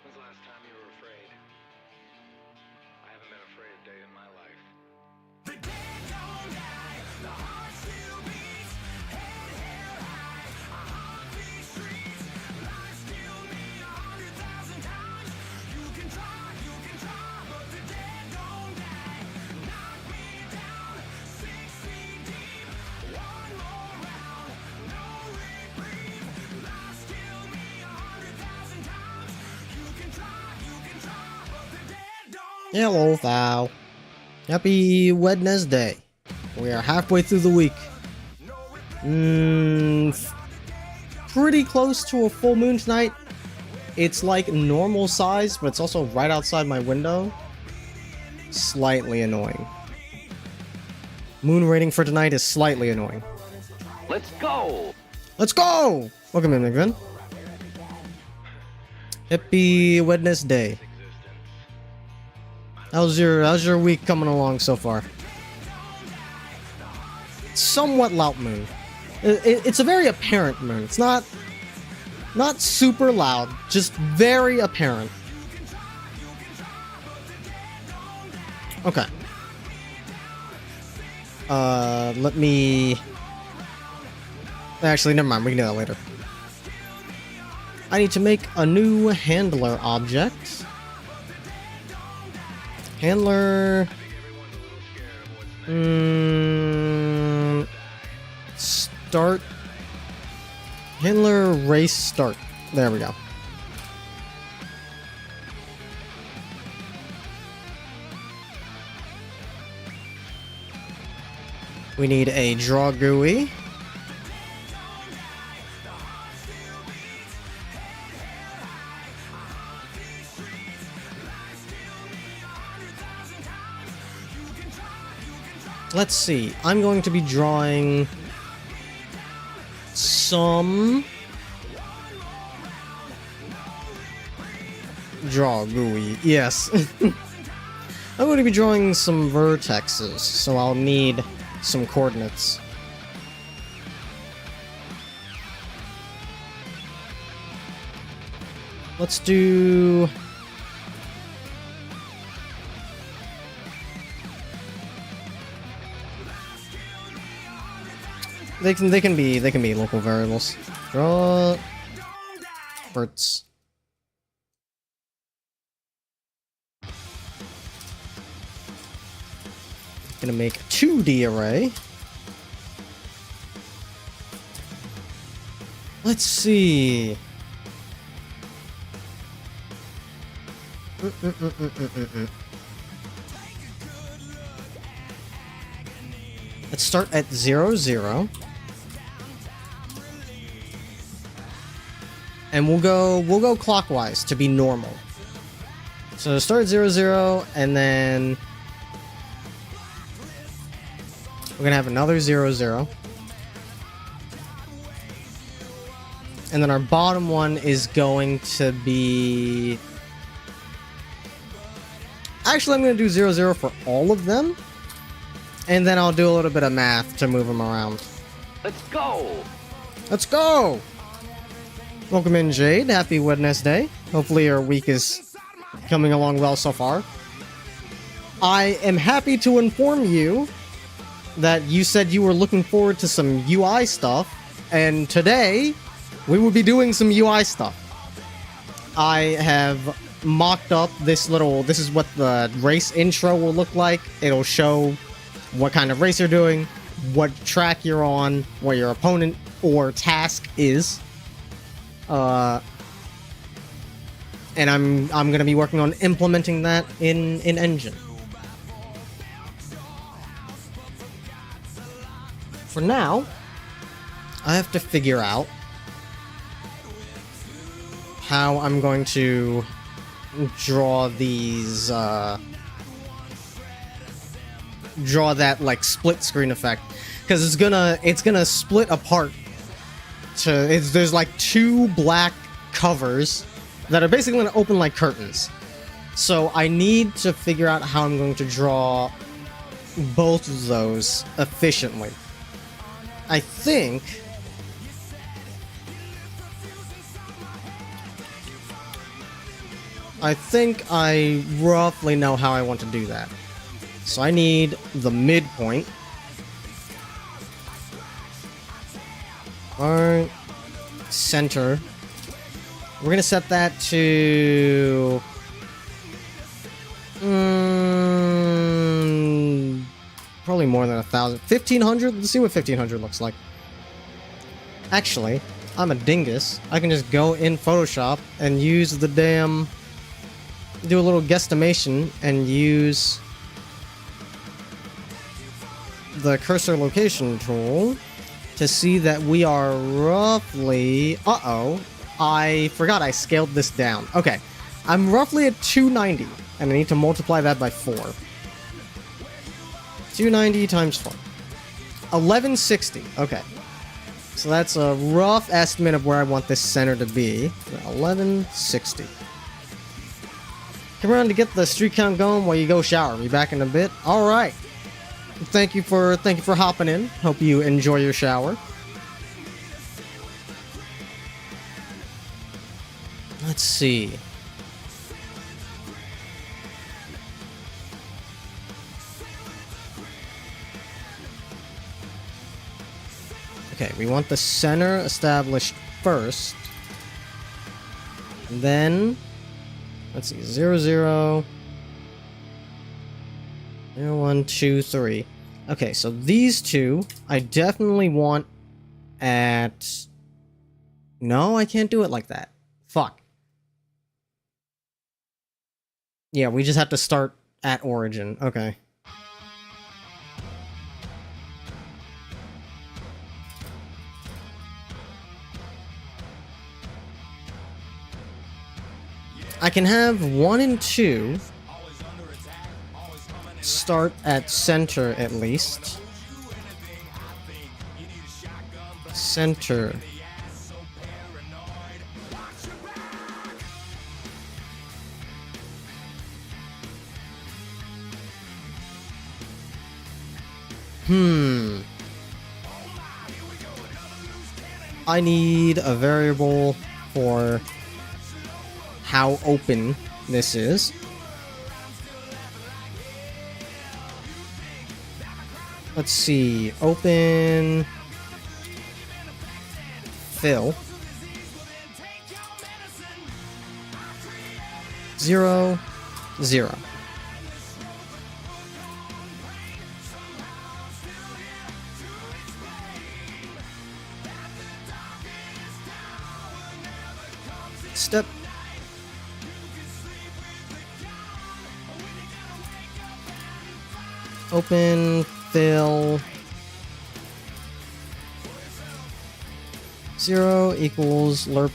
When's the last time you were afraid? I haven't been afraid a day in my life. The dead don't die, the heart still beats, head held high, I haunt these streets, lies kill me 100,000 times. You can try, but the dead don't die. Knock me down, 6 feet deep, one more round, no reprieve, lies kill me 100,000 times. You can try, but the dead don't die. Hello, Thou. Happy Wednesday. We are halfway through the week. Pretty close to a full moon tonight. It's like normal size, but it's also right outside my window. Slightly annoying. Moon rating for tonight is slightly annoying. Let's go! Let's go! Welcome in, McVin. Happy Wednesday. How's your week coming along so far? Somewhat loud moon. It's a very apparent moon. It's not super loud, just very apparent. Okay. Let me... Actually, never mind. We can do that later. I need to make a new handler object. Handler... Start... Handler race start. There we go. We need a draw GUI. Let's see. I'm going to be drawing some draw GUI. Yes. I'm going to be drawing some vertexes, so I'll need some coordinates. Let's do... They can be local variables. Draw verts. Gonna make a 2D array. Let's see. Let's start at 0, 0. And we'll go clockwise to be normal. So start at 0, 0, and then we're gonna have another 0, 0. And then our bottom one is going to be... Actually, I'm gonna do 0, 0 for all of them. And then I'll do a little bit of math to move them around. Let's go! Let's go! Welcome in, Jade. Happy Wednesday. Hopefully your week is coming along well so far. I am happy to inform you that you said you were looking forward to some UI stuff, and today we will be doing some UI stuff. I have mocked up this is what the race intro will look like. It'll show what kind of race you're doing, what track you're on, what your opponent or task is. And I'm gonna be working on implementing that in Engine. For now, I have to figure out how I'm going to draw these, draw that like split screen effect, because it's gonna split apart. There's like two black covers that are basically going to open like curtains. So I need to figure out how I'm going to draw both of those efficiently. I think I roughly know how I want to do that. So I need the midpoint. Alright. Center. We're gonna set that to... probably more than 1,000. 1,500? Let's see what 1,500 looks like. Actually, I'm a dingus. I can just go in Photoshop and use the damn... do a little guesstimation and use the cursor location tool to see that we are roughly... Uh-oh. I forgot I scaled this down. Okay. I'm roughly at 290, and I need to multiply that by 4. 290 times 4. 1160. Okay. So that's a rough estimate of where I want this center to be. 1160. Come around to get the street count going while you go shower. Be back in a bit. All right. Thank you for hopping in. Hope you enjoy your shower. Let's see. Okay, we want the center established first. Then, let's see, 0, 0, 0, 1, 2, 3. Okay, so these two, I definitely want at... No, I can't do it like that. Fuck. Yeah, we just have to start at origin. Okay. I can have 1 and 2 start at center at least. Center. I need a variable for how open this is. Let's see. Open fill 0, 0. Step. Open fill 0 equals lerp.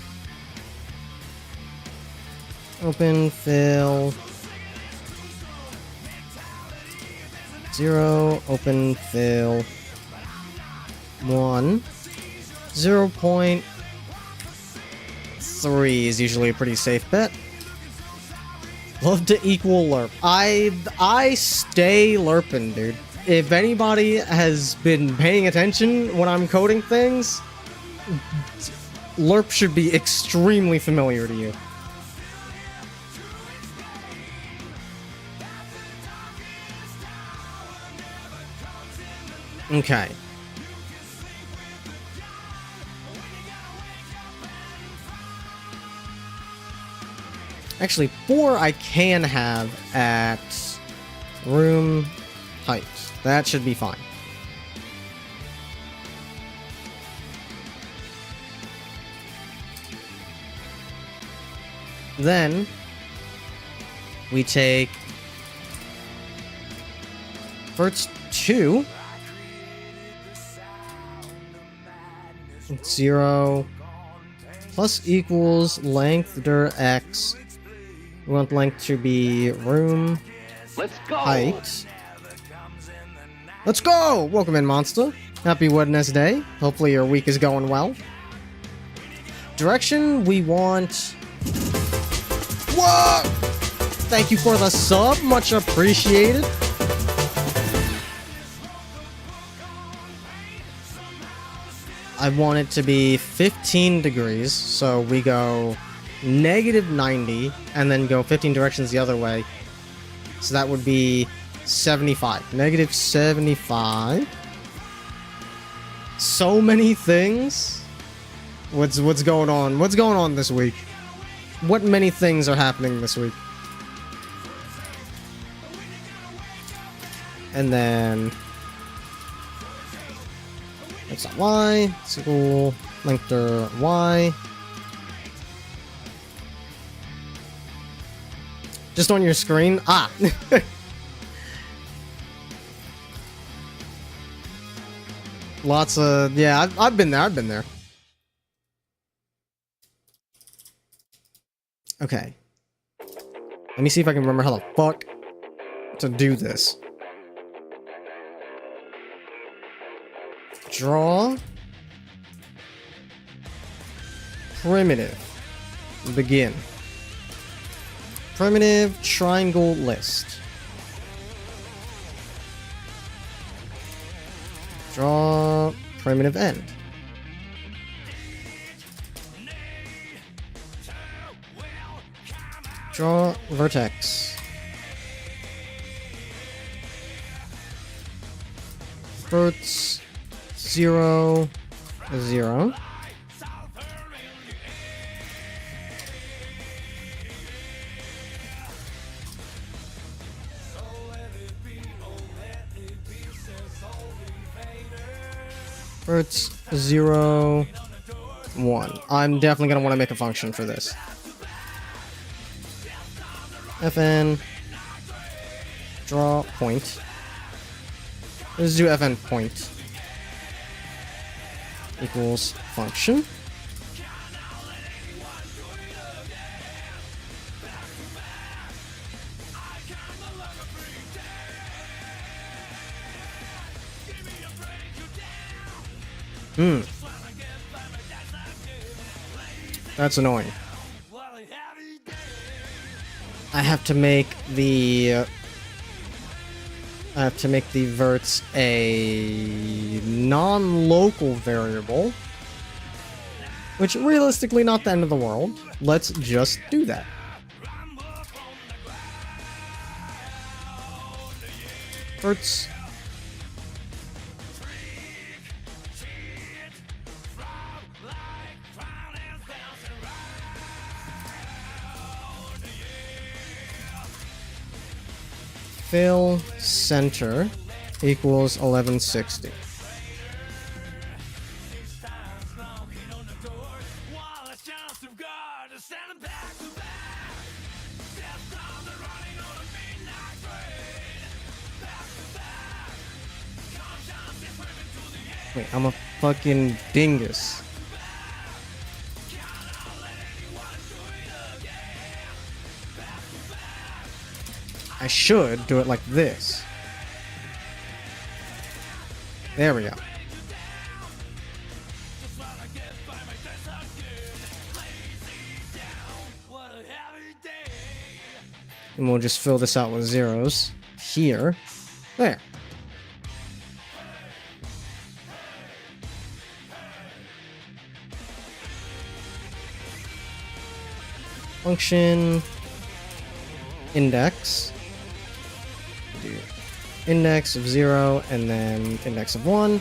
Open fill 0 open fill 1 0.3 is usually a pretty safe bet. Love to equal lerp. I stay lerping, dude. If anybody has been paying attention when I'm coding things, lerp should be extremely familiar to you. Okay. Actually, 4 I can have at room height. That should be fine. Then we take first 2 0 plus equals length dir x. We want length to be room height. Let's go! Welcome in, Monster. Happy Wednesday. Hopefully your week is going well. Direction, we want... Whoa! Thank you for the sub. Much appreciated. I want it to be 15 degrees, so we go negative 90 and then go 15 directions the other way. So that would be 75. Negative 75. So many things. What's going on? What's going on this week? What many things are happening this week? And then it's y, it's equal length y. Just on your screen? Ah! Lots of... Yeah, I've been there, I've been there. Okay. Let me see if I can remember how the fuck to do this. Draw. Primitive. Begin. Primitive triangle list. Draw primitive end. Draw vertex. Verts 0, 0. Verts 0, 1. I'm definitely gonna want to make a function for this. Fn draw point. Let's do fn point equals function. That's annoying. I have to make the verts a non-local variable, which realistically not the end of the world. Let's just do that. Verts fill center equals 1160. Wait, I'm a fucking dingus. I should do it like this. There we go. And we'll just fill this out with zeros here. There. Function index. Do index of 0 and then index of 1.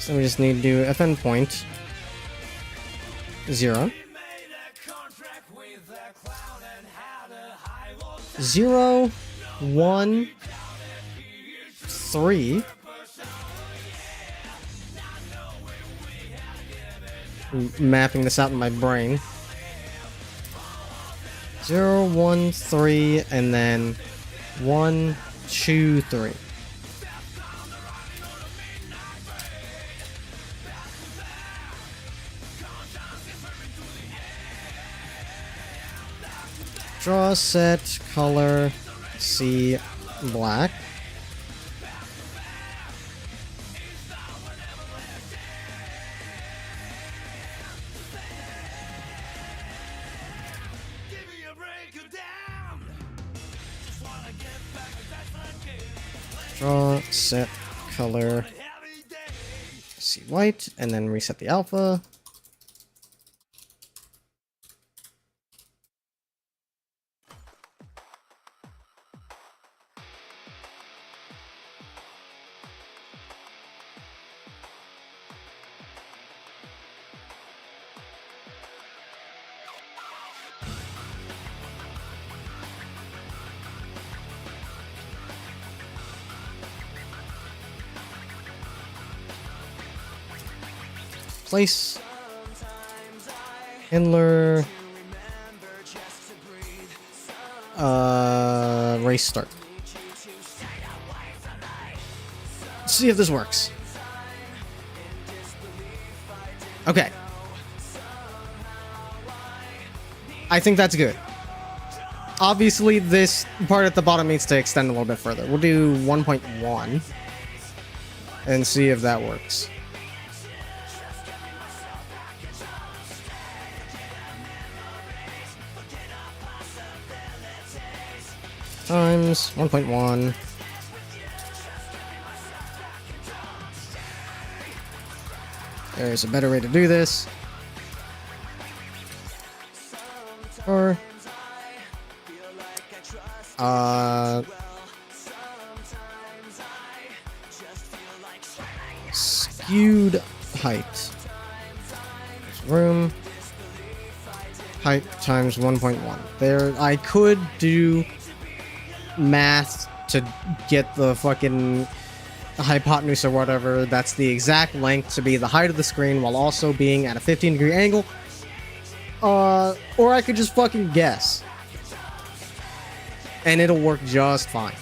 So we just need to do fn point 0. 0, 1, 3. Mapping this out in my brain. 0, 1, 3, and then 1, 2, 3. Draw set color C black. Draw, set, color, see white, and then reset the alpha. Place. Handler. Race start. Let's see if this works. Okay. I think that's good. Obviously, this part at the bottom needs to extend a little bit further. We'll do 1.1 and see if that works. Times 1.1. There's a better way to do this. Or skewed height. Room height times 1.1. There, I could do math to get the fucking hypotenuse or whatever. That's the exact length to be the height of the screen while also being at a 15-degree angle. Or I could just fucking guess. And it'll work just fine.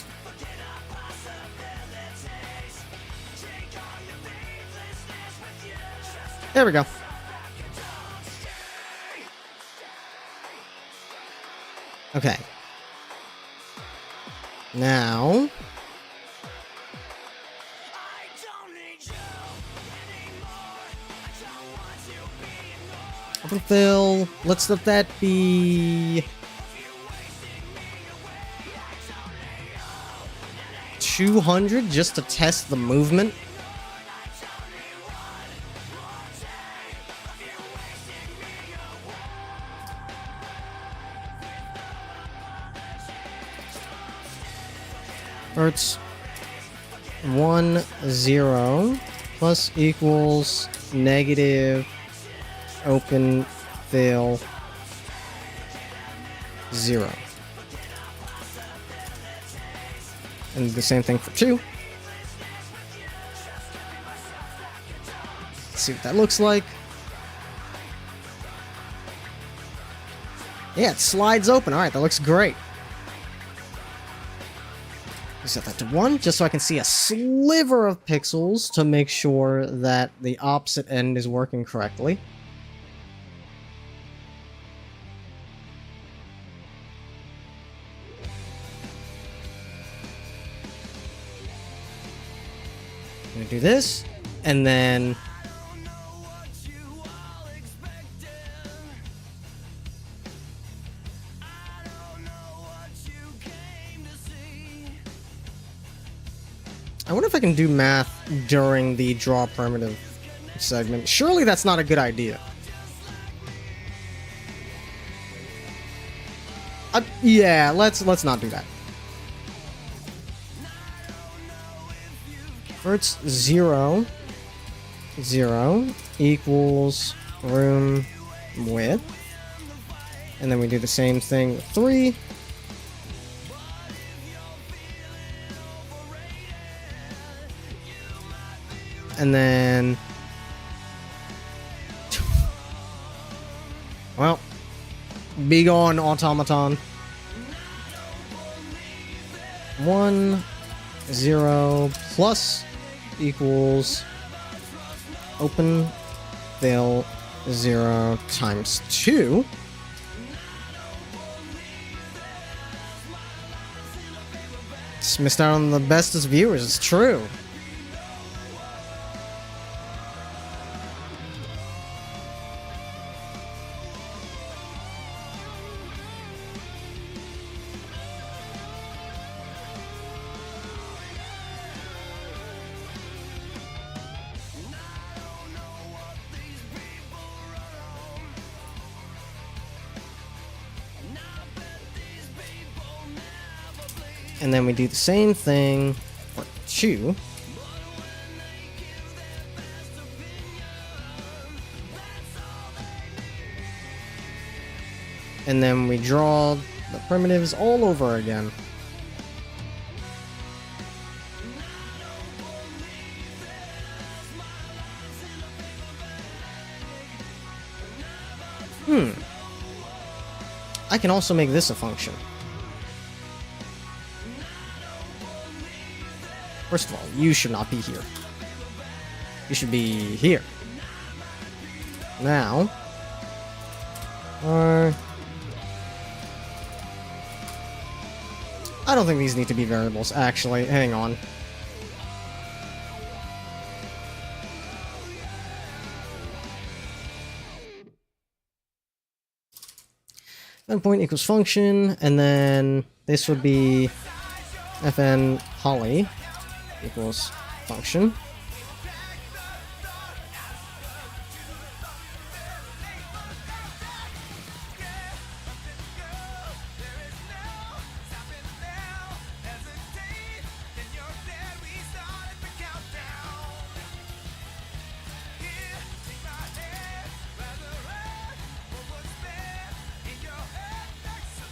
There we go. Okay. Now... Fill. Let's let that be 200 just to test the movement. Hertz 1 0 plus equals negative open fill 0. And the same thing for 2. Let's see what that looks like. Yeah, it slides open. Alright, that looks great. Set that to 1 just so I can see a sliver of pixels to make sure that the opposite end is working correctly. I'm gonna do this, and then I wonder if I can do math during the draw primitive segment. Surely that's not a good idea. Yeah, let's not do that. Hertz 0 equals room width, and then we do the same thing with 3. And then, well, be gone, automaton. 1 0 plus equals open fill 0 times 2. Just missed out on the bestest viewers, it's true. And then we do the same thing for 2. And then we draw the primitives all over again. I can also make this a function. First of all, you should not be here. You should be here. Now, I don't think these need to be variables, actually. Hang on. Endpoint equals function, and then this would be fn poly equals function.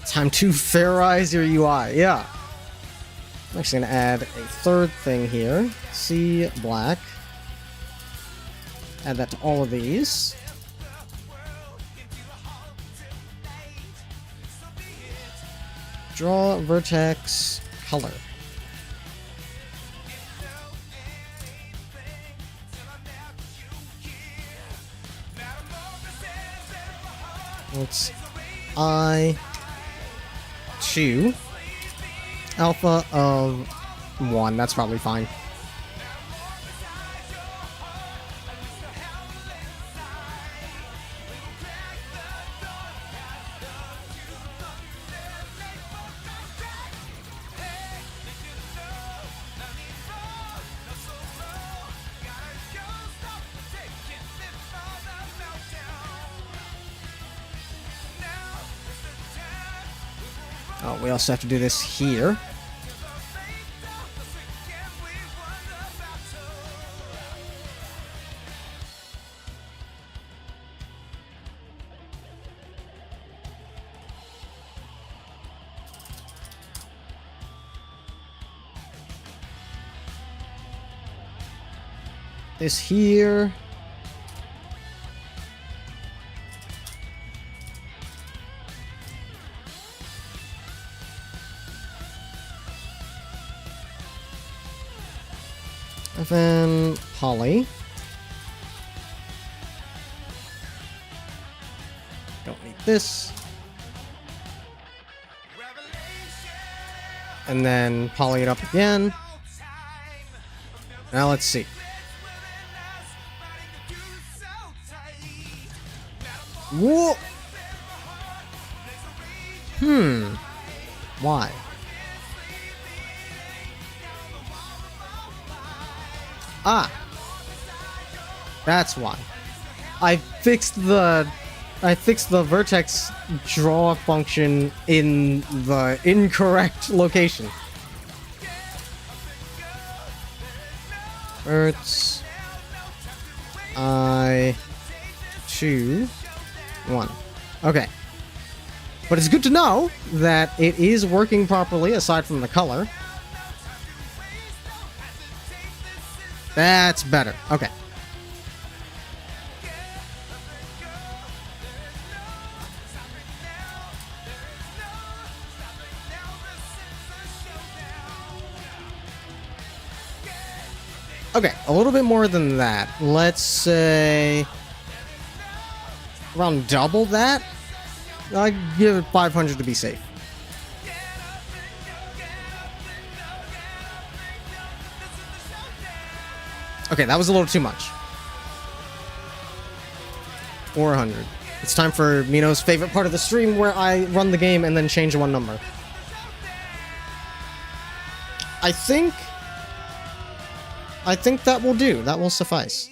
Time to fairize your UI, yeah. I'm actually gonna add a third thing here. C black. Add that to all of these. Draw vertex color. It's I2 alpha of 1. That's probably fine. Oh, we also have to do this here. This here. And then poly. Don't need this. And then poly it up again. Now let's see. Whoa! Why? Ah! That's why. I fixed the vertex draw function in the incorrect location. Verts I2 1. Okay. But it's good to know that it is working properly aside from the color. That's better. Okay. Okay, a little bit more than that. Let's say around double that. I'd give it 500 to be safe. Okay, that was a little too much. 400. It's time for Mino's favorite part of the stream where I run the game and then change one number. I think that will do. That will suffice.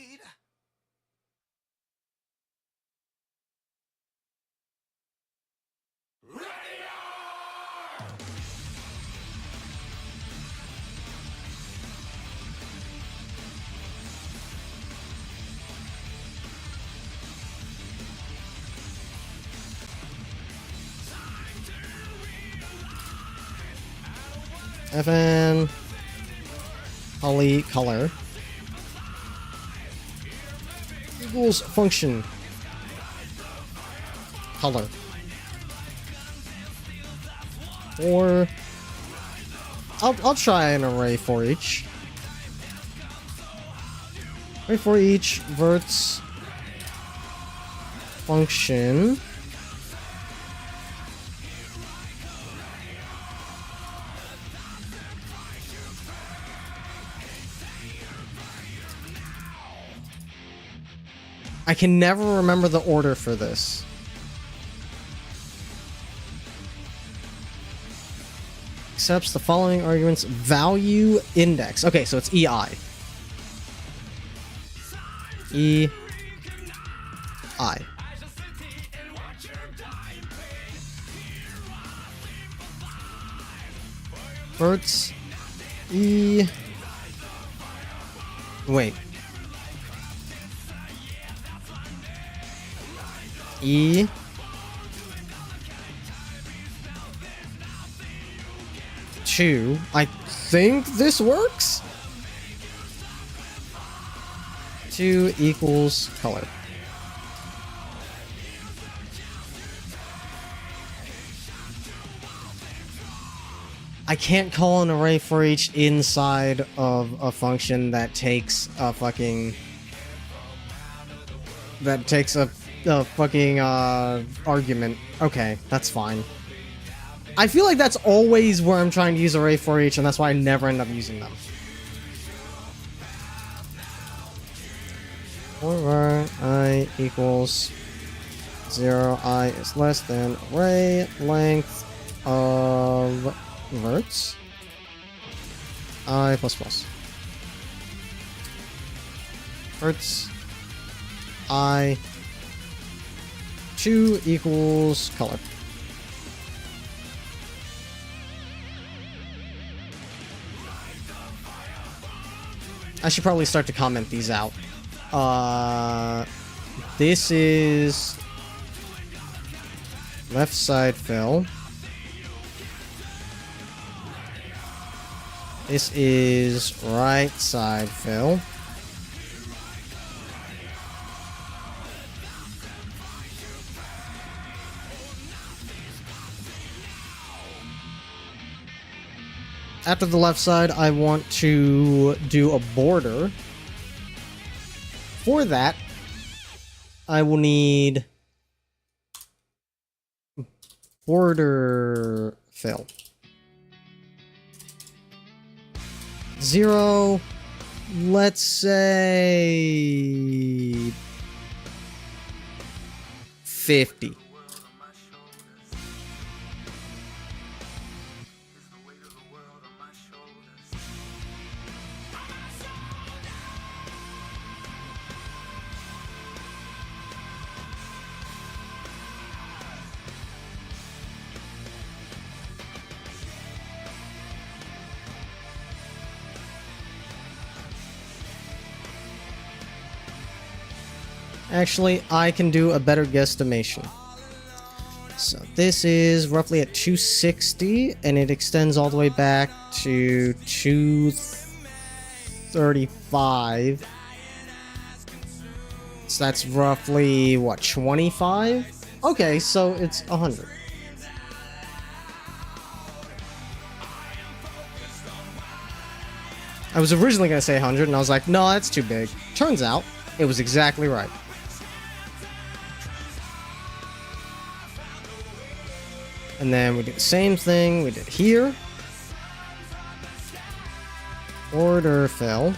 fn poly color equals function color, or I'll try an array for each. Array for each verts function I can never remember the order for this. Accepts the following arguments value index. Okay, so it's EI. EI. Verts E. Wait. E. Two. I think this works. 2 equals color. I can't call an array for each inside of a function that takes a fucking... that takes a fucking argument. Okay, that's fine. I feel like that's always where I'm trying to use array for each, and that's why I never end up using them. For I equals 0, I is less than array length of verts I plus plus. Verts I 2 equals color. I should probably start to comment these out. This is left side fill. This is right side fill. After the left side, I want to do a border. For that, I will need border fill. 0, let's say 50. Actually, I can do a better guesstimation. So this is roughly at 260, and it extends all the way back to 235. So that's roughly, what, 25? Okay, so it's 100. I was originally going to say 100, and I was like, no, that's too big. Turns out, it was exactly right. And then we do the same thing we did here. Order fill.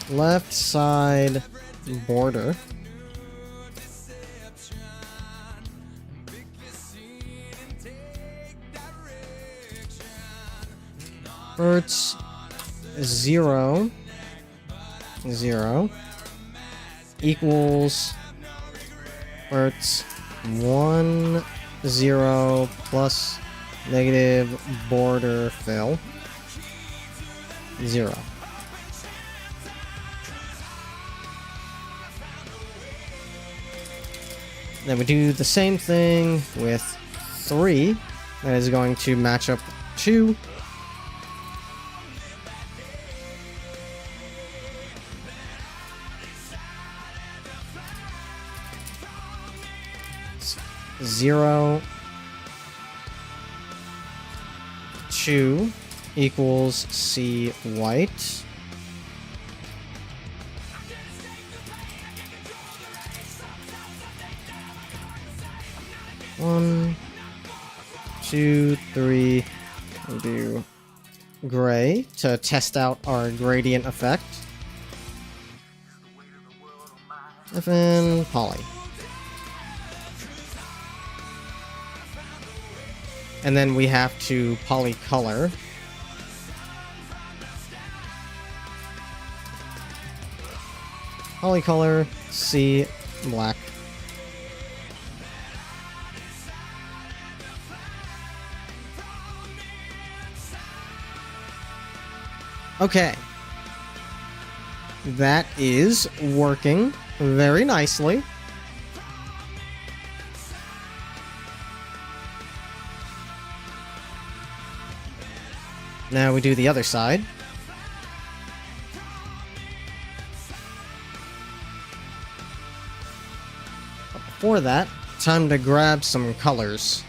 Left side border. Verts 0 0 equals verts 1 0 plus negative border fill 0. Then we do the same thing with 3. That is going to match up 2. Zero, 2 equals C white. One, 2, 3. We'll do gray to test out our gradient effect. FN poly. And then we have to polycolor. Polycolor C black. Okay. That is working very nicely. Now we do the other side. But before that, time to grab some colors.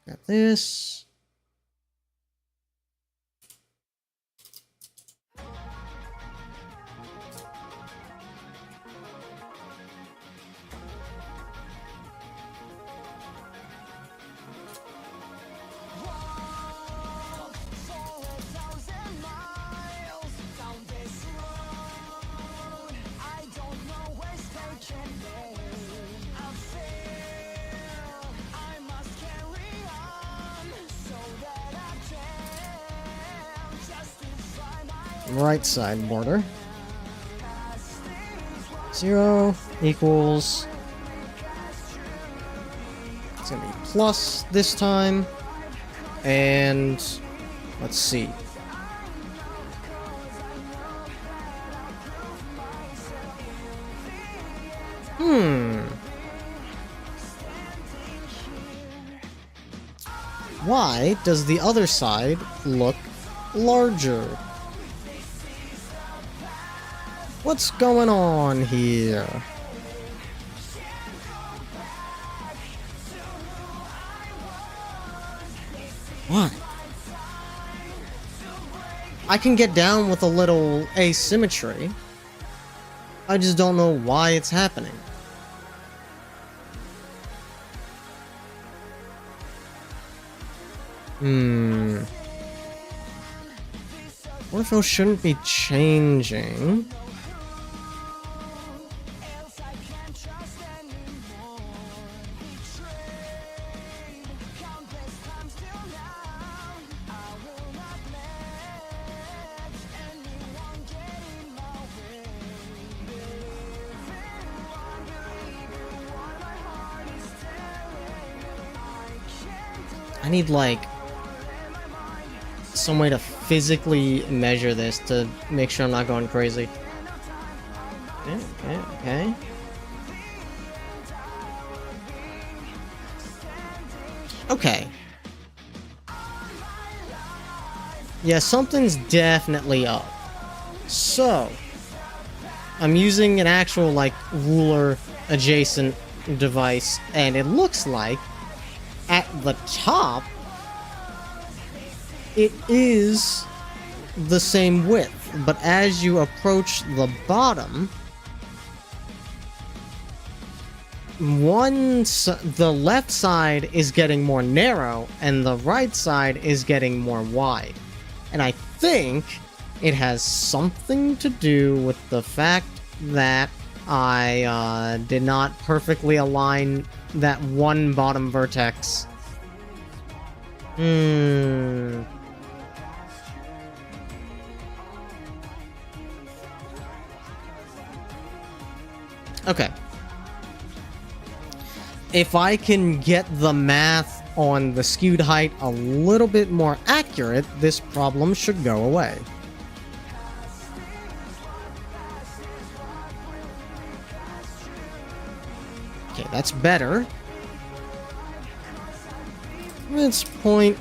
Got this. Right side border. 0 equals... It's gonna be plus this time. And... let's see. Why does the other side look larger? What's going on here? What? I can get down with a little asymmetry. I just don't know why it's happening. Ortho shouldn't be changing. I need, like, some way to physically measure this to make sure I'm not going crazy. Okay. Okay. Yeah, something's definitely up. So, I'm using an actual, like, ruler adjacent device, and it looks like at the top it is the same width, but as you approach the bottom, the left side is getting more narrow and the right side is getting more wide. And I think it has something to do with the fact that I did not perfectly align that one bottom vertex. Okay. if I can get the math on the skewed height a little bit more accurate, this problem should go away. Okay, that's better. It's point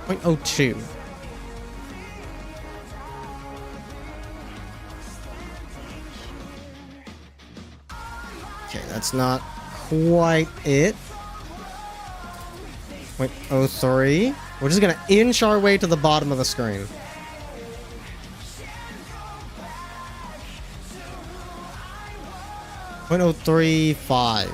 0.02. Okay, that's not quite it. 0.03. We're just gonna inch our way to the bottom of the screen. .035.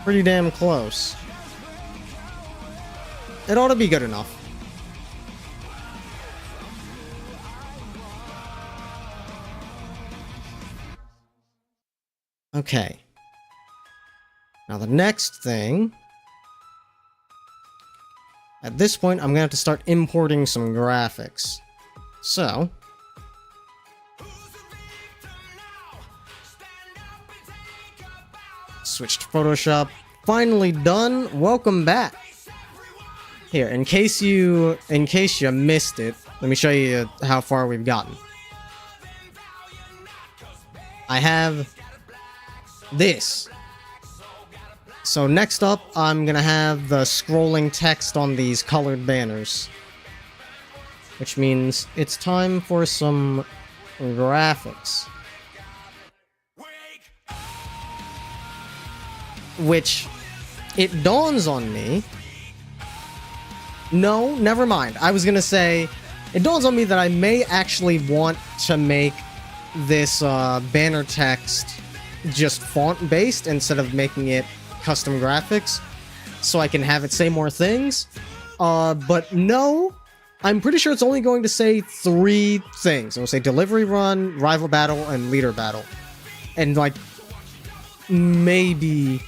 Pretty damn close. It ought to be good enough. Okay. Now the next thing... At this point, I'm gonna have to start importing some graphics. So... Switch to Photoshop. Finally done. Welcome back. Here, in case you missed it, let me show you how far we've gotten. I have this. So next up, I'm gonna have the scrolling text on these colored banners. Which means it's time for some graphics. Which, it dawns on me... No, never mind. I was gonna say, it dawns on me that I may actually want to make this banner text just font-based instead of making it custom graphics, so I can have it say more things. But no, I'm pretty sure it's only going to say 3 things. It'll say delivery run, rival battle, and leader battle. And like, maybe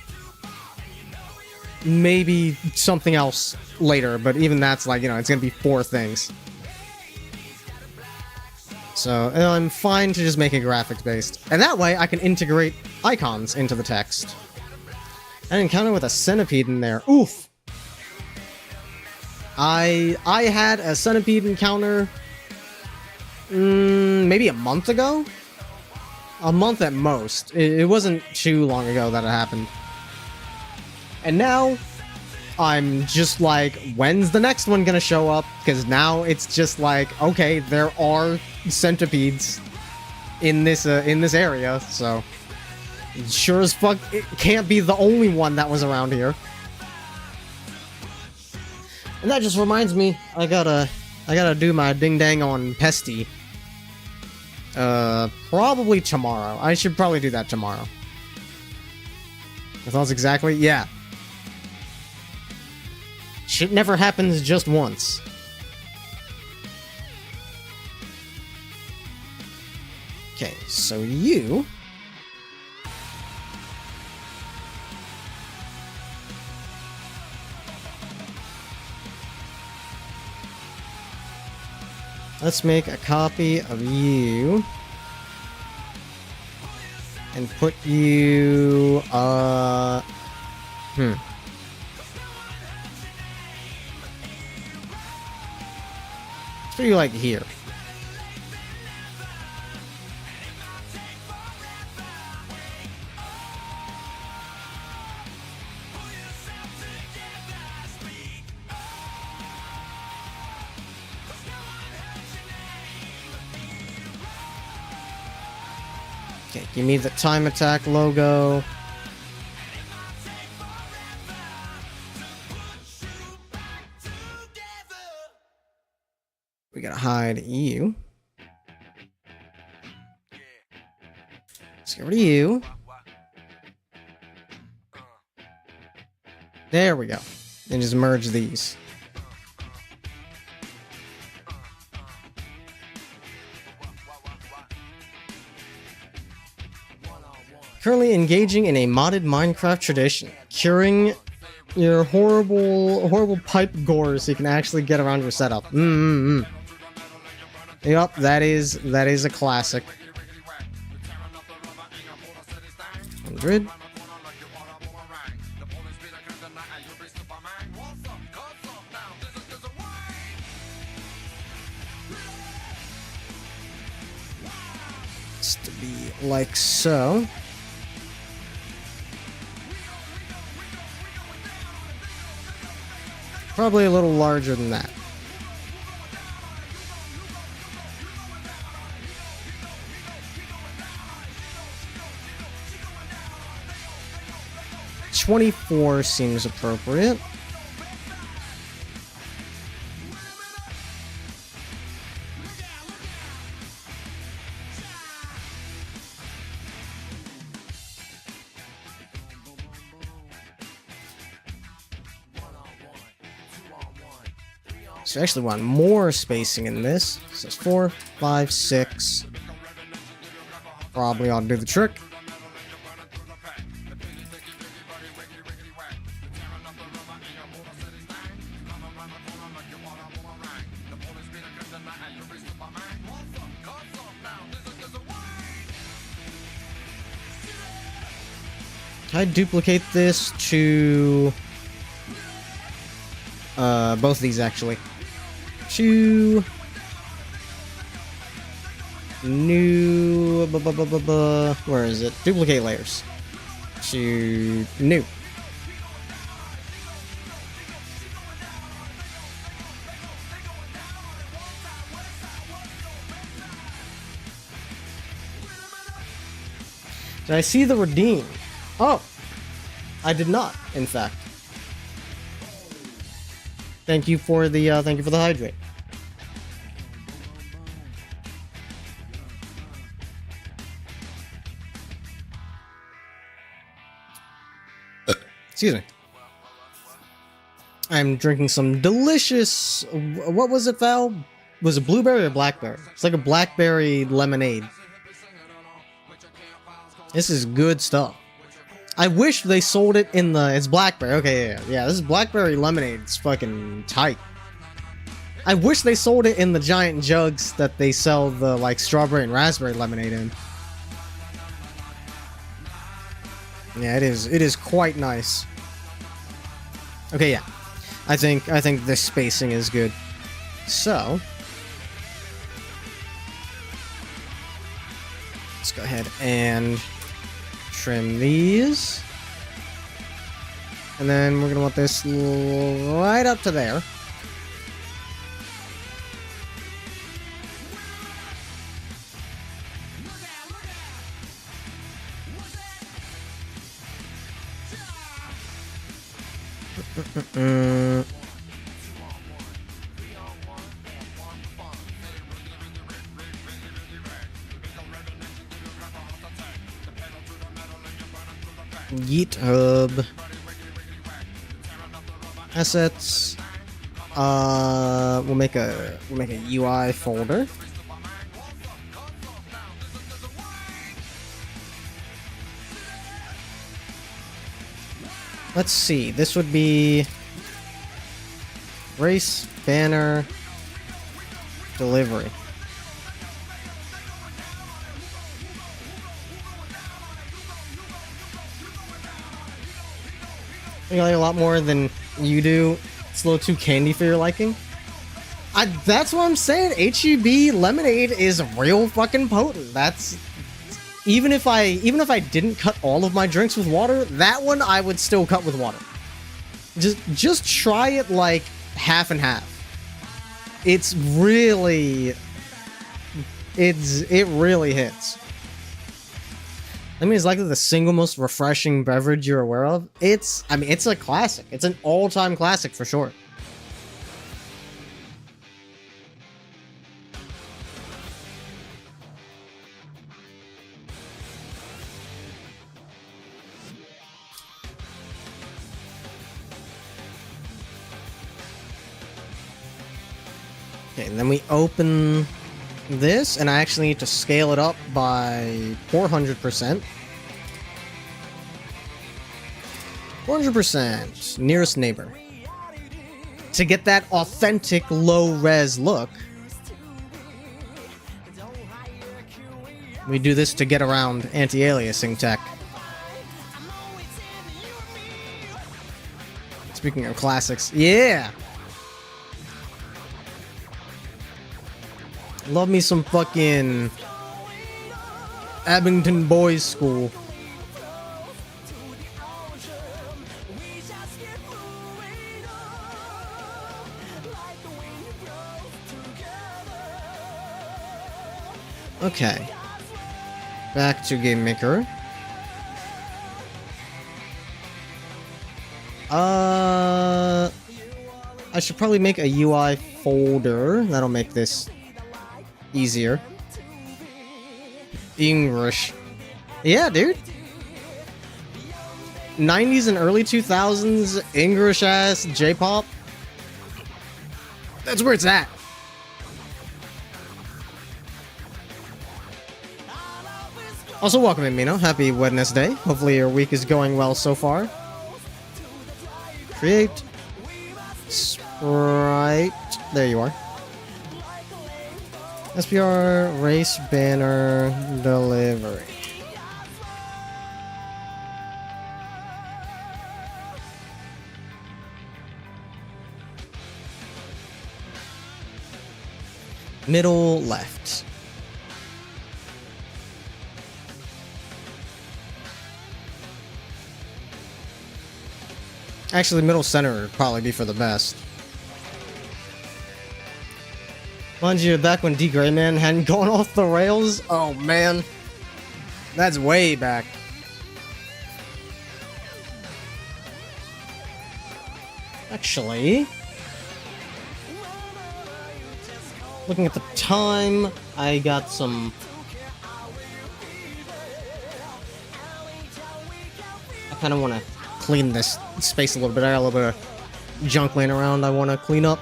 something else later, but even that's like, you know, it's gonna be 4 things. So, I'm fine to just make it graphics based. And that way, I can integrate icons into the text. An encounter with a centipede in there. Oof! I had a centipede encounter... maybe a month ago? A month at most. It wasn't too long ago that it happened. And now, I'm just like, when's the next one gonna show up? Because now it's just like, okay, there are centipedes in this area, so sure as fuck it can't be the only one that was around here. And that just reminds me, I gotta do my ding dang on Pesty. Probably tomorrow. I should probably do that tomorrow. Your thoughts exactly? Yeah. Shit never happens just once. Okay, so you... Let's make a copy of you. And put you, Let's put you, like, here. Okay, give me the time attack logo. We gotta hide you. Let's get rid of you. There we go. And just merge these. Currently engaging in a modded Minecraft tradition, curing your horrible pipe gore so you can actually get around your setup. Yup, that is a classic. 100. It's to be like so. Probably a little larger than that. $24 seems appropriate. So I actually want more spacing in this. So it's 4, 5, 6. Probably ought to do the trick. Can I duplicate this to both of these actually? To new, where is it? Duplicate layers. To new. Did I see the redeem? Oh, I did not, in fact. Thank you for the hydrate. Excuse me. I'm drinking some delicious. What was it, Val? Was it blueberry or blackberry? It's like a blackberry lemonade. This is good stuff. I wish they sold it in the... It's blackberry. Okay, yeah. This is blackberry lemonade. It's fucking tight. I wish they sold it in the giant jugs that they sell the, like, strawberry and raspberry lemonade in. Yeah, it is quite nice. Okay, yeah. I think this spacing is good. So... let's go ahead and... trim these, and then we're gonna want this right up to there. GitHub assets. We'll make a UI folder. Let's see. This would be race banner delivery. I like a lot more than you do. It's a little too candy for your liking. That's what I'm saying. HEB lemonade is real fucking potent. That's even if I didn't cut all of my drinks with water, that one I would still cut with water. Just try it like half and half. It really hits. I mean, it's likely the single most refreshing beverage you're aware of. It's a classic. It's an all-time classic for sure. Okay, and then we open this, and I actually need to scale it up by 400%. 400%. Nearest neighbor. To get that authentic low-res look, we do this to get around anti-aliasing tech. Speaking of classics, yeah! Love me some fucking Abington Boys School. Okay. Back to Game Maker. I should probably make a UI folder. That'll make this easier. English. Yeah, dude. 90s and early 2000s English ass J-pop. That's where it's at. Also, welcome in, Mino. Happy Wednesday. Hopefully your week is going well so far. Create. Sprite. There you are. SPR race banner delivery. Middle left. Actually, middle center would probably be for the best. Mind you, back when D. Grayman hadn't gone off the rails? Oh man. That's way back. Actually, looking at the time, I got some... I kind of want to clean this space a little bit. I got a little bit of junk laying around I want to clean up.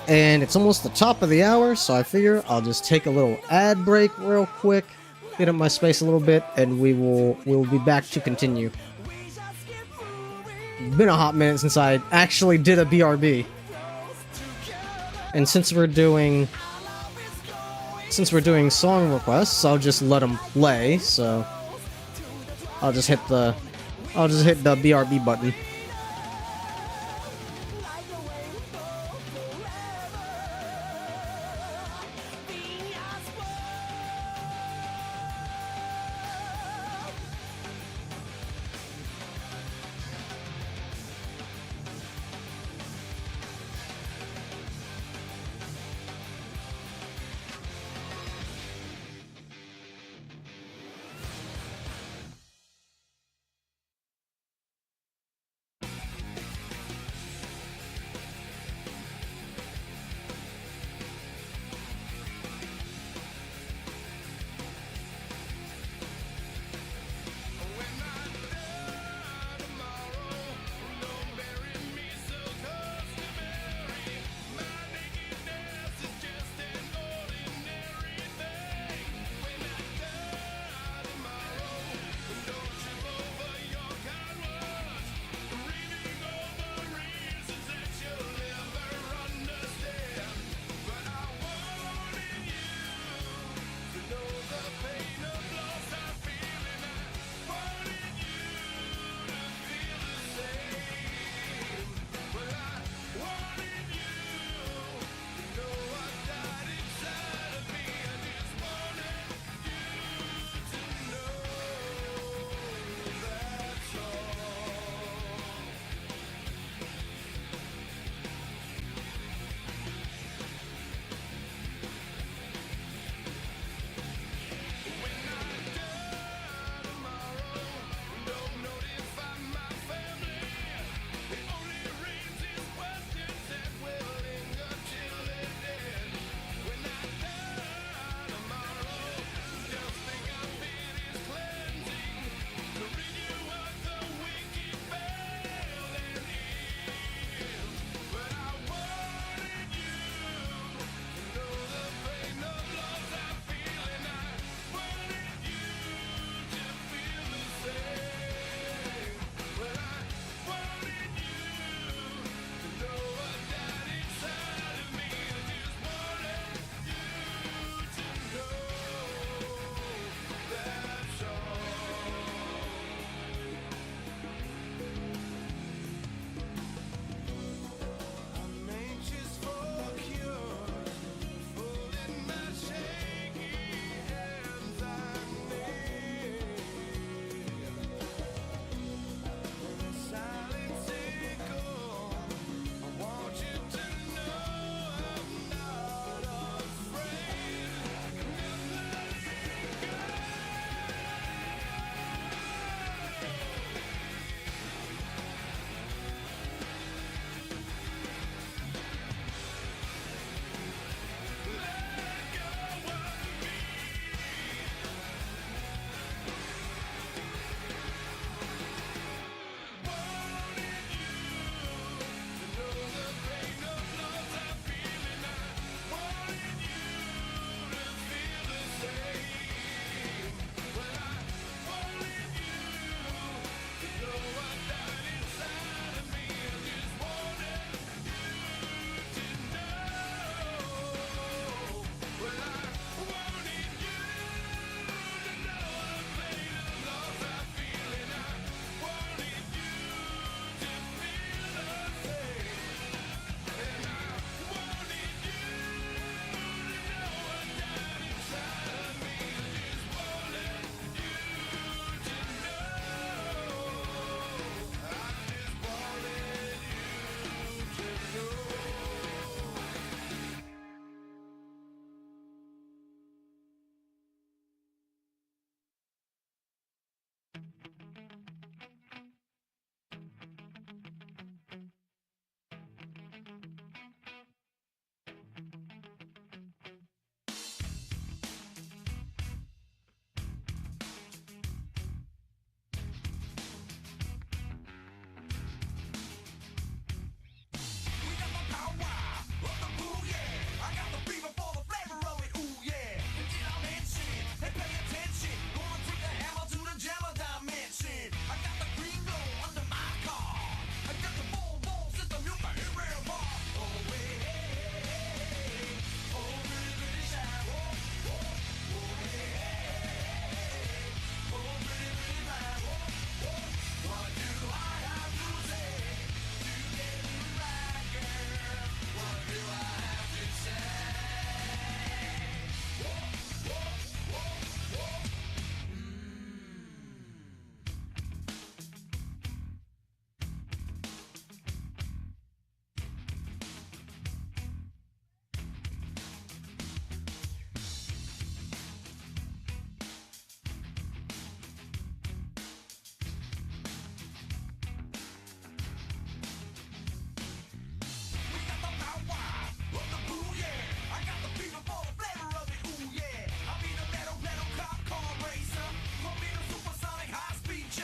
And it's almost the top of the hour, so I figure I'll just take a little ad break real quick, clean up my space a little bit, and we'll be back to continue. Been a hot minute since I actually did a BRB. And since we're doing song requests, I'll just let them play, so I'll just hit the BRB button.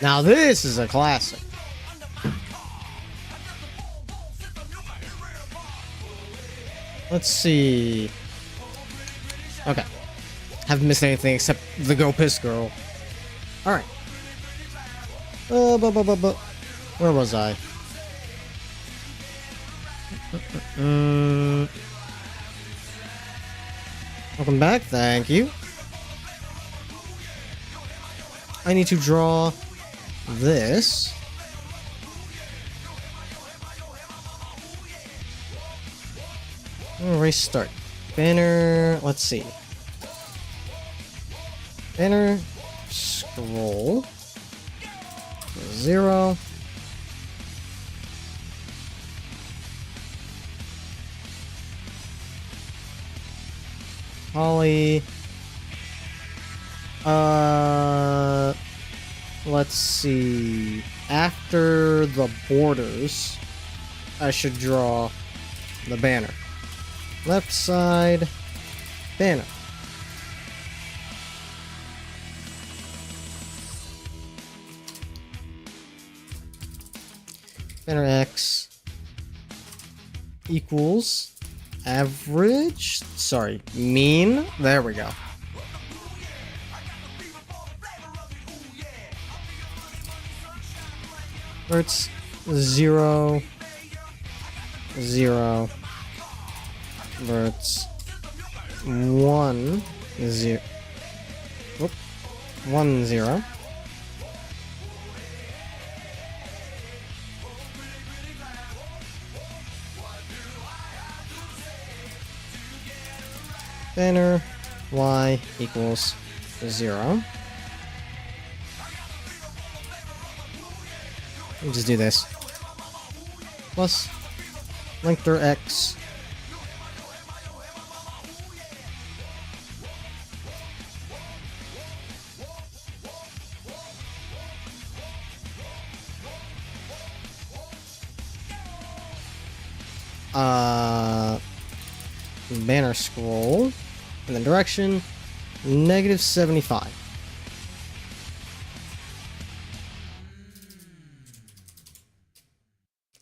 Now this is a classic. Let's see. Okay. Haven't missed anything except the Go Piss Girl. Alright. Where was I? Welcome back, thank you. I need to draw this. Restart. Banner, let's see. Banner, scroll. 0. Holly. Let's see. After the borders, I should draw the banner. Left side, banner. Banner X equals average, sorry, mean. There we go. Verts 0, 0. Verts 1, 0. Whoop, 1, 0. Banner Y equals 0. We'll just do this. Plus lengther X. Banner scroll. And then direction, -75.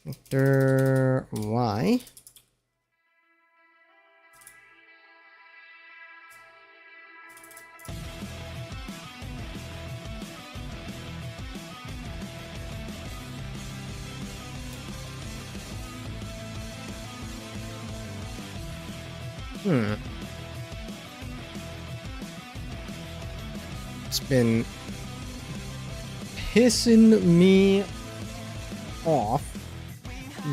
Vector Y. It's been pissing me off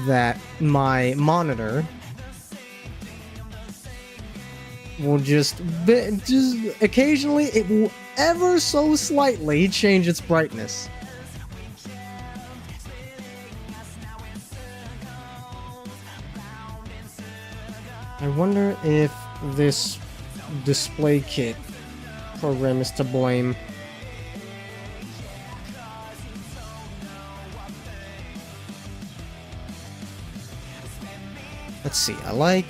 that my monitor will just occasionally, it will ever so slightly change its brightness. I wonder if this display kit program is to blame. Let's see, I like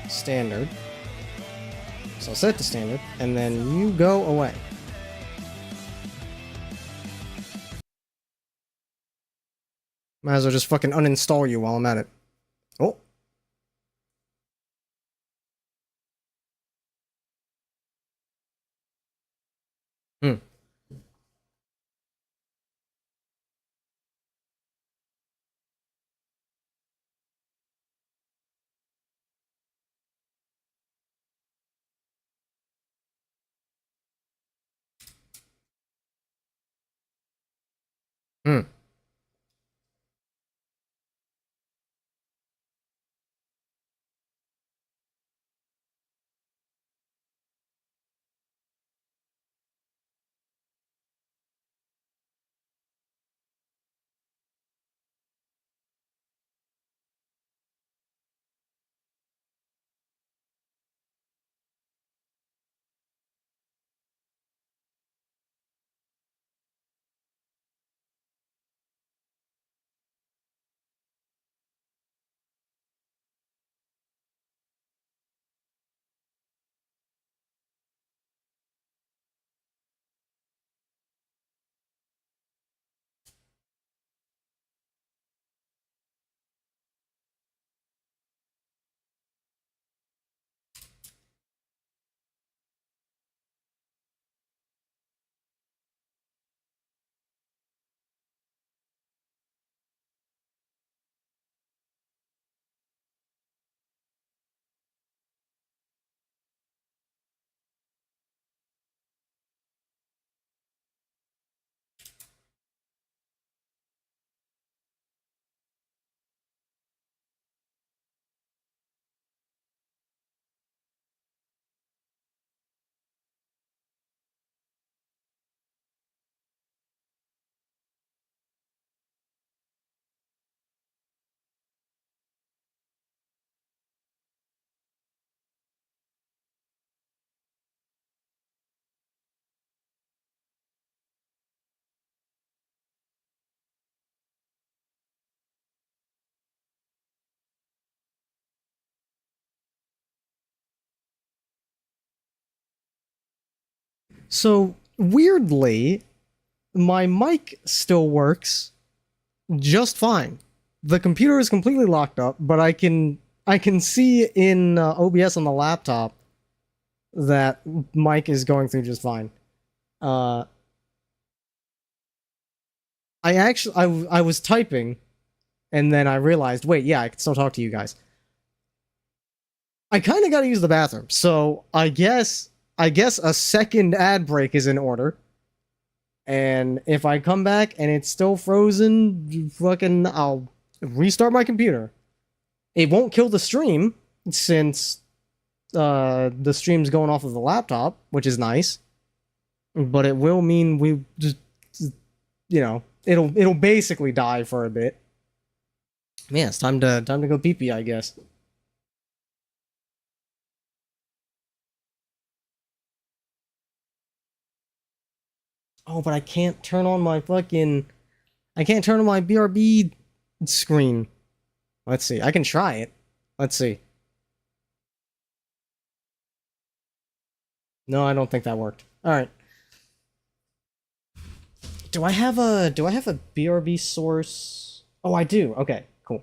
standard. So I'll set to standard, and then you go away. Might as well just fucking uninstall you while I'm at it. Oh. Hmm. Hmm. So weirdly, my mic still works just fine. The computer is completely locked up, but I can see in OBS on the laptop that mic is going through just fine. Uh, I was typing, and then I realized, wait, yeah, I can still talk to you guys. I kind of got to use the bathroom, so I guess a second ad break is in order. And if I come back and it's still frozen, fucking, I'll restart my computer. It won't kill the stream since the stream's going off of the laptop, which is nice. But it will mean we just, it'll basically die for a bit. Yeah, it's time to go pee pee, I guess. Oh, but I can't turn on my BRB screen. Let's see. I can try it. Let's see. No, I don't think that worked. All right. Do I have a BRB source? Oh, I do. Okay, cool.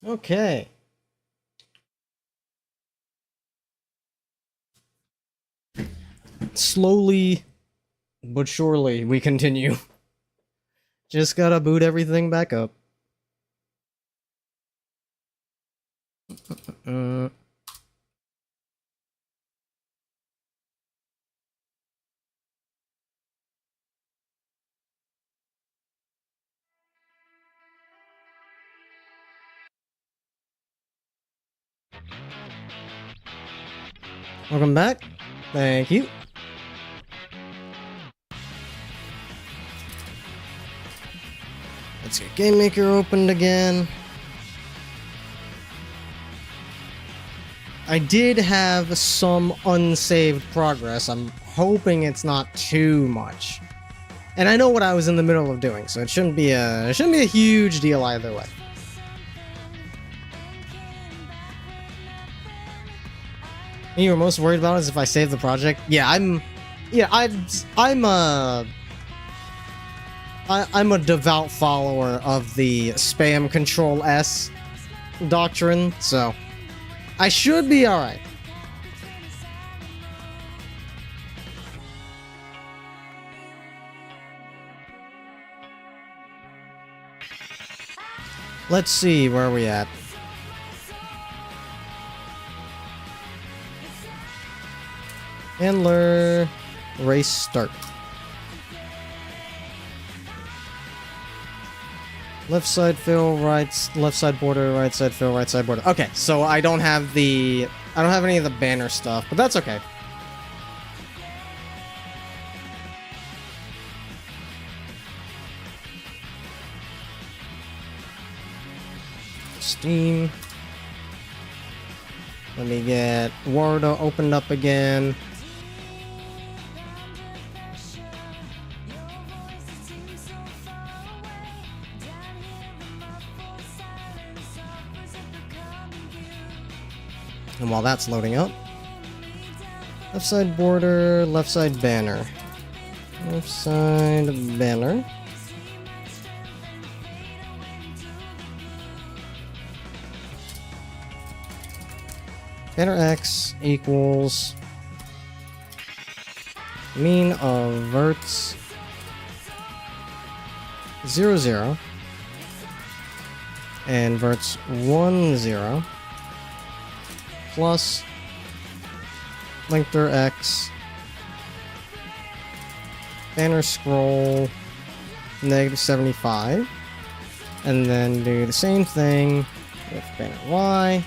Okay. Slowly but surely we continue. Just gotta boot everything back up. Welcome back. Thank you. Let's get Game Maker opened again. I did have some unsaved progress. I'm hoping it's not too much. And I know what I was in the middle of doing, so it shouldn't be a huge deal either way. And you were most worried about is if I save the project. Yeah, I'm a devout follower of the spam control S doctrine, so I should be alright. Let's see, where are we at? Handler, race start. Left side fill, left side border, right side fill, right side border. Okay, so I don't have any of the banner stuff, but that's okay. Steam. Let me get Wardo opened up again. And while that's loading up, left side border, left side banner. Left side banner. Banner X equals mean of verts 0, 0 and verts 1, 0 plus lengther X banner scroll -75, and then do the same thing with banner Y.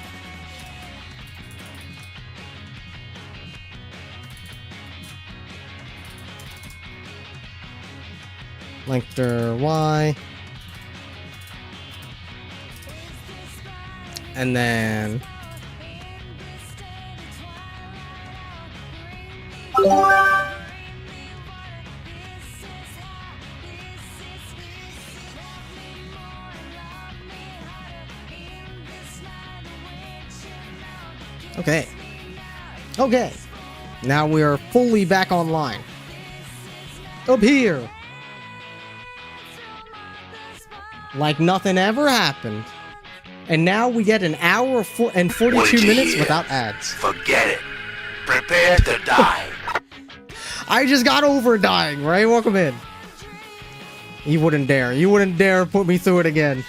Lengther Y. And then okay. Okay. Now we are fully back online. Up here. Like nothing ever happened. And now we get an hour and 42 minutes without ads. Forget it. Prepare to die. I just got over dying, right? Welcome in. You wouldn't dare. You wouldn't dare put me through it again.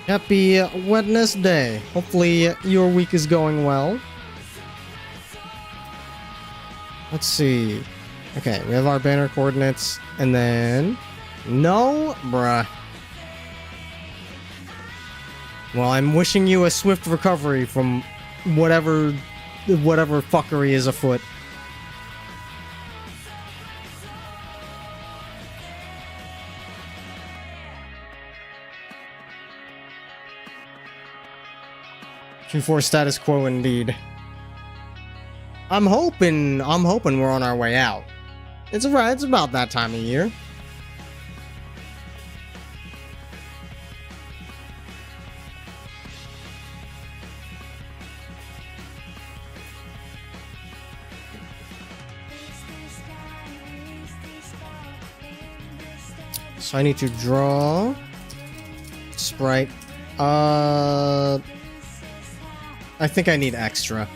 Happy Wednesday. Hopefully your week is going well. Let's see. Okay, we have our banner coordinates, and then... No, bruh. Well, I'm wishing you a swift recovery from whatever fuckery is afoot. Q4 status quo indeed. I'm hoping we're on our way out. It's about that time of year. So I need to draw sprite. I think I need extra.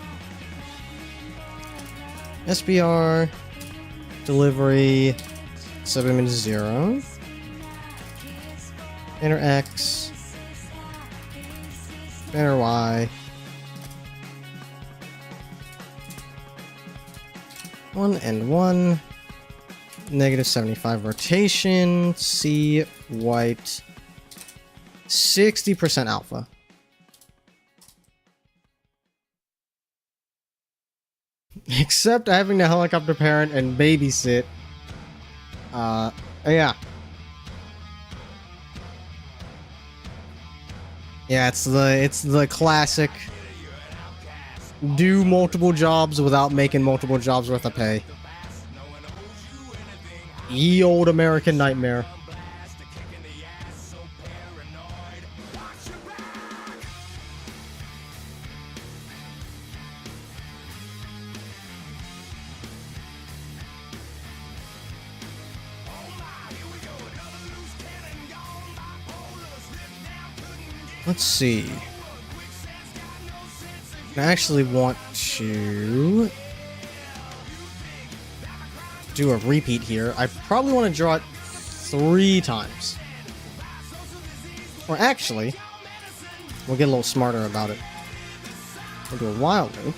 SBR, delivery, subimage 0. Banner X, banner Y. 1 and 1. Negative 75 rotation. C, white. 60% alpha. Except having to helicopter parent and babysit. Yeah. Yeah, it's the classic do multiple jobs without making multiple jobs worth of pay. Ye old American nightmare. Let's see. I actually want to do a repeat here. I probably want to draw it 3 times. Or actually, we'll get a little smarter about it. We'll do a wild loop.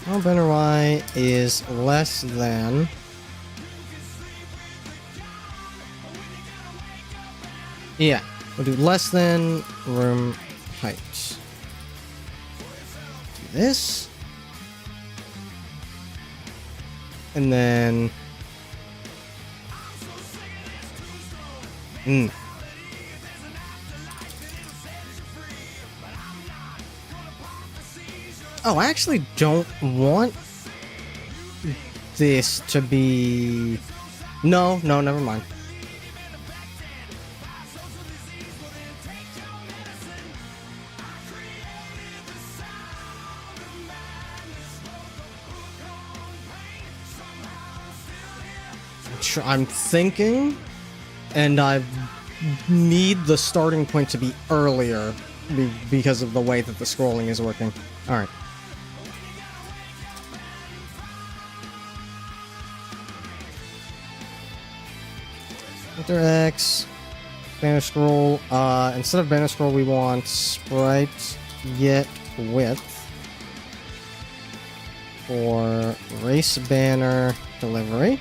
Well, banner Y is less than... Yeah, we'll do less than room height. Do this. And then... Oh, I actually don't want this to be... No, never mind. I'm thinking, and I need the starting point to be earlier because of the way that the scrolling is working. Alright. Enter X, banner scroll. Instead of banner scroll, we want sprite get width for race banner delivery.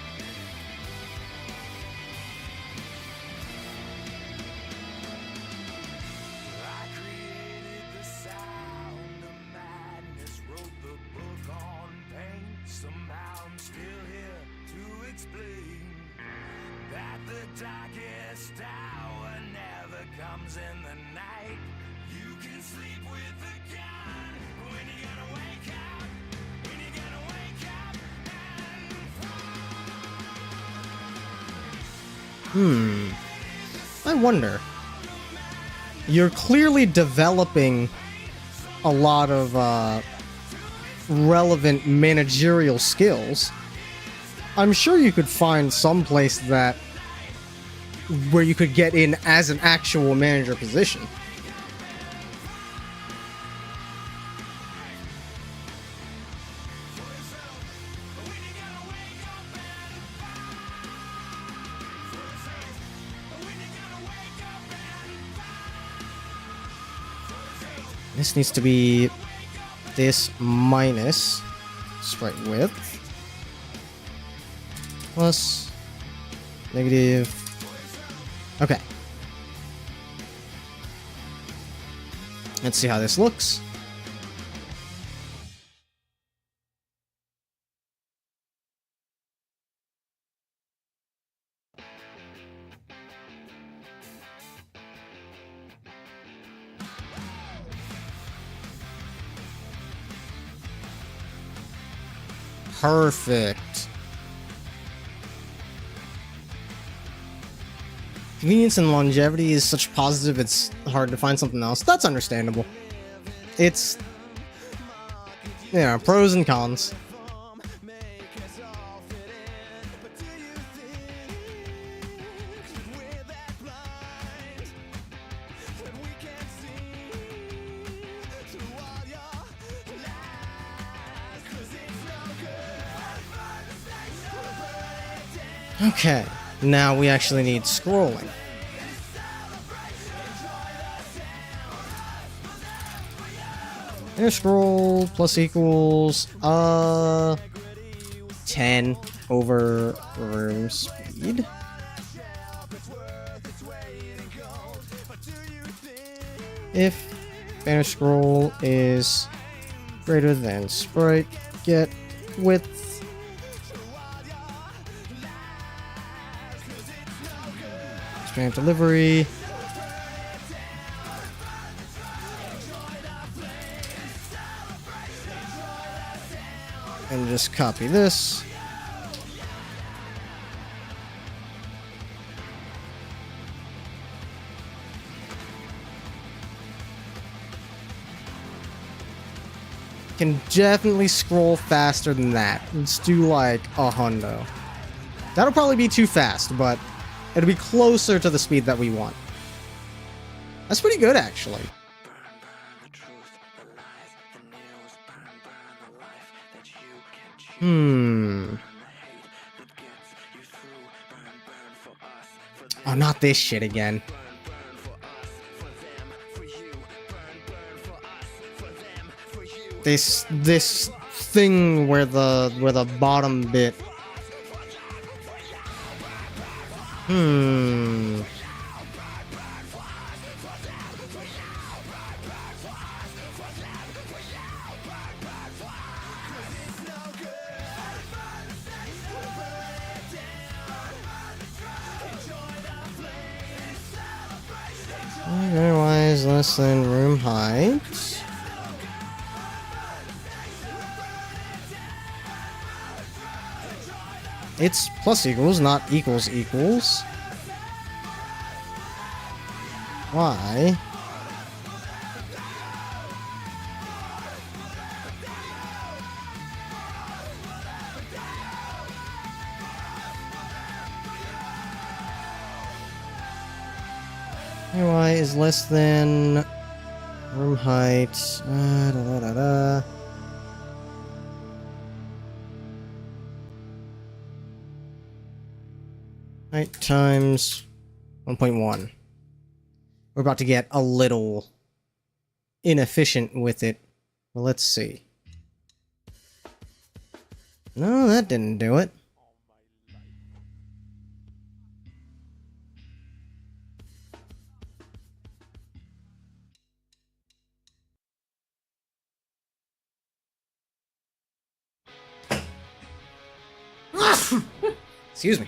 I wonder. You're clearly developing a lot of relevant managerial skills. I'm sure you could find some place that where you could get in as an actual manager position. This needs to be this minus sprite width plus negative. Okay. Let's see how this looks. Perfect. Convenience and longevity is such positive, it's hard to find something else. That's understandable. It's, you know, pros and cons. Okay, now we actually need scrolling. Air scroll plus equals 10 over room speed. If banner scroll is greater than sprite get width, expand delivery. And just copy this. Can definitely scroll faster than that. Let's do like a hundo. That'll probably be too fast, but it'll be closer to the speed that we want. That's pretty good, actually. Oh, not this shit again. This thing where the bottom bit. Otherwise, less than room height. It's plus equals, not equals equals. Why? Y is less than room height. Height times 1.1. We're about to get a little inefficient with it. Well, let's see. No, that didn't do it. Excuse me.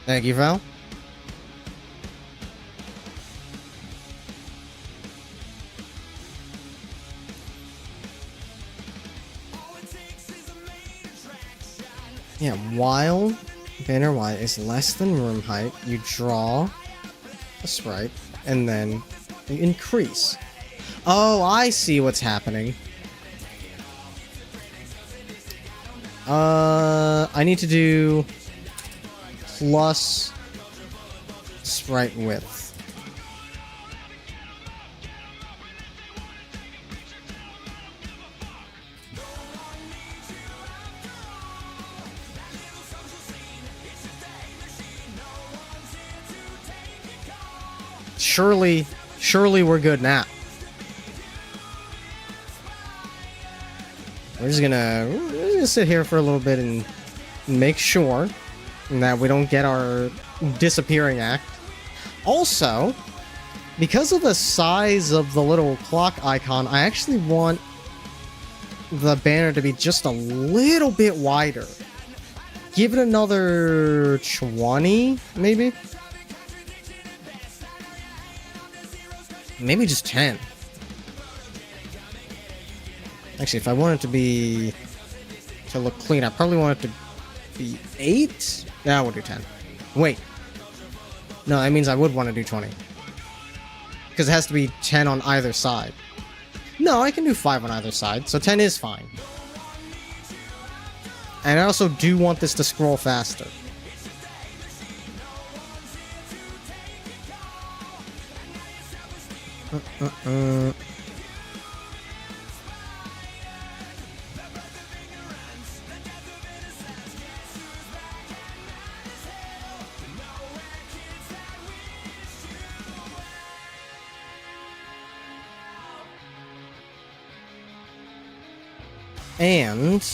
Thank you, Val. Yeah, while banner Y is less than room height, you draw a sprite, and then you increase. Oh, I see what's happening. I need to do plus sprite width. Surely we're good now. We're just gonna sit here for a little bit and make sure that we don't get our disappearing act. Also, because of the size of the little clock icon, I actually want the banner to be just a little bit wider. Give it another 20, maybe? Maybe just 10. Actually, if I want it to look clean, I probably want it to be 8? Yeah, we'll do 10. Wait. No, that means I would want to do 20. Because it has to be 10 on either side. No, I can do 5 on either side, so 10 is fine. And I also do want this to scroll faster. And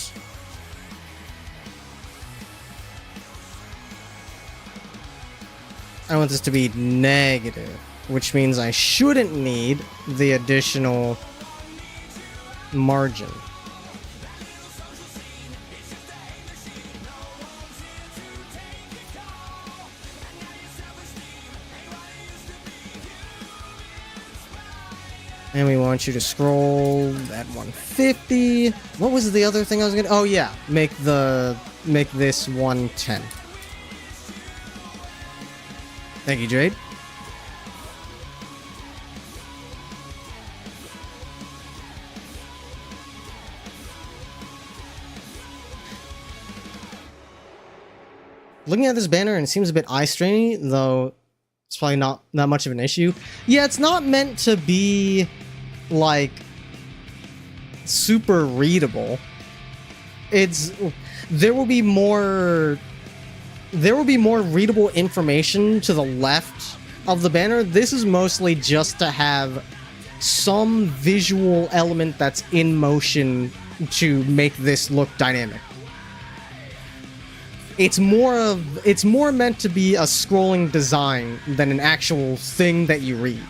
I want this to be negative, which means I shouldn't need the additional margin. And we want you to scroll at 150. What was the other thing I was gonna? Oh yeah, make this 110. Thank you, Jade. Looking at this banner, and it seems a bit eye-strainy, though it's probably not that much of an issue. Yeah, it's not meant to be, like, super readable. There will be more readable information to the left of the banner. This is mostly just to have some visual element that's in motion to make this look dynamic. It's more meant to be a scrolling design than an actual thing that you read.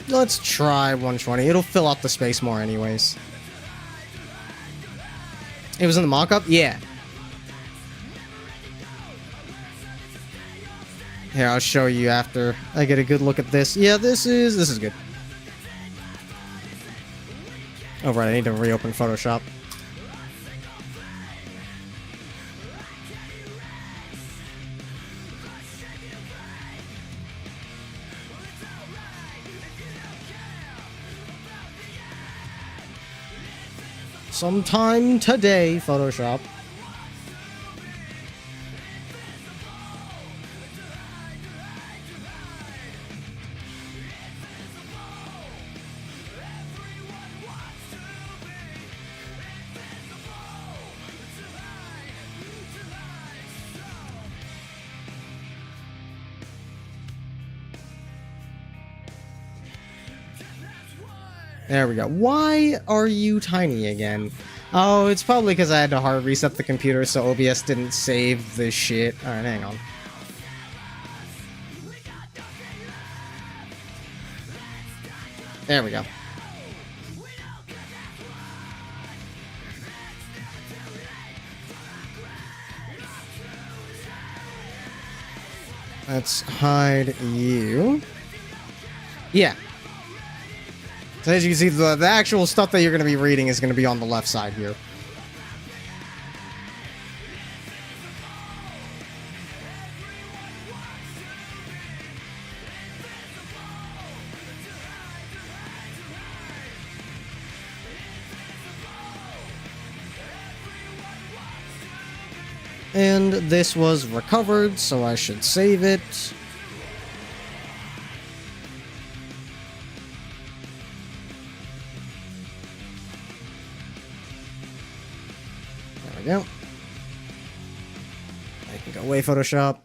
Let's try 120. It'll fill out the space more anyways. It was in the mock-up? Yeah. Here, I'll show you after I get a good look at this. Yeah, this is good. Oh, right, I need to reopen Photoshop. Sometime today, Photoshop. There we go. Why are you tiny again? Oh, it's probably because I had to hard reset the computer so OBS didn't save this shit. Alright, hang on. There we go. Let's hide you. Yeah. So as you can see, the actual stuff that you're going to be reading is going to be on the left side here. And this was recovered, so I should save it. There we go. I can go away Photoshop.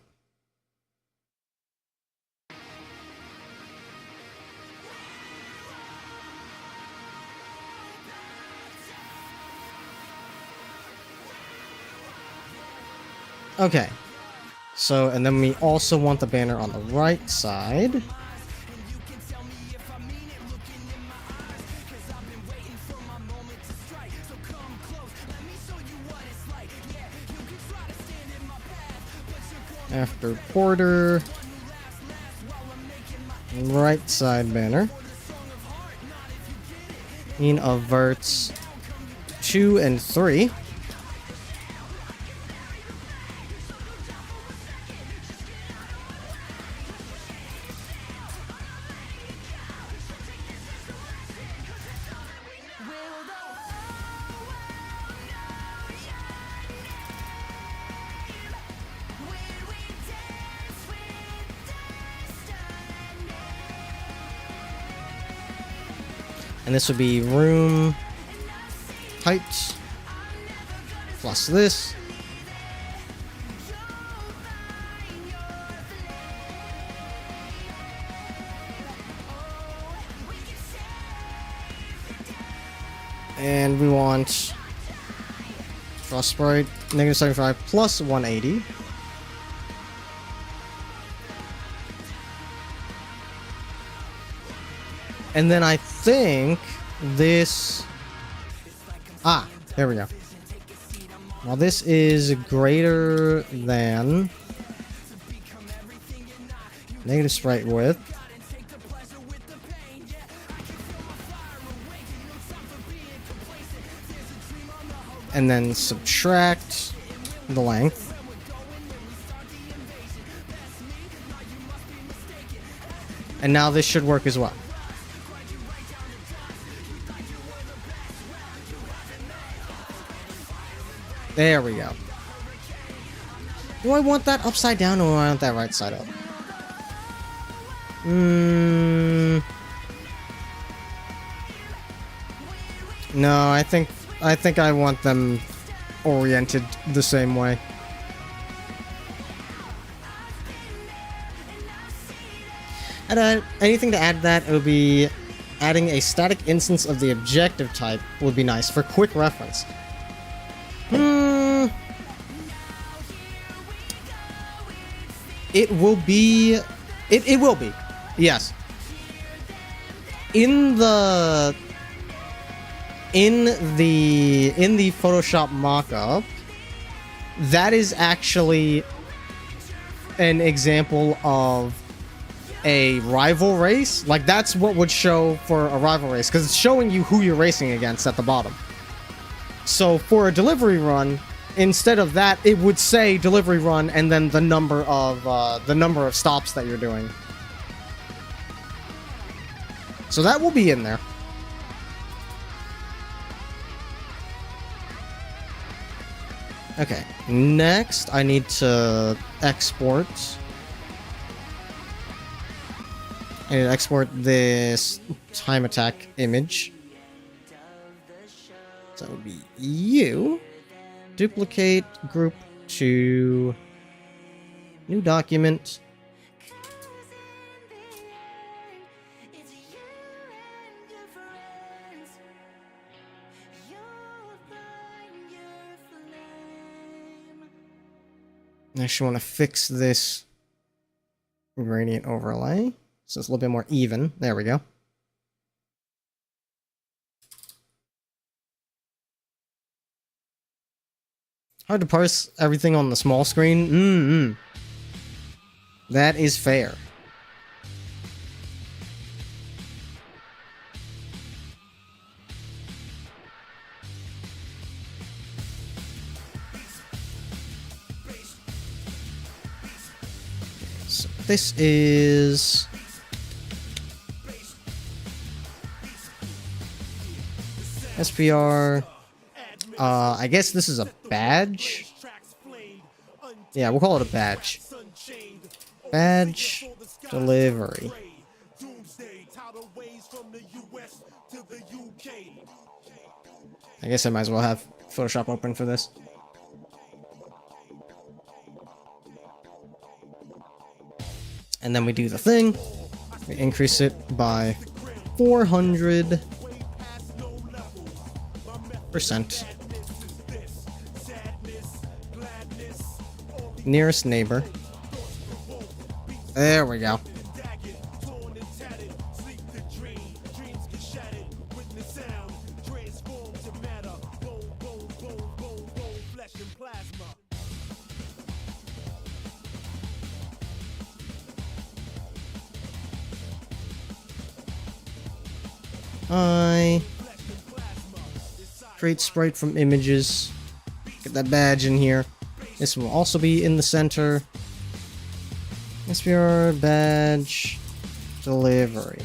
Okay, so, and then we also want the banner on the right side. After Porter, right side banner. In averts 2 and 3. And this would be room height plus this. And we want draw sprite -75 plus 180. And then I think this... Ah, there we go. Now this is greater than negative sprite width. And then subtract the length. And now this should work as well. There we go. Do I want that upside down or do I want that right side up? No, I think I want them oriented the same way. And anything to add to that, it would be adding a static instance of the objective type would be nice for quick reference. It will be... It will be. Yes. In the Photoshop mockup, that is actually an example of a rival race. Like, that's what would show for a rival race, because it's showing you who you're racing against at the bottom. So for a delivery run, instead of that, it would say delivery run and then the number of stops that you're doing. So that will be in there. Okay, next I need to export. I need to export this time attack image. So that would be you. Duplicate, group to new document. I actually want to fix this gradient overlay so it's a little bit more even. There we go. Hard to parse everything on the small screen. That is fair. So this is... SPR... I guess this is a badge? Yeah, we'll call it a badge. Badge delivery. I guess I might as well have Photoshop open for this. And then we do the thing. We increase it by 400%. Nearest neighbor. There we go. I create sprite from images. Get that badge in here. This will also be in the center. SPR badge delivery.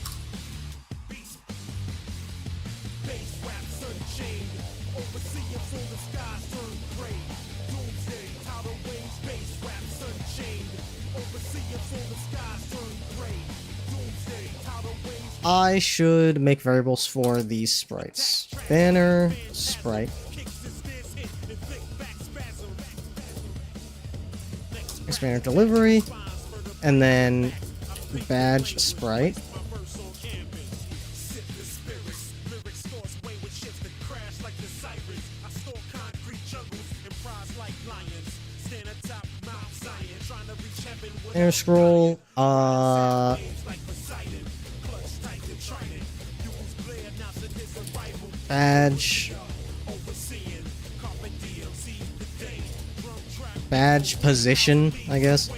I should make variables for these sprites. Banner sprite. Banner delivery. And then badge sprite. Banner scroll, badge. Badge position, I guess.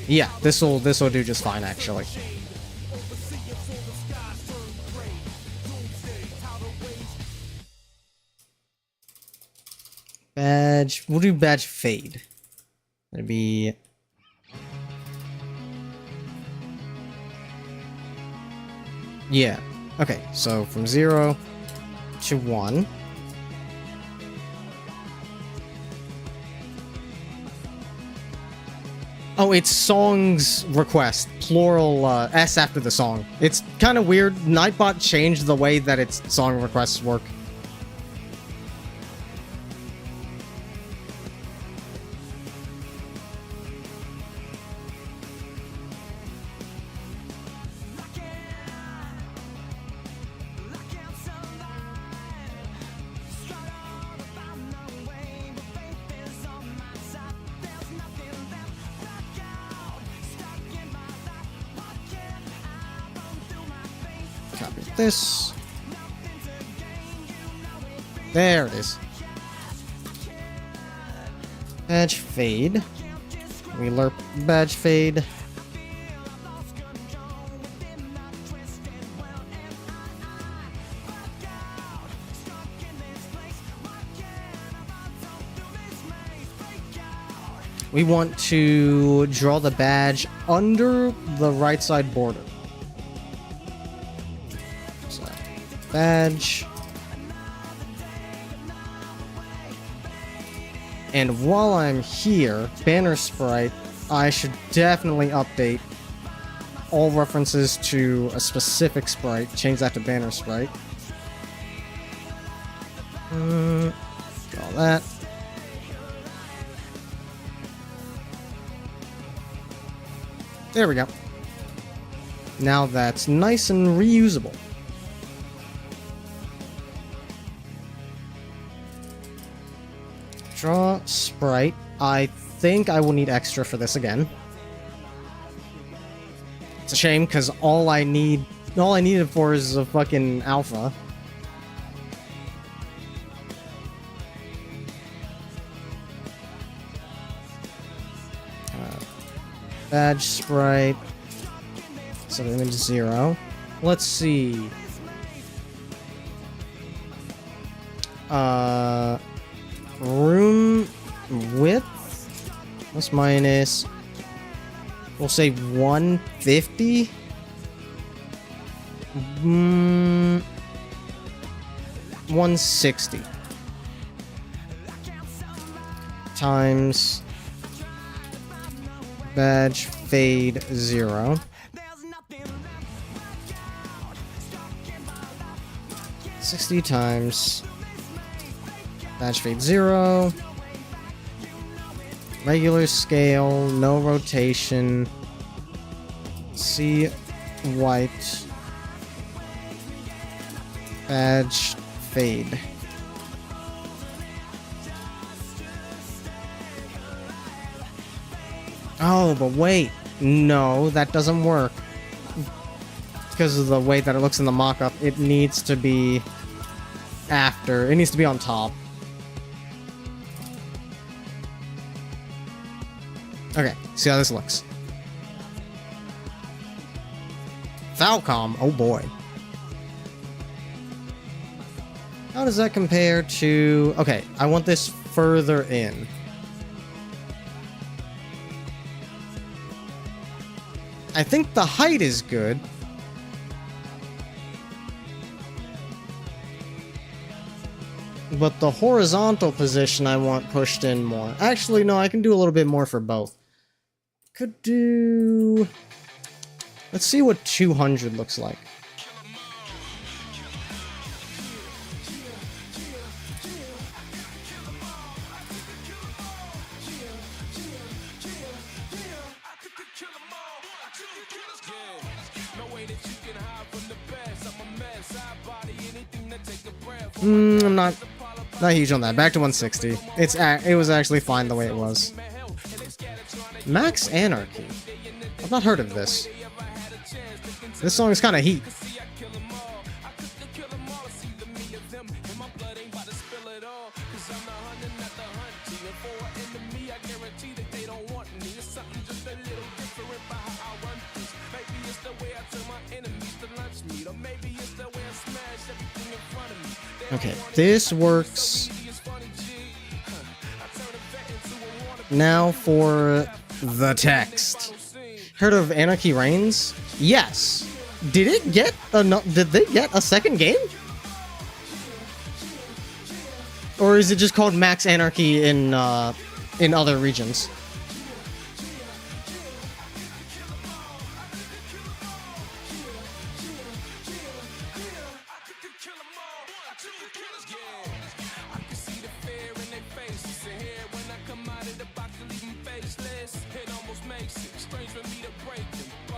Yeah, this'll do just fine actually. Badge, we'll do badge fade. That'd be yeah. Okay, so from 0 to 1. Oh, it's songs request, plural S after the song. It's kind of weird. Nightbot changed the way that its song requests work. Copy this. There it is. Badge fade. We lerp badge fade. We want to draw the badge under the right side border. So, badge. And while I'm here, banner sprite, I should definitely update all references to a specific sprite. Change that to banner sprite. All that. There we go. Now that's nice and reusable. Draw sprite. I think I will need extra for this again. It's a shame because all I needed for is a fucking alpha. Badge sprite. So the image 0. Let's see. Room width plus minus. We'll say 150. 160 times badge fade 0. $60 times badge fade 0. Regular scale, no rotation. C white. Badge fade. Oh, but wait. No, that doesn't work. Because of the way that it looks in the mock-up, it needs to be after. It needs to be on top. Okay, see how this looks. Falcom, oh boy. How does that compare to... Okay, I want this further in. I think the height is good. But the horizontal position I want pushed in more. Actually, no, I can do a little bit more for both. could do... Let's see what 200 looks like. I'm not huge on that. Back to 160. It was actually fine the way it was. Max Anarchy. I've not heard of this. This song is kind of heat. Okay, this works. Now for the text. Heard of Anarchy Reigns? Yes. Did they get a second game? Or is it just called Max Anarchy in other regions?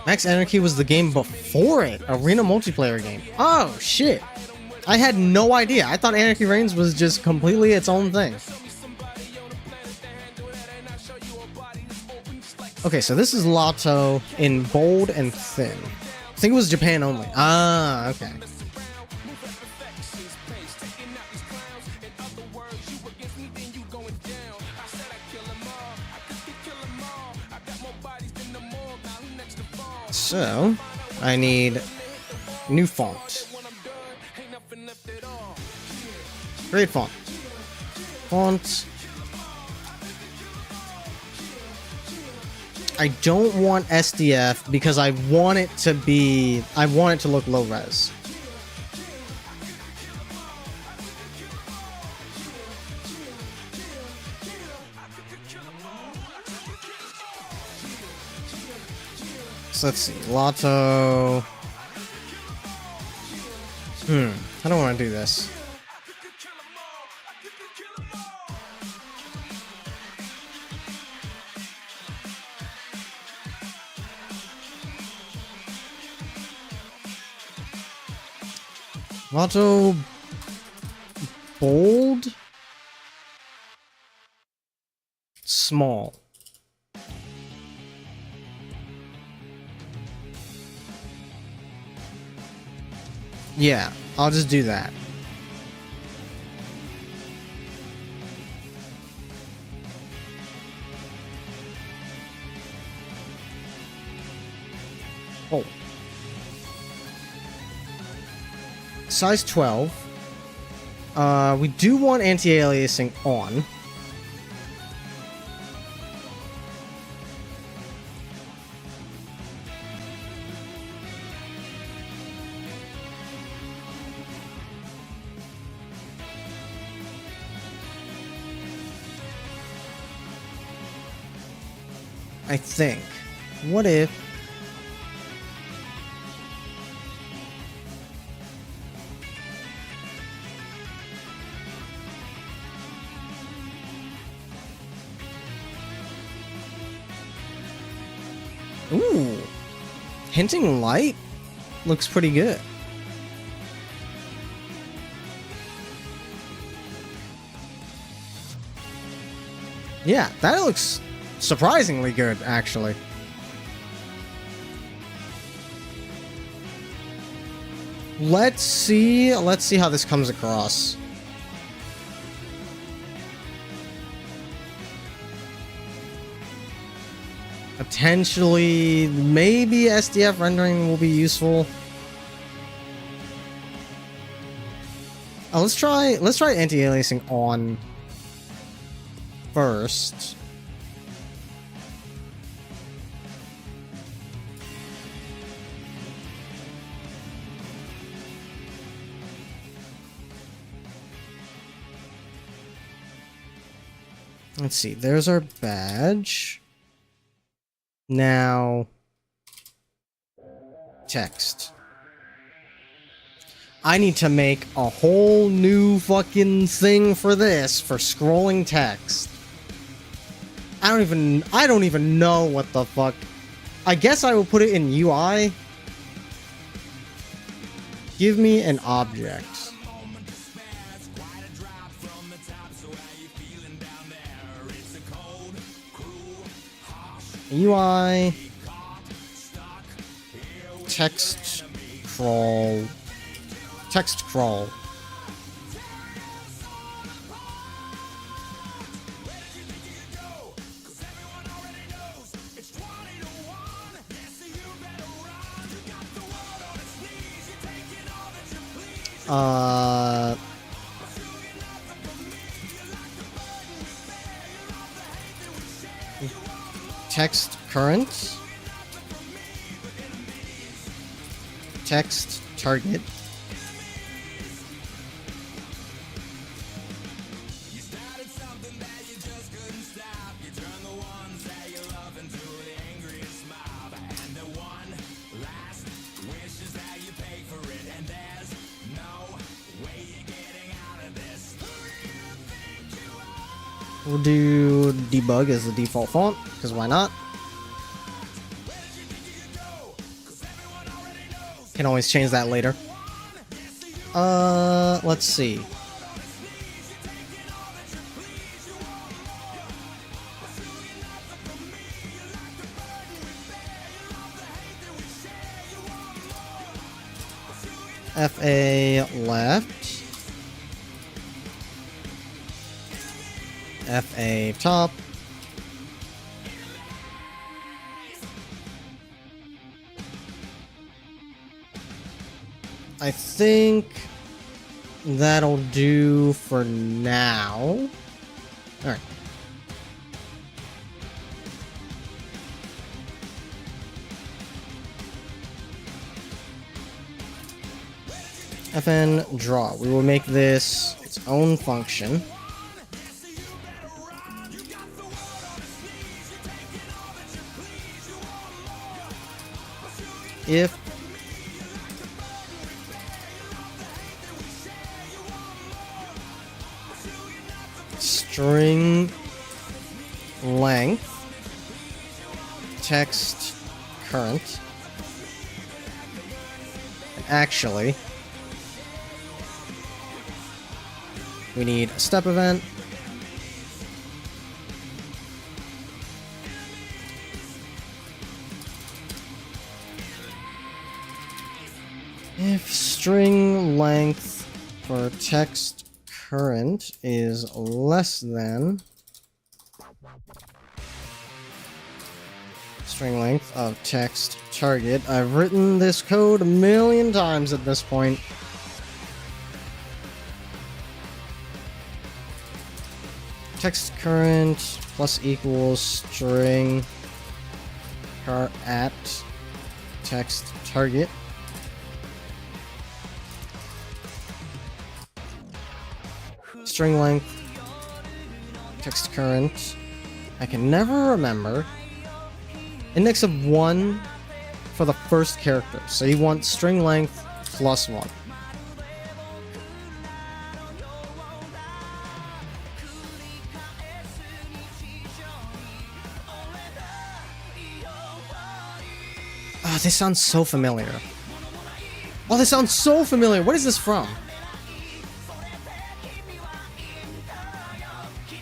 Max Anarchy was the game before it, arena multiplayer game. Oh shit! I had no idea. I thought Anarchy Reigns was just completely its own thing. Okay, so this is Lotto in bold and thin. I think it was Japan only. Ah, okay. So, I need new font. Great font. Font. I don't want SDF because I want it to look low res. So let's see, Lotto. I don't want to do this. Lotto bold, small. Yeah, I'll just do that. Oh. Size 12. We do want anti-aliasing on. I think. What if... Ooh. Hinting light looks pretty good. Yeah, that looks surprisingly good, actually. Let's see how this comes across. Potentially, maybe SDF rendering will be useful. Let's try anti-aliasing on first. Let's see, there's our badge. Now, text. I need to make a whole new fucking thing for this, for scrolling text. I don't even know what the fuck. I guess I will put it in UI. Give me an object. UI text crawl. Text crawl. Text current. Text target. We'll do debug as the default font, because why not? Can always change that later. Let's see. FA left. FA top. I think that'll do for now. Alright. FN draw. We will make this its own function. If string length text current, actually we need a step event. If string length for text current is less than string length of text target. I've written this code a million times at this point. Text current plus equals string car at text target. String length, text current. I can never remember. Index of 1 for the first character. So you want string length plus 1. Oh, this sounds so familiar. Oh, this sounds so familiar. What is this from?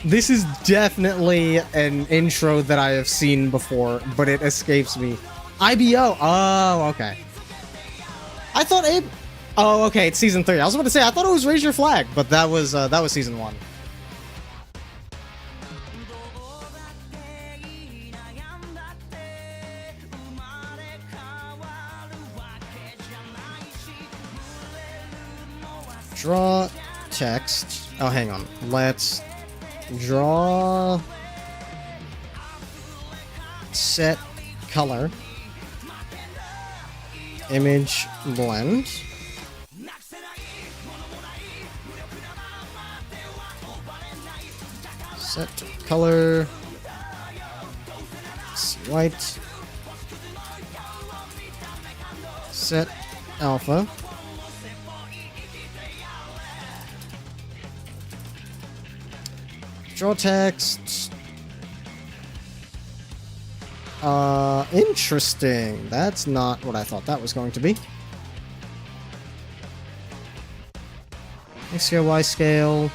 This is definitely an intro that I have seen before, but it escapes me. IBO. Oh, okay. I thought Oh, okay. It's season 3. I was about to say I thought it was Raise Your Flag, but that was season 1. Draw text. Oh, hang on. Let's draw set color image blend set color white set alpha. Draw text. Interesting. That's not what I thought that was going to be. X scale, Y scale.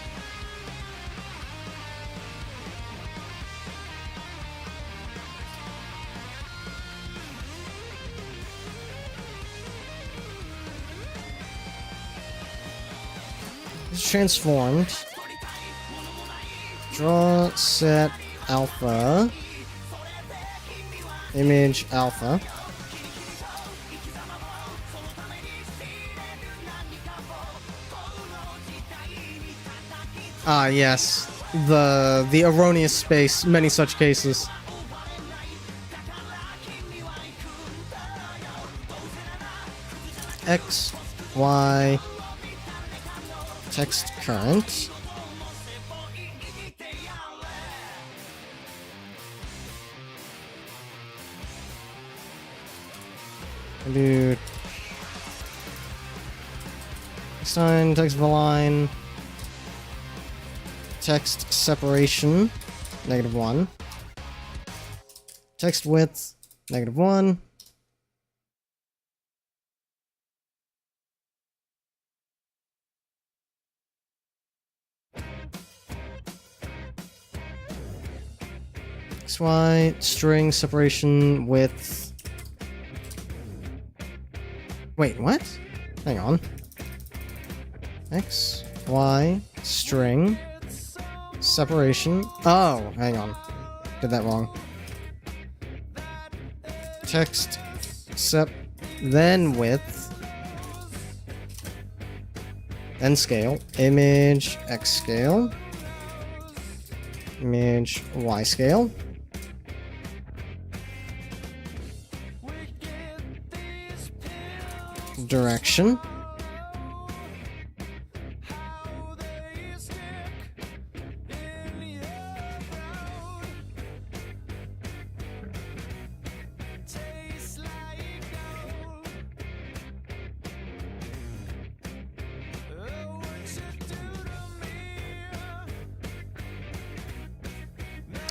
It's transformed. Draw set alpha. Image alpha. Ah, yes. The erroneous space, many such cases. X, Y, text current. Do sign, text line, text separation, -1, text width, -1, XY, string separation width. Wait, what? Hang on. X, Y, string, separation. Oh, hang on. Did that wrong. Text, sep, then width, then scale. Image, X scale. Image, Y scale. Direction.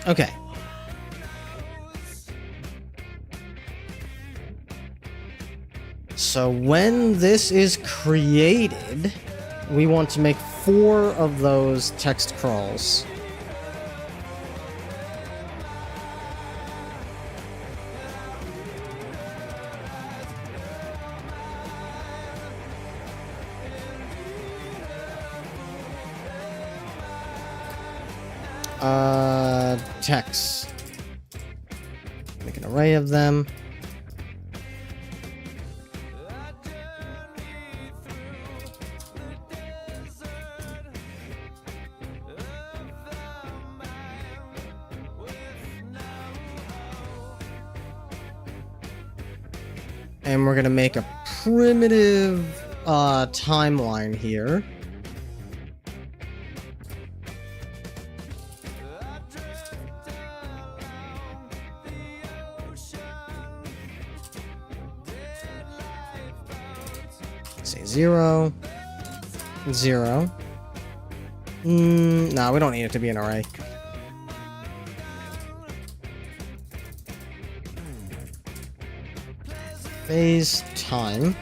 Okay. So when this is created, we want to make 4 of those text crawls. Text. Make an array of them. And we're gonna make a primitive timeline here. Say 0, 0. No, we don't need it to be an array. Phase time.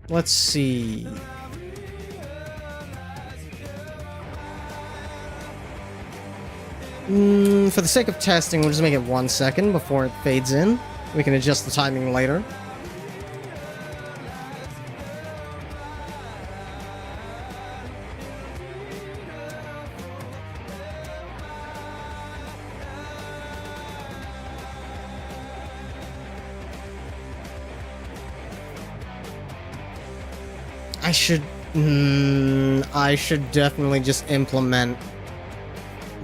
Let's see. For the sake of testing, we'll just make it 1 second before it fades in. We can adjust the timing later. I should definitely just implement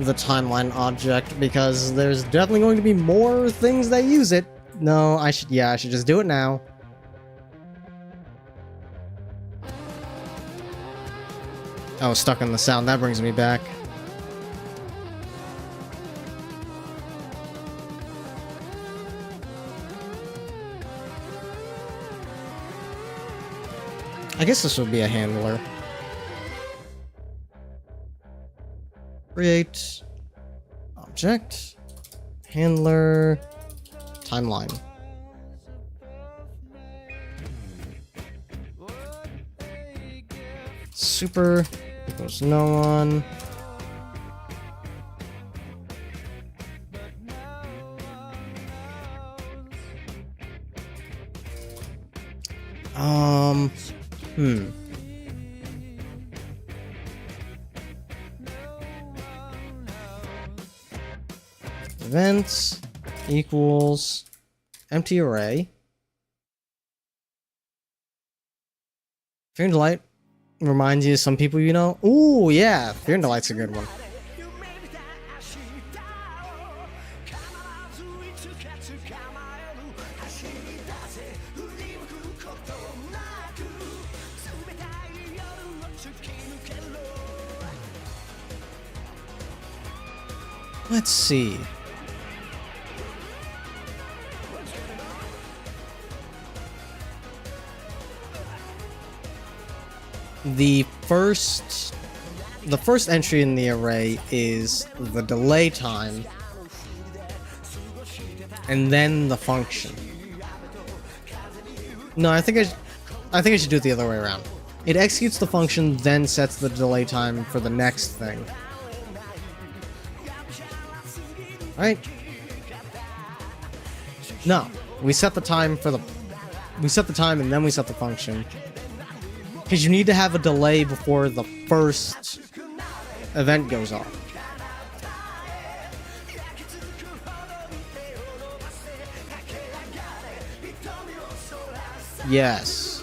the timeline object, because there's definitely going to be more things that use it. No, I should just do it now. Oh, stuck on the sound. That brings me back. I guess this would be a handler. Create object, handler, timeline. Super equals no one. Hmm. Events equals empty array. Fear and Delight reminds you of some people you know. Ooh, yeah, Fear and Delight's a good one. Let's see. The first entry in the array is the delay time, and then the function. No, I think I should do it the other way around. It executes the function, then sets the delay time for the next thing. Right? No, we set the time and then we set the function. Because you need to have a delay before the first event goes off. Yes.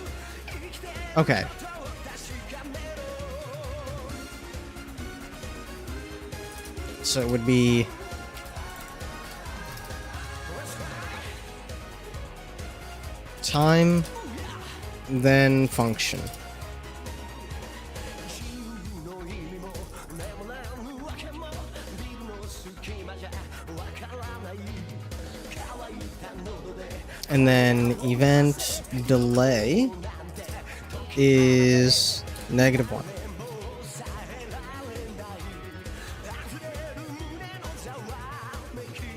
Okay. So it would be time, then function. And then event delay is -1.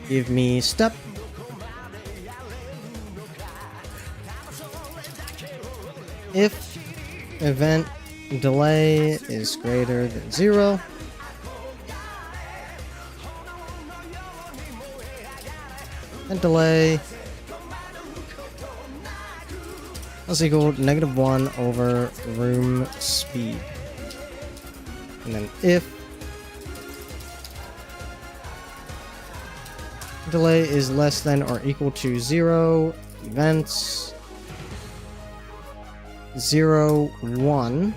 Give me step. If event delay is greater than 0, and delay is equal to -1 over room speed. And then if delay is less than or equal to 0, events 0, 1.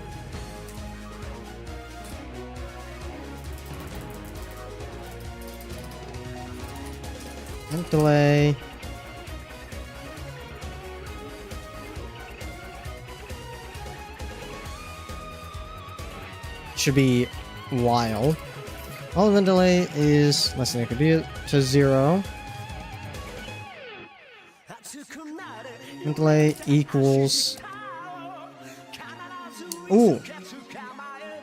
And delay should be while event delay is less than or equal to 0. Event delay equals. Ooh,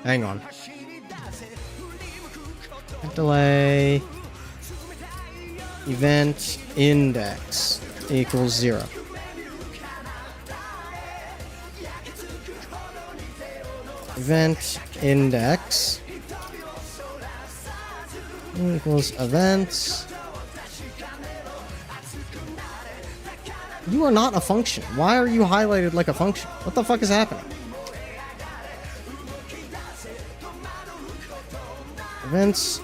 hang on. Event delay event index equals 0. Event index equals events. You are not a function. Why are you highlighted like a function? What the fuck is happening? Events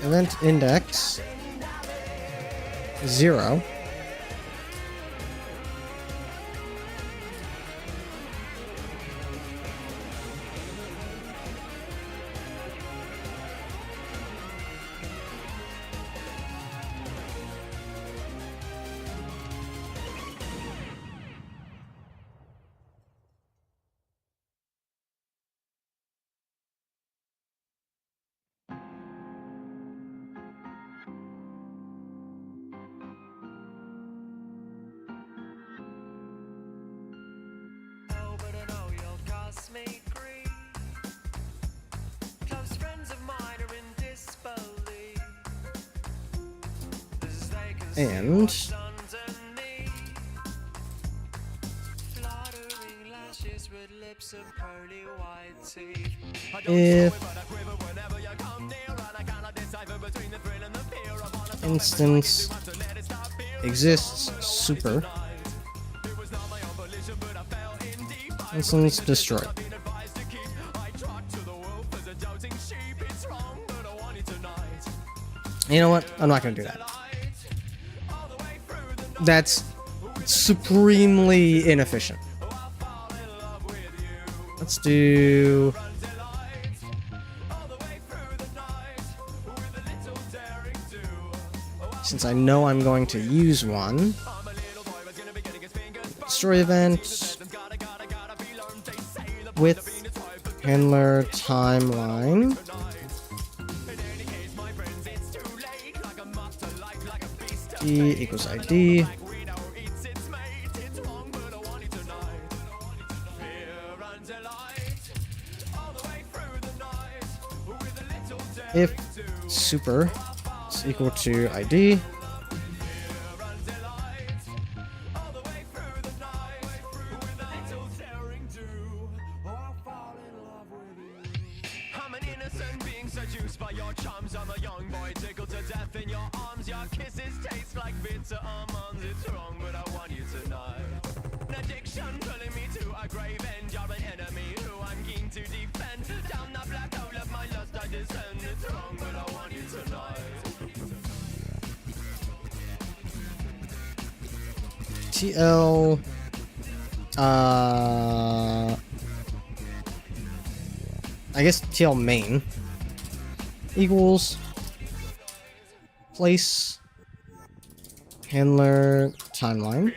event index 0. makes me grieve. Close friends of mine are in disbelief. As they can see And what's underneath. Fluttering lashes with lips of pearly white teeth. if instance exists super instance destroyed. You know what? I'm not gonna do that. That's supremely inefficient. Let's do since I know I'm going to use one. Destroy event with handler timeline. D equals ID. If super is equal to ID. I'm an innocent being seduced by your charms. I'm a young boy tickled to death in your arms. Your kisses taste like bitter almonds. It's wrong, but I want you tonight. An addiction pulling me to a grave end. You're an enemy who I'm keen to defend. Down the black hole of my lust I descend. It's wrong, but I want you tonight. TL I guess TL main equals place handler timeline.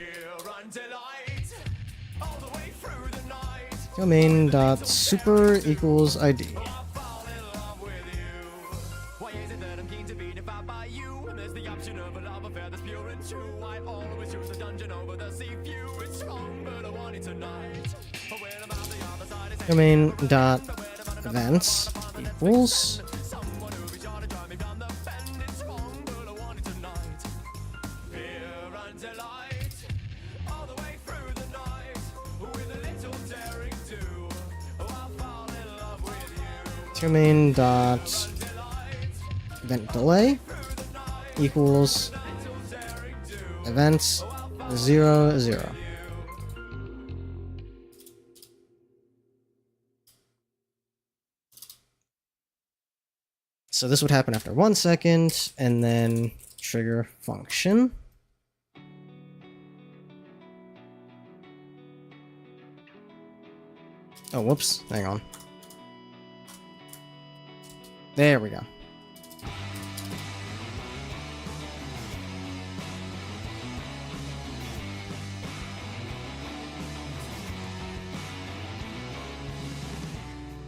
TL main dot super equals ID. Why is it that I'm keen to be devoured by you? And there's the option of a love affair that's pure and true. I always choose the dungeon over the sea view. It's wrong, but I want it tonight. When I'm on the other side, it's Domain dot events equals someone who be sure to drive me down the bend. It's wrong, but I want it tonight. Here until light, all the way through the night, with a little daring do. I'll fall in love with you. domain dot event delay equals events 0 0. So this would happen after 1 second, and then trigger function. Oh, whoops. Hang on. There we go.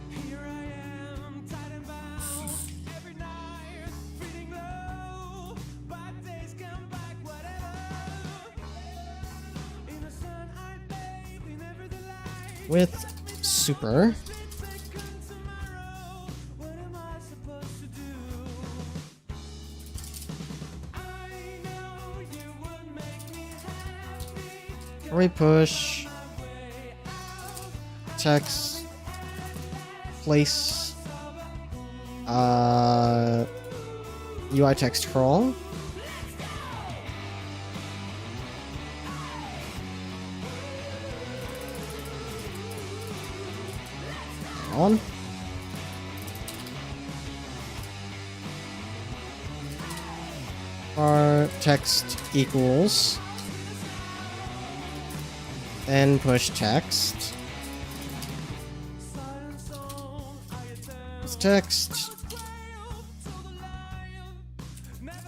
Here I am, tight and bound, every night, feeling low. Bad days come back, whatever. In the sun, I bathe in every delight. With super Second tomorrow, what am I supposed to do? I know you would make me happy. array push text place UI text crawl. Hang on. Our text equals and push text. It's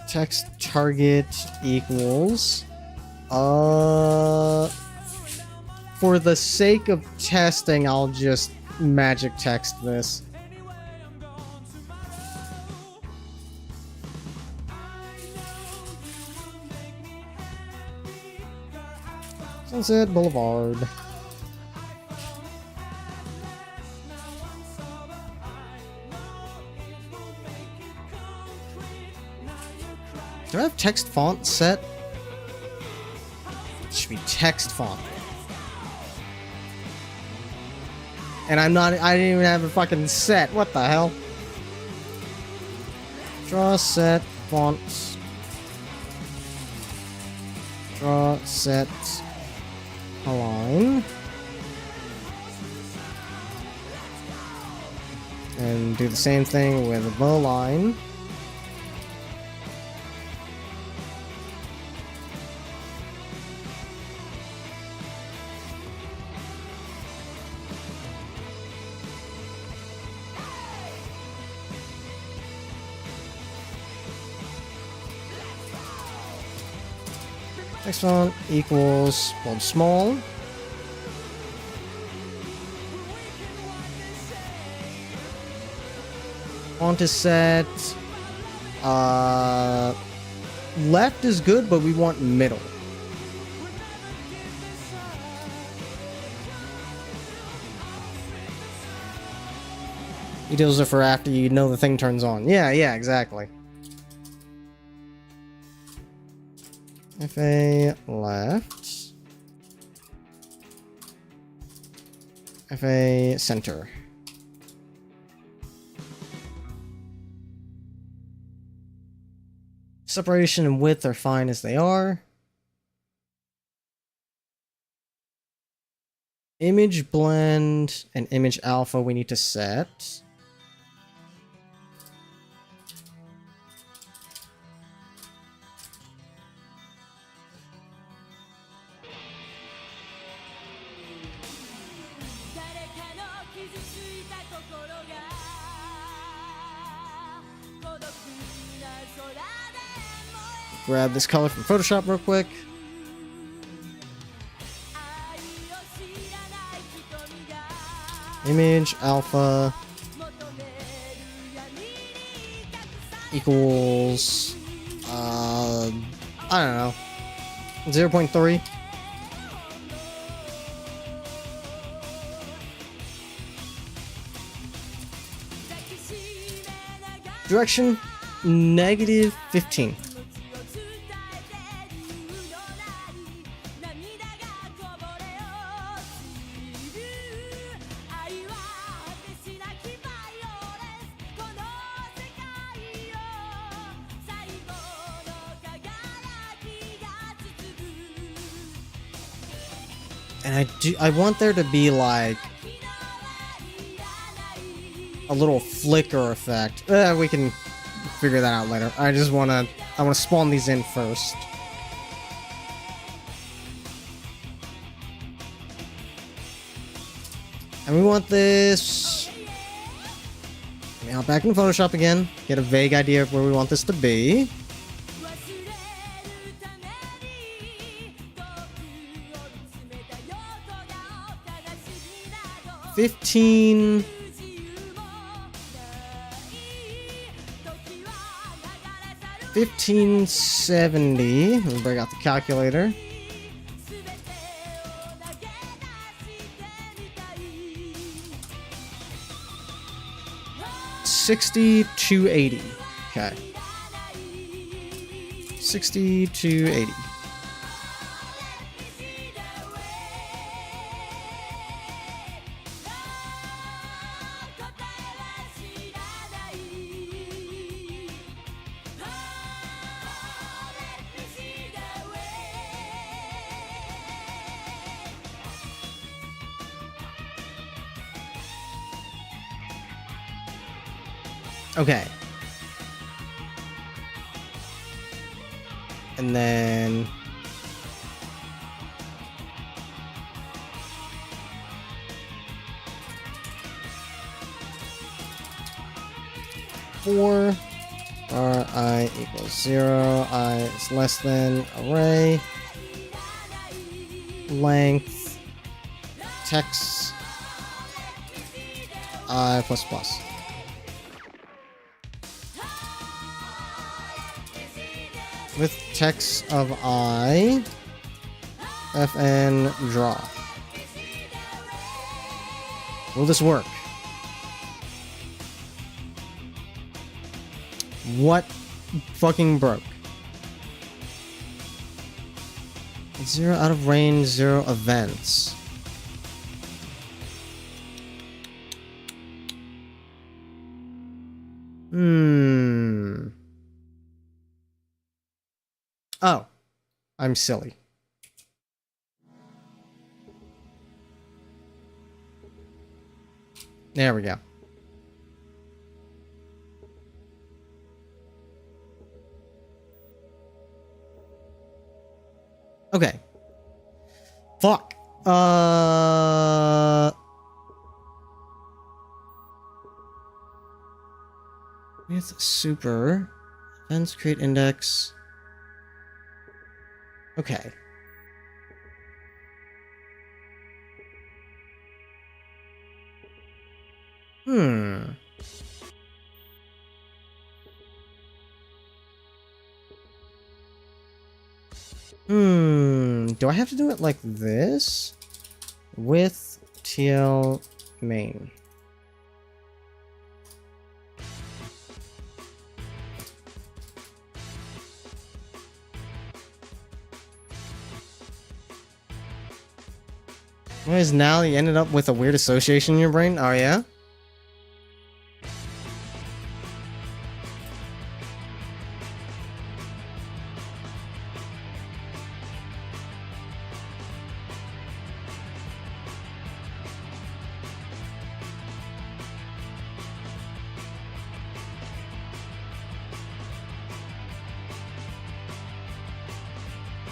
text target equals for the sake of testing, I'll just magic text this. Sunset Boulevard. Do I have text font set? It should be text font. And I didn't even have a fucking set. What the hell? Draw set fonts. Draw set align. And do the same thing with the line. Text font equals bold small. Font is set. Left is good, but we want middle. Details are for after you know the thing turns on. Yeah, exactly. FA left. FA center. Separation and width are fine as they are. Image blend and image alpha we need to set. Grab this color from Photoshop real quick. Image alpha equals I don't know, 0.3. Direction -15. And I want there to be like a little flicker effect. We can figure that out later. I want to spawn these in first. And we want this. Let me hop back in Photoshop again. Get a vague idea of where we want this to be. 15. 1570. Let me bring out the calculator. $60,280. Okay. 60,280. Okay. And then for I equals 0, I is less than array length text I plus plus. With text of I, FN draw. Will this work? What fucking broke? 0 out of range, 0 events. Oh, I'm silly. There we go. Okay. Fuck. With super events create index. Okay. Do I have to do it like this? With TL main. What is now you ended up with a weird association in your brain? Oh yeah?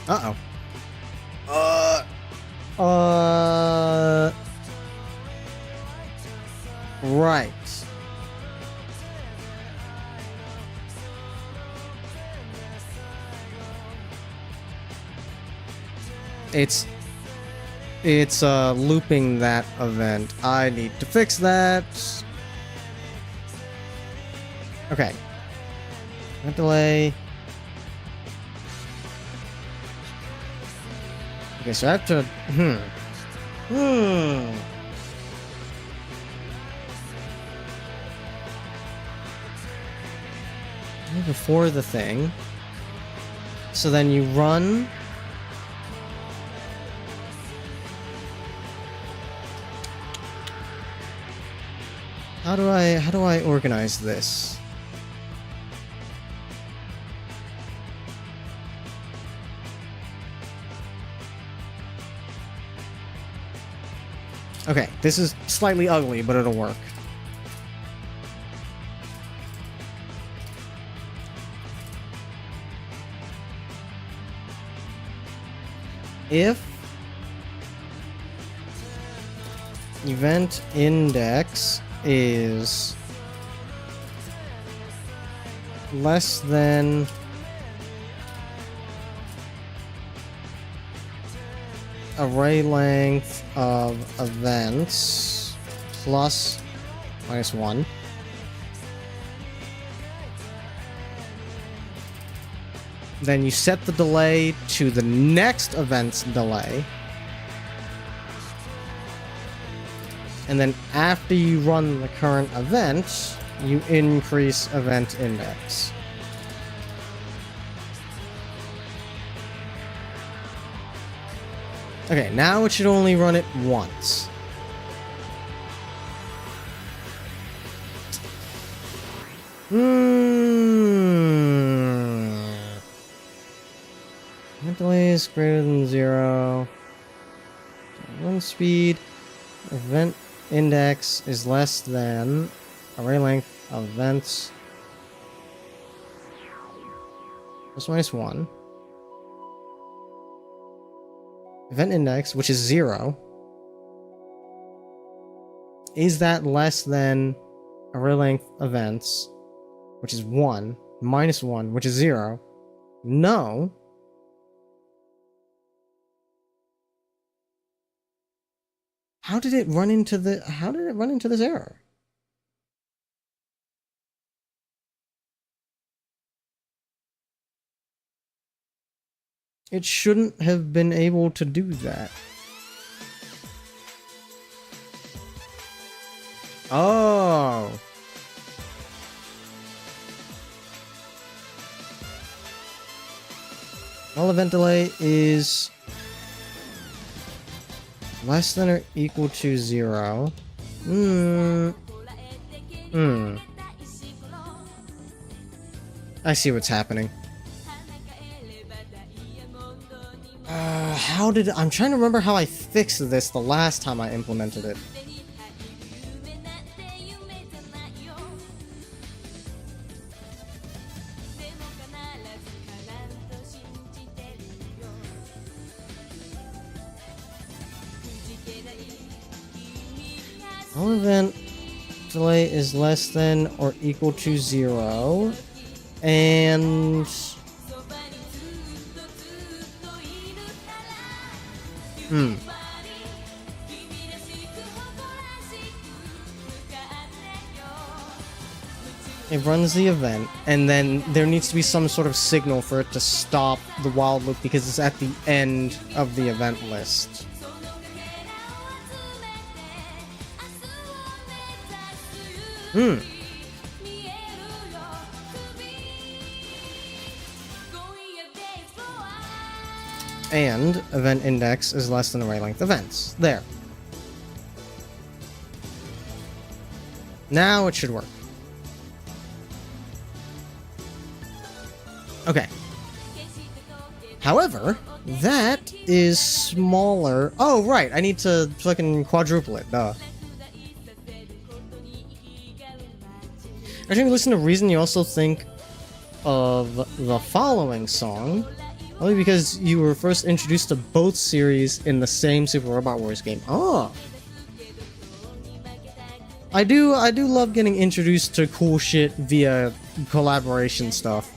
Uh-oh. Right. It's looping that event. I need to fix that. Okay. Event delay. Okay, so I have to before the thing. So then you run. How do I organize this? Okay, this is slightly ugly, but it'll work. If event index is less than array length of events plus -1, then you set the delay to the next event's delay, and then after you run the current event, you increase event index. Okay, now it should only run it once. Event delay is greater than 0. Run speed. Event index is less than array length of events plus -1. Event index, which is 0, is that less than array length events, which is 1, -1, which is 0? No. How did it run into this error? It shouldn't have been able to do that. Oh. All event delay is Less than or equal to 0. I see what's happening. I'm trying to remember how I fixed this the last time I implemented it. All event delay is less than or equal to 0. And... It runs the event, and then there needs to be some sort of signal for it to stop the wild loop because it's at the end of the event list. And event index is less than array length events. There. Now it should work. Okay. However, that is smaller. Oh, right. I need to fucking quadruple it. Duh. I think listen to Reason you also think of the following song. Only because you were first introduced to both series in the same Super Robot Wars game. Oh. I do love getting introduced to cool shit via collaboration stuff.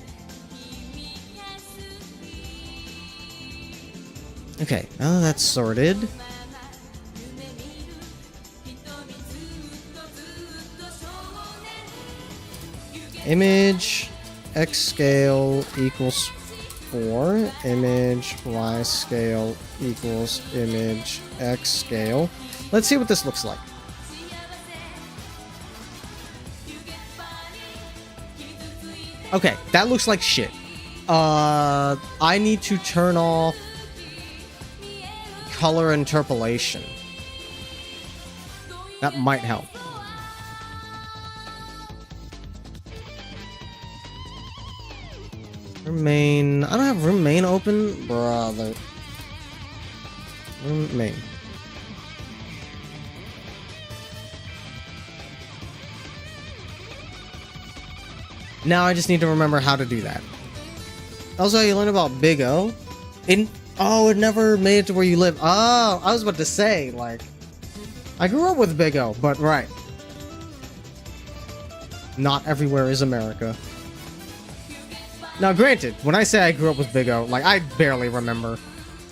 Okay, now that that's sorted. Image X scale equals 4. Image Y scale equals image X scale. Let's see what this looks like. Okay, that looks like shit. I need to turn off color interpolation. That might help. Remain. I don't have remain open, brother. Remain. Now I just need to remember how to do that. Also, you learn about Big O. Oh, it never made it to where you live. Oh, I was about to say, like, I grew up with Big O, but right. Not everywhere is America. Now, granted, when I say I grew up with Big O, like, I barely remember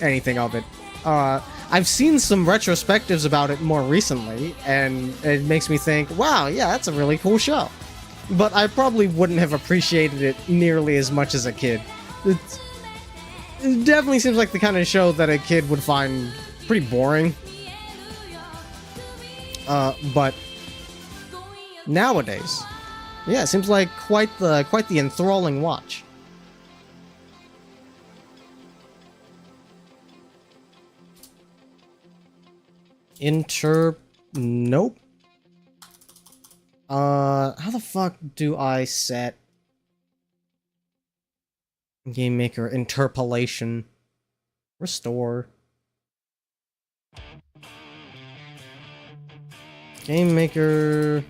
anything of it. I've seen some retrospectives about it more recently, and it makes me think, wow, yeah, that's a really cool show. But I probably wouldn't have appreciated it nearly as much as a kid. It definitely seems like the kind of show that a kid would find pretty boring. But nowadays, yeah, it seems like quite the enthralling watch. Nope. How the fuck do I set Game Maker interpolation? Restore. Game Maker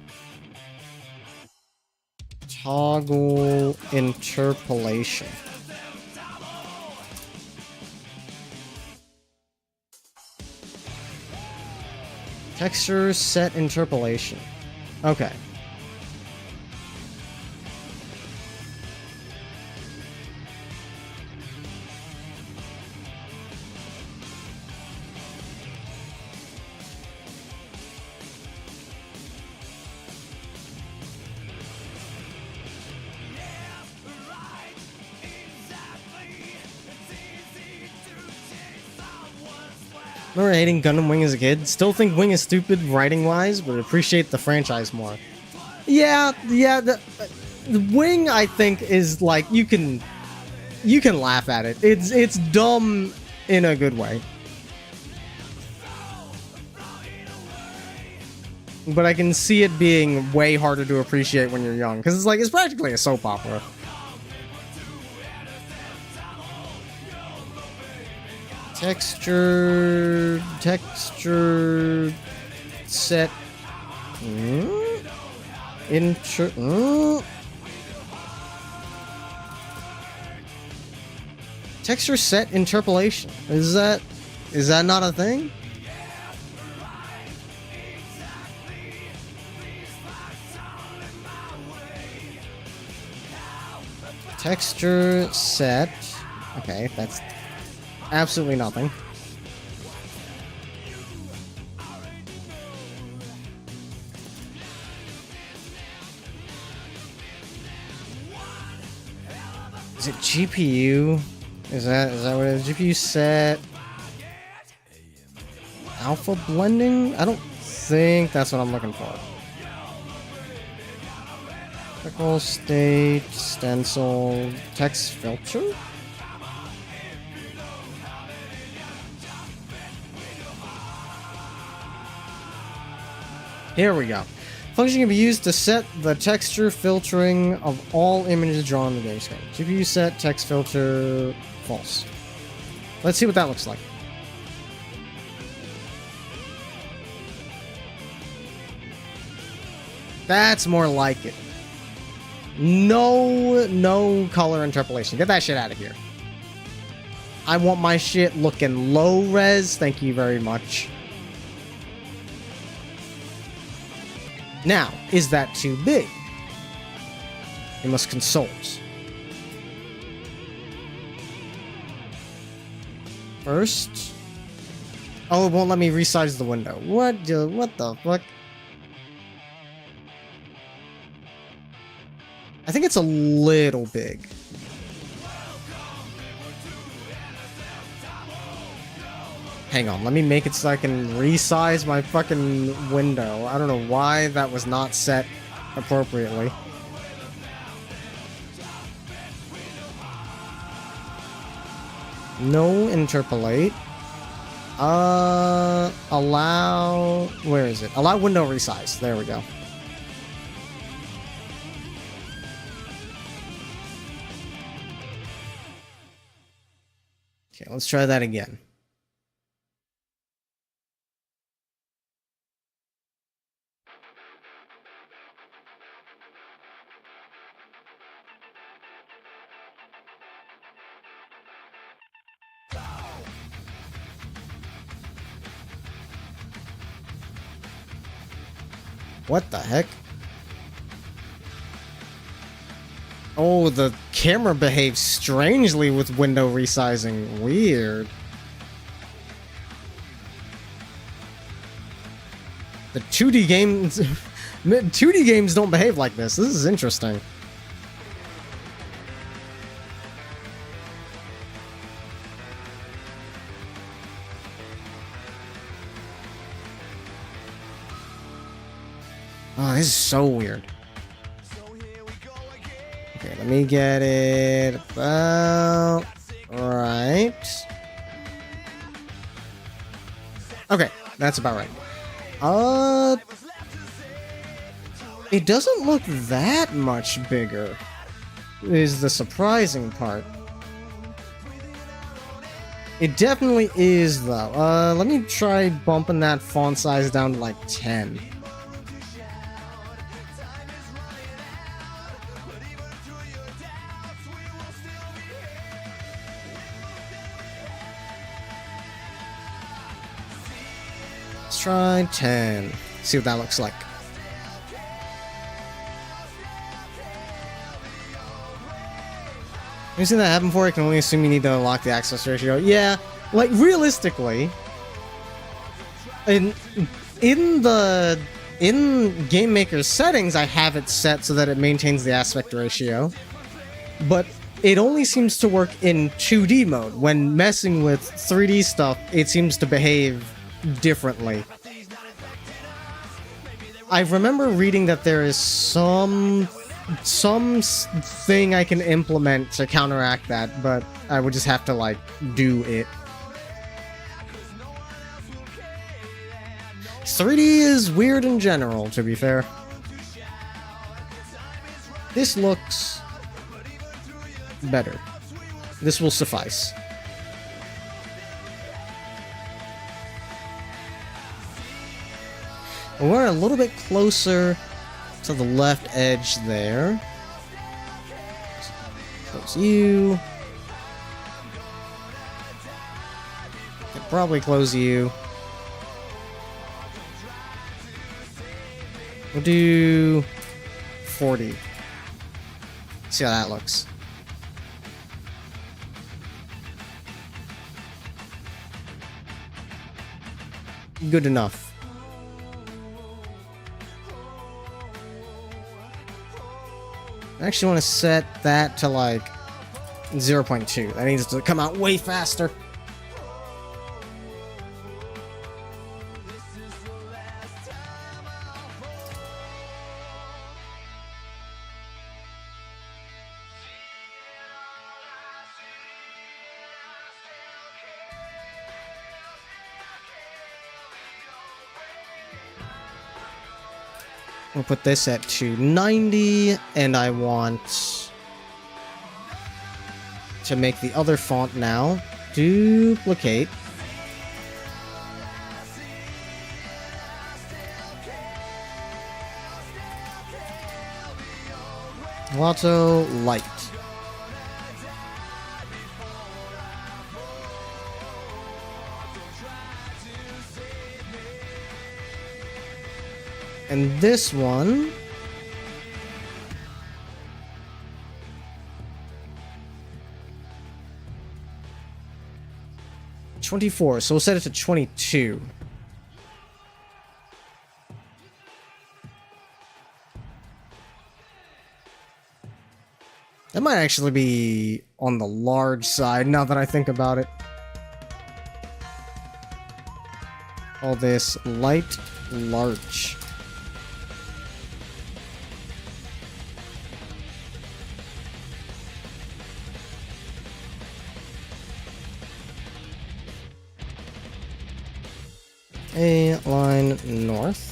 toggle interpolation. Texture set interpolation. Okay. Remember hating Gundam Wing as a kid? Still think Wing is stupid writing-wise, but appreciate the franchise more. Yeah, the Wing, I think, is like, you can laugh at it. It's dumb in a good way. but I can see it being way harder to appreciate when you're young, because it's practically a soap opera. Texture set. Texture set interpolation. Is that not a thing? Texture set. Okay, that's absolutely nothing. Is it GPU? Is that what it is? GPU set alpha blending? I don't think that's what I'm looking for. Graphical state, stencil, text filter? Here we go. Function can be used to set the texture filtering of all images drawn in the game screen. GPU set text filter false. Let's see what that looks like. That's more like it. No color interpolation. Get that shit out of here. I want my shit looking low res. Thank you very much. Now, is that too big? You must consult. First. Oh, it won't let me resize the window. What the fuck? I think it's a little big. Hang on, let me make it so I can resize my fucking window. I don't know why that was not set appropriately. No interpolate. Allow... Where is it? Allow window resize. There we go. Okay, let's try that again. What the heck? Oh, the camera behaves strangely with window resizing. Weird. The 2D games... 2D games don't behave like this. This is interesting. Oh, this is so weird. Okay, let me get it about right. Okay, that's about right. It doesn't look that much bigger, is the surprising part. It definitely is, though. Let me try bumping that font size down to like 10. Let's try 10. See what that looks like. Have you seen that happen before? I can only assume you need to unlock the access ratio. Yeah, like realistically, in Game Maker's settings, I have it set so that it maintains the aspect ratio, but it only seems to work in 2D mode. When messing with 3D stuff, it seems to behave differently. I remember reading that there is some thing I can implement to counteract that, but I would just have to like do it. 3D is weird in general, to be fair. This looks better. This will suffice. We're a little bit closer to the left edge there. Close you. Could probably close you. We'll do 40. See how that looks. Good enough. I actually want to set that to like 0.2. That needs to come out way faster. We'll put this at 290, and I want to make the other font now. Duplicate. Lotto Light. And this one... $24, so we'll set it to 22. That might actually be on the large side, now that I think about it. All this light large. A line north.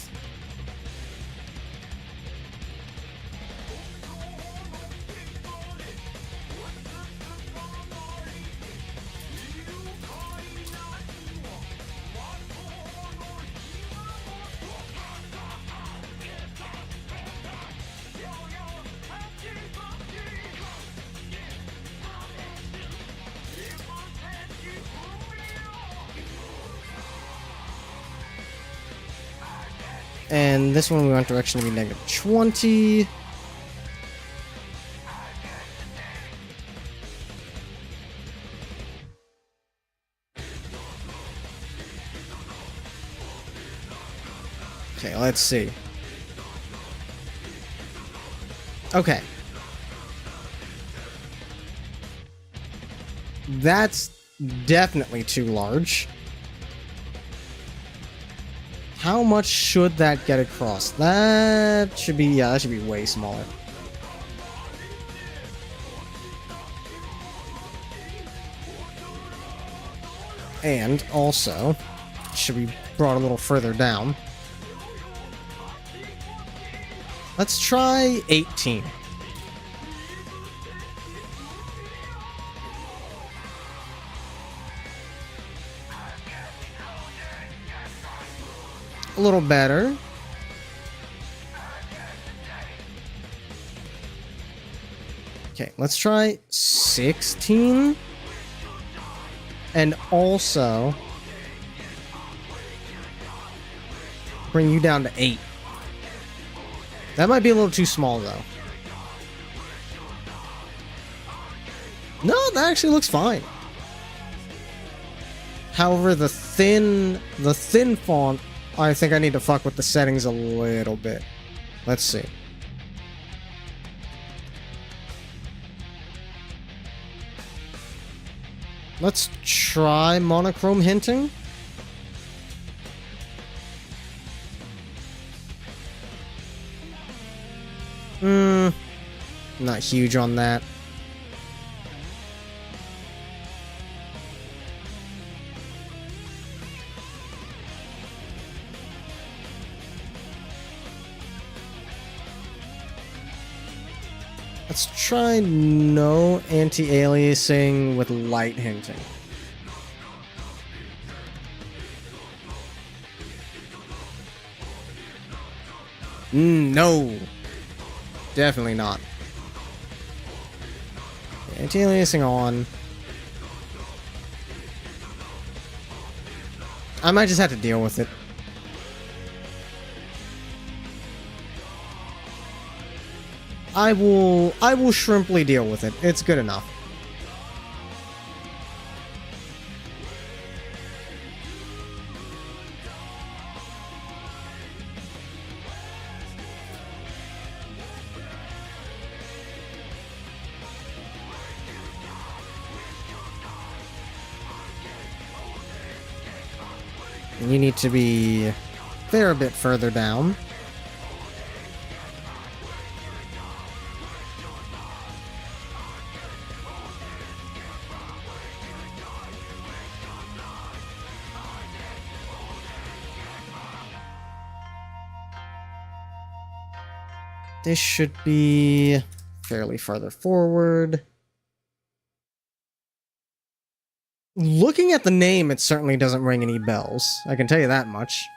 And this one we want direction to be negative 20. Okay, let's see. Okay. That's definitely too large. How much should that get across? That should be, yeah, that should be way smaller. And also, should be brought a little further down. Let's try 18. A little better. Okay, let's try 16. And also bring you down to 8. That might be a little too small though. No, that actually looks fine. However, the thin font, I think I need to fuck with the settings a little bit. Let's see. Let's try monochrome hinting. Not huge on that. Let's try no anti-aliasing with light hinting. No. Definitely not. Anti-aliasing on. I might just have to deal with it. I will shrimply deal with it. It's good enough. You need to be a fair bit further down. This should be fairly farther forward. Looking at the name, it certainly doesn't ring any bells. I can tell you that much.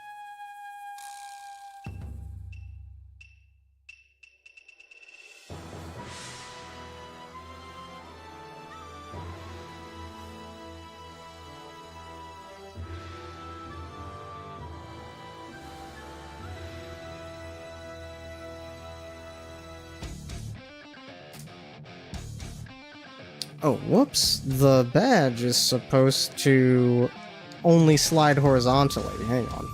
Oh, whoops. The badge is supposed to only slide horizontally. Hang on.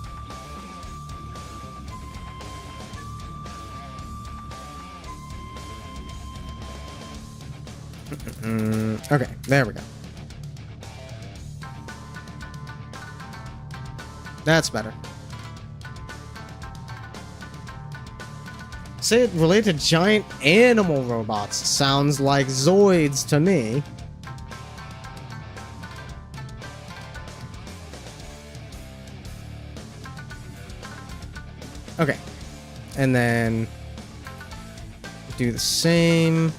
Okay, there we go. That's better. Say it related to giant animal robots. Sounds like Zoids to me. Okay. And then do the same.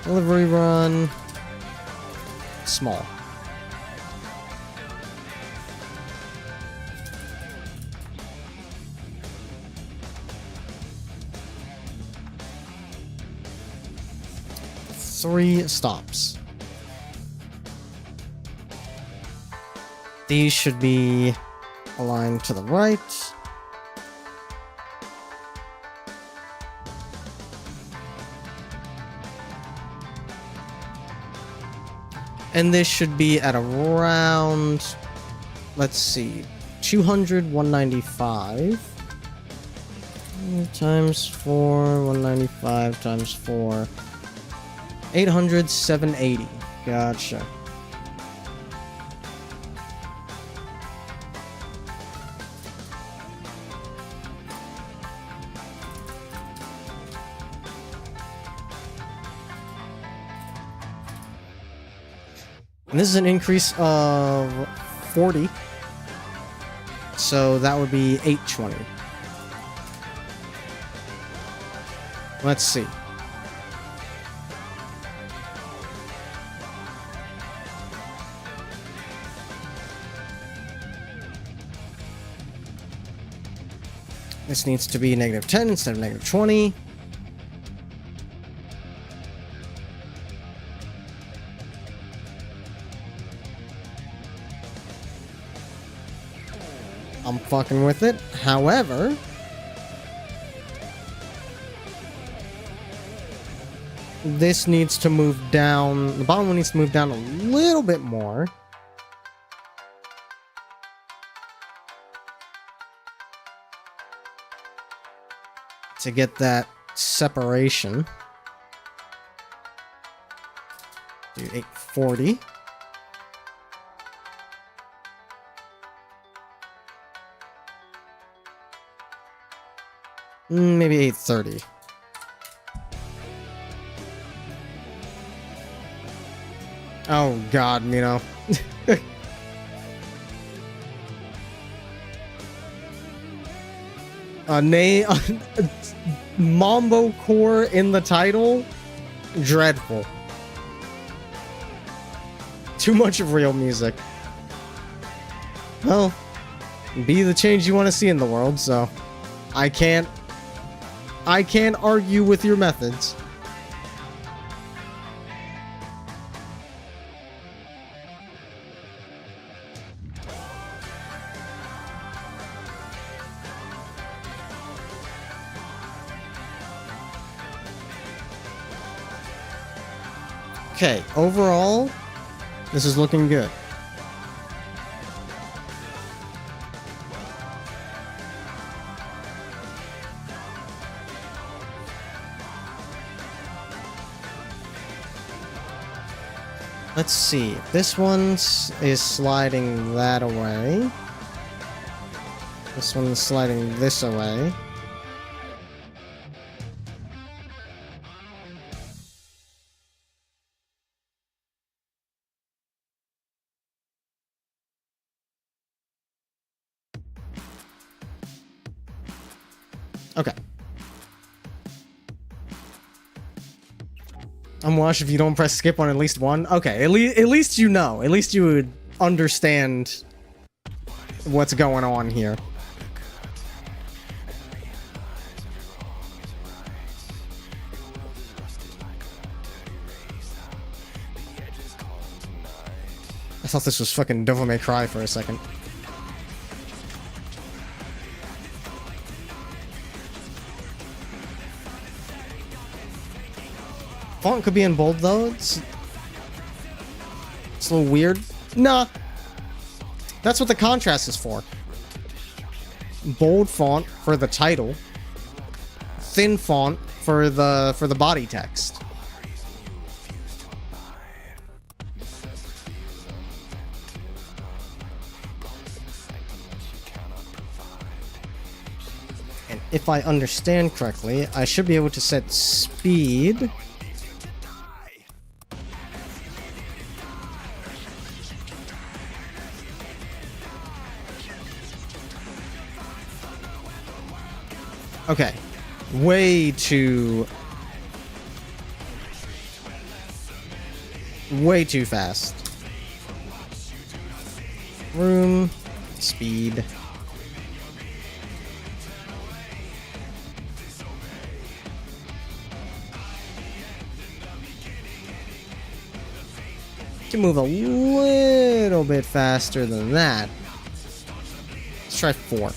Delivery run. Small. Three stops. These should be aligned to the right. And this should be at around, let's see, 200, 195 times 4, 195 times 4, 800, 780. Gotcha. And this is an increase of 40. So that would be 820. Let's see. This needs to be -10 instead of -20. I'm fucking with it. However, this needs to move down. The bottom one needs to move down a little bit more. To get that separation. Do 840. Maybe 830. Oh god, you know. Mambo core in the title? Dreadful. Too much of real music. Well, be the change you want to see in the world, so I can't argue with your methods. Okay, overall, this is looking good. Let's see. This one is sliding that away. This one is sliding this away. Okay. I'm watched if you don't press skip on at least one. Okay, at least you know. At least you would understand what's going on here. I thought this was fucking Devil May Cry for a second. Font could be in bold though. It's a little weird. Nah. That's what the contrast is for. Bold font for the title. Thin font for the body text. And if I understand correctly, I should be able to set speed. Okay, way too fast. Room, speed. Can move a little bit faster than that. Let's try 4.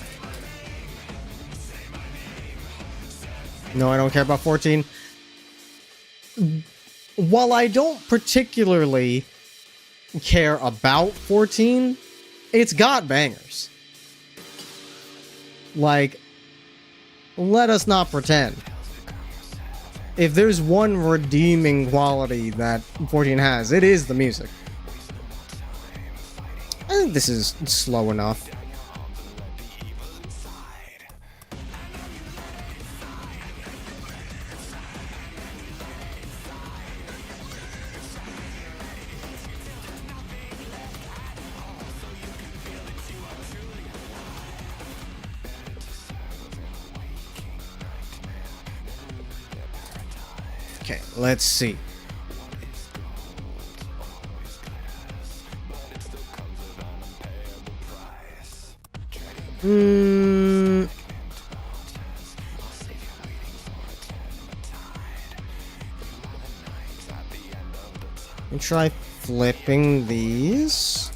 No, I don't care about 14. While I don't particularly care about 14, it's got bangers. Like, let us not pretend. If there's one redeeming quality that 14 has, it is the music. I think this is slow enough. Okay, let's see. Let me try flipping these.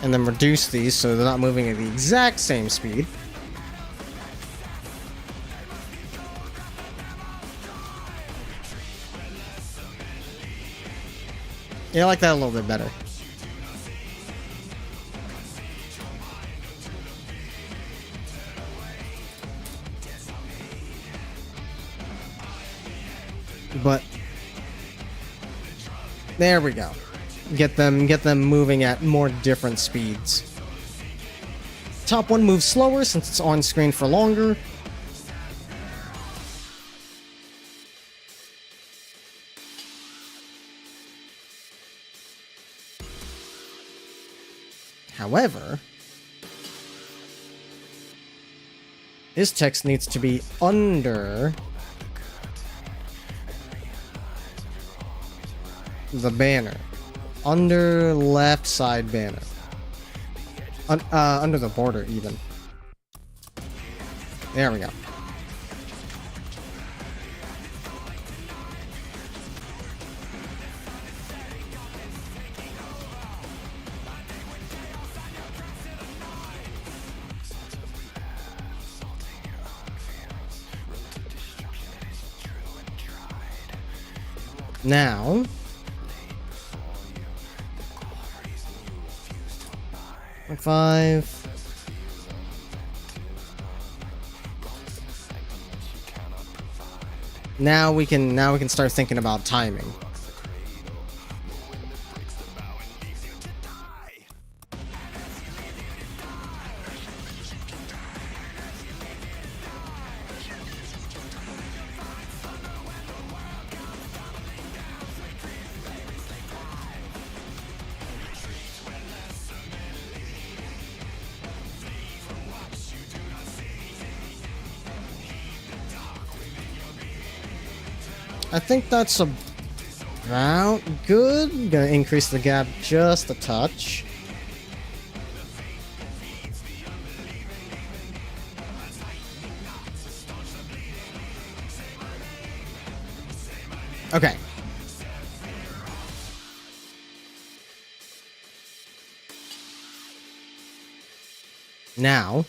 And then reduce these so they're not moving at the exact same speed. Yeah, I like that a little bit better. but there we go. Get them moving at more different speeds. Top one moves slower since it's on screen for longer. However, this text needs to be under the banner. Under left side banner. Under the border, even. There we go. Now, five. Now we can start thinking about timing. I think that's about good. Gonna increase the gap just a touch. Okay. Now,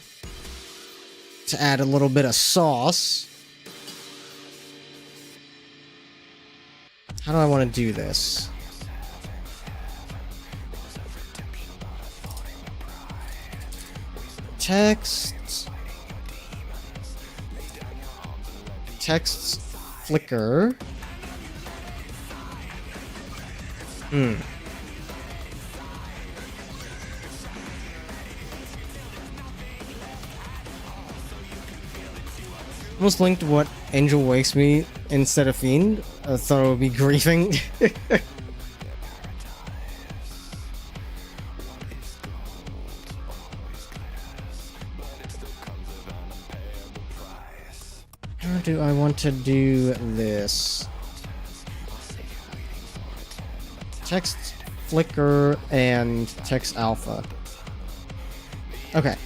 to add a little bit of sauce. How do I want to do this? Text. Text flicker. Almost linked what Angel Wakes Me instead of Fiend. I thought it would be griefing. How do I want to do this? Text flicker and text alpha. Okay.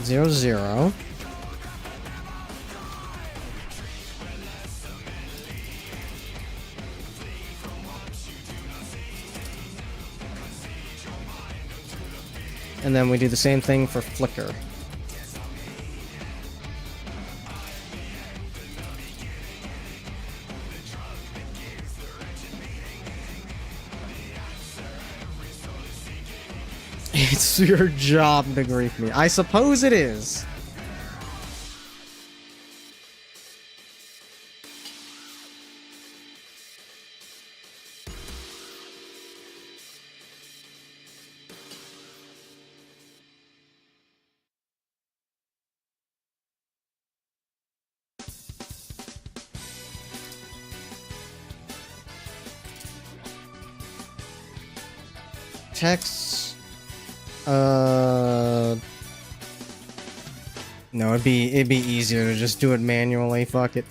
Zero, zero. And then we do the same thing for flicker. It's your job to grief me. I suppose it is. Texts. No, it'd be easier to just do it manually. Fuck it.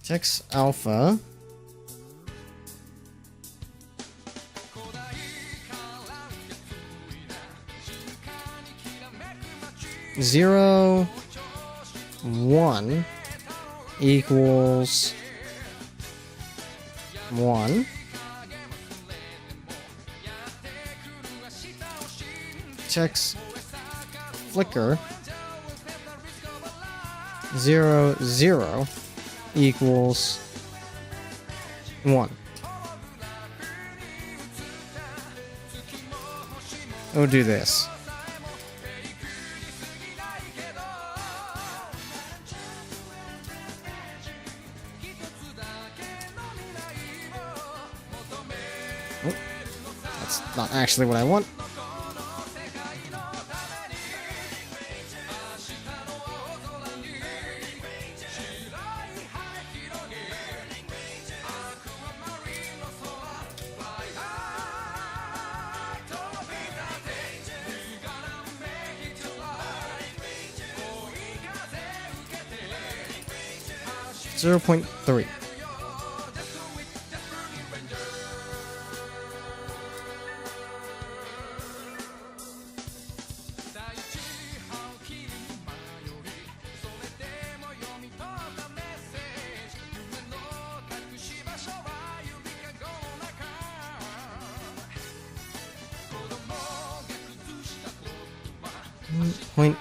Text alpha. Zero, one equals 1. Text flicker 0, 0 equals 1. We'll do this. Oh, that's not actually what I want. .3.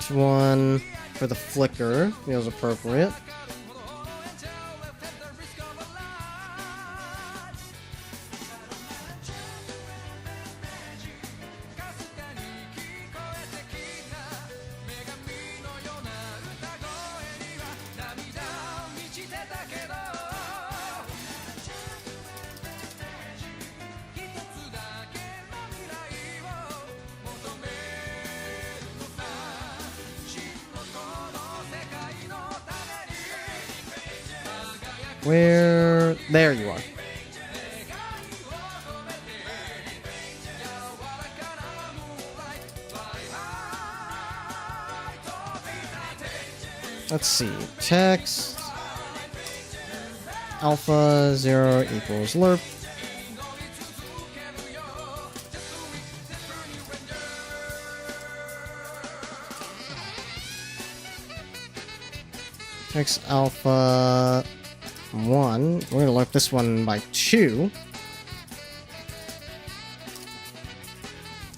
.1 for the flicker feels appropriate. Where? There you are. Let's see. Text. Alpha 0 equals lerp. Text alpha 1. We're gonna lerp this one by 2.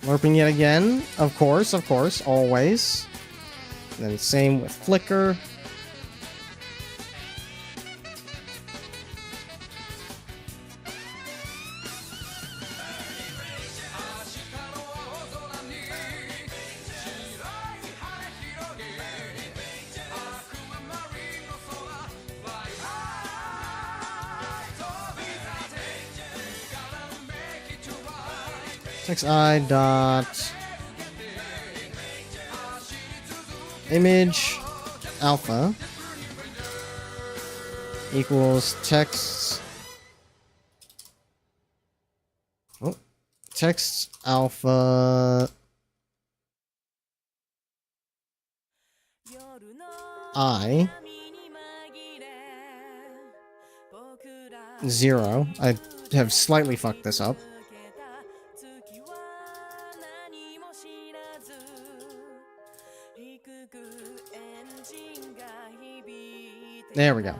Lerping yet again. Of course, always. And then same with flicker. Text I dot image alpha equals text text alpha I 0. I have slightly fucked this up. There we go.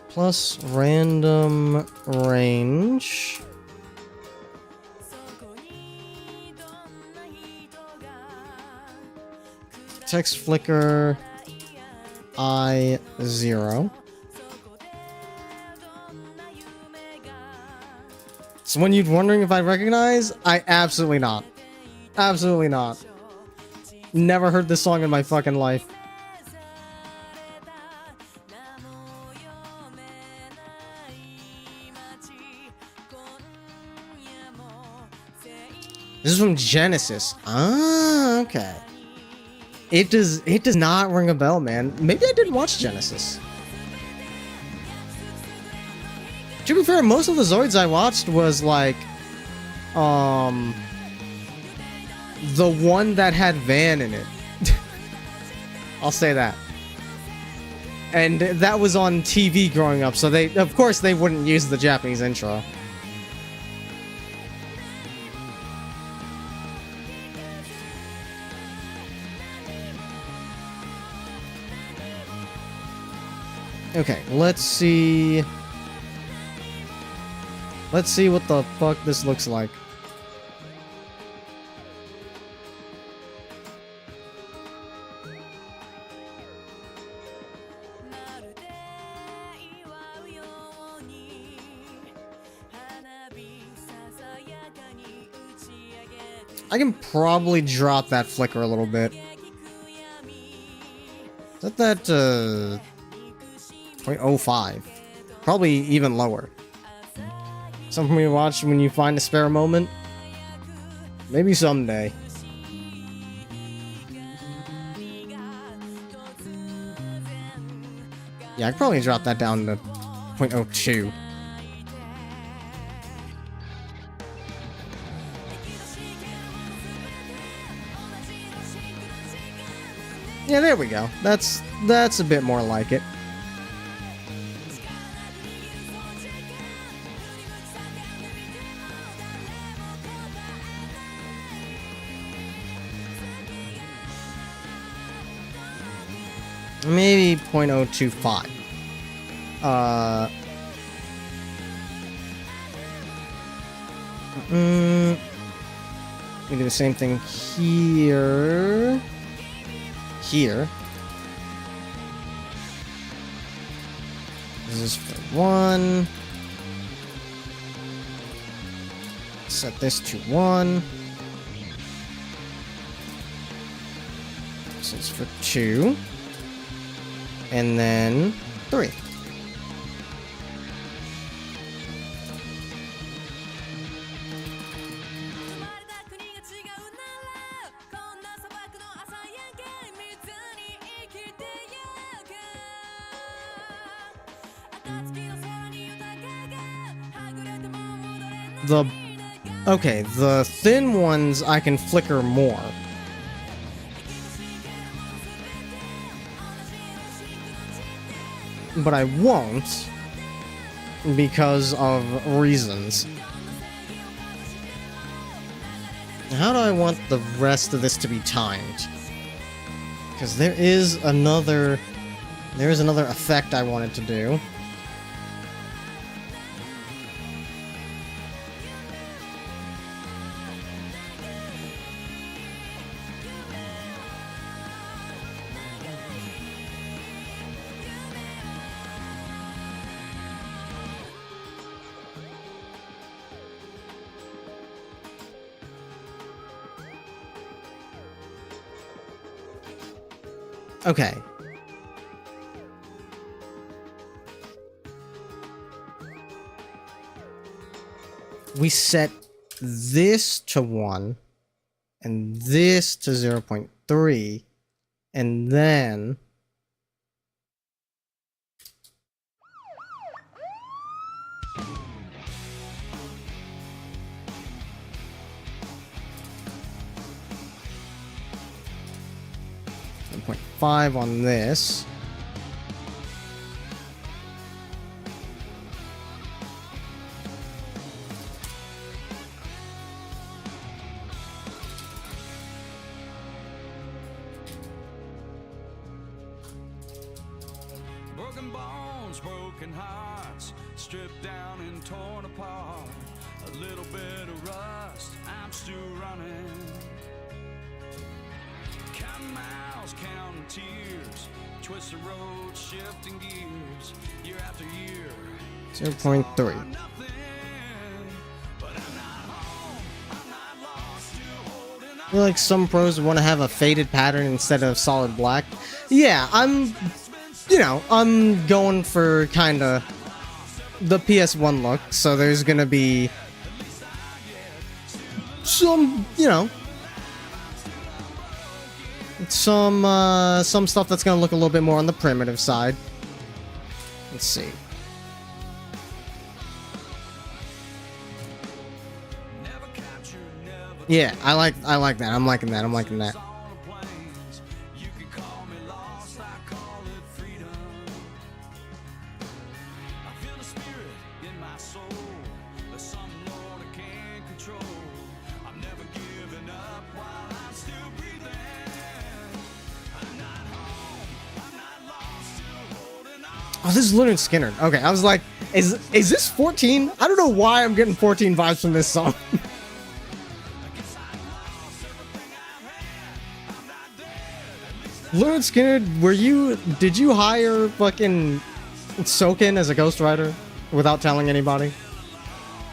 Plus random range. Text flicker I 0. Someone you'd wondering if I recognize? I absolutely not. Absolutely not. Never heard this song in my fucking life. This is from Genesis. Ah, okay. It does not ring a bell, man. Maybe I didn't watch Genesis. To be fair, most of the Zoids I watched was like the one that had Van in it. I'll say that. And that was on TV growing up, so of course they wouldn't use the Japanese intro. Okay, let's see. Let's see what the fuck this looks like. I can probably drop that flicker a little bit. Set that to 0.05. Probably even lower. Something we watch when you find a spare moment? Maybe someday. Yeah, I could probably drop that down to 0.02. Yeah, there we go. That's a bit more like it. Maybe 0.025. We do the same thing here. Here. This is for 1. Set this to 1. This is for 2. And then 3. Okay, the thin ones I can flicker more. But I won't because of reasons. How do I want the rest of this to be timed? Because there is another effect I wanted to do. Okay. We set this to 1, and this to 0.3, and then... .5 on this. Broken bones, broken hearts, stripped down and torn apart. A little bit of rust, I'm still running. Counting miles, counting tears, twist the road, shifting gears, year after year. 0.3. I feel like some pros want to have a faded pattern instead of solid black. Yeah, I'm going for kind of the PS1 look, so there's gonna be some, some stuff that's gonna look a little bit more on the primitive side. Let's see. Yeah, I like that. I'm liking that. Oh, this is Leonard Skinner. Okay, I was like, is this 14? I don't know why I'm getting 14 vibes from this song. Leonard Skinner, did you hire fucking Soken as a ghostwriter without telling anybody?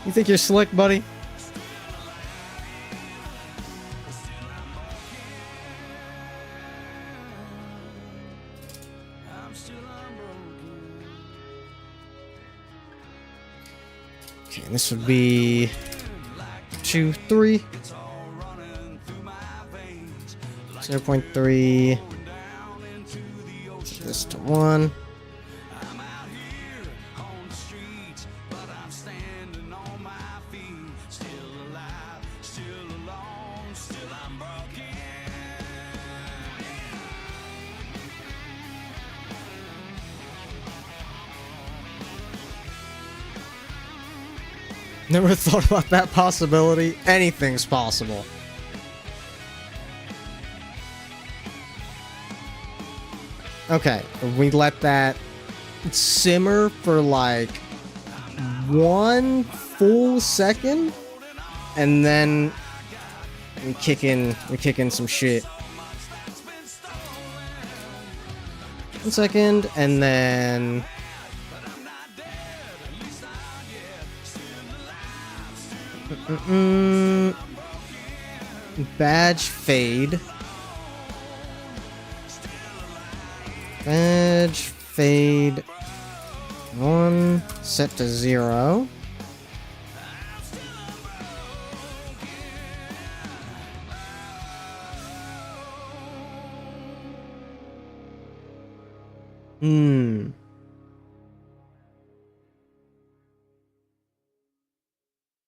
You think you're slick, buddy? Okay, this would be 2, 3. 0.3. Set this to 1. Never thought about that possibility. Anything's possible. Okay, we let that simmer for like 1 full second, and then we kick in some shit. 1 second, and then badge fade. Badge fade 1 set to 0.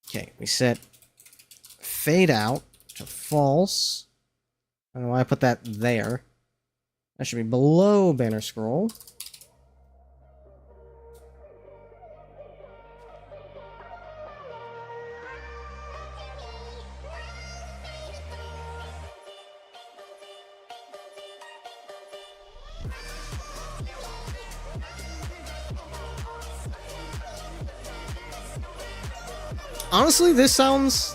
Okay, we set fade out to false. I don't know why I put that there. That should be below banner scroll. Honestly, this sounds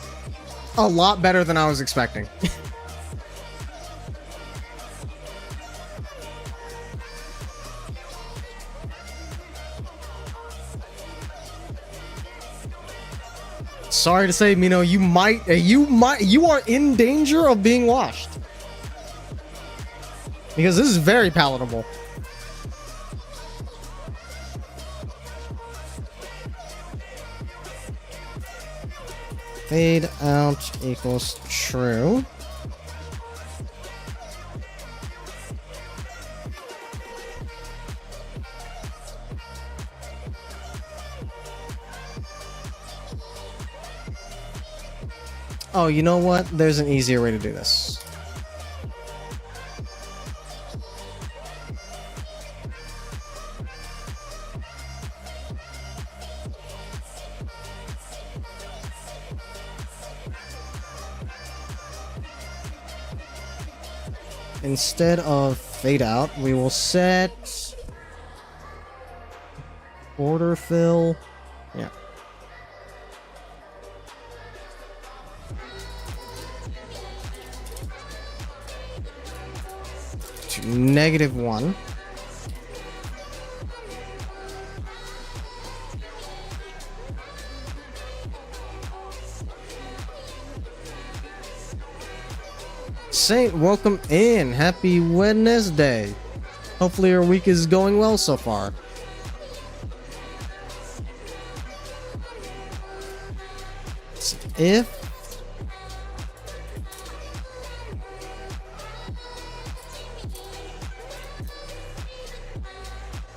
a lot better than I was expecting. Sorry to say, Mino, you are in danger of being washed. Because this is very palatable. Fade out equals true. Oh, you know what? There's an easier way to do this. Instead of fade out, we will set border fill. Yeah. To -1. Saint, welcome in. Happy Wednesday. Hopefully your week is going well so far. So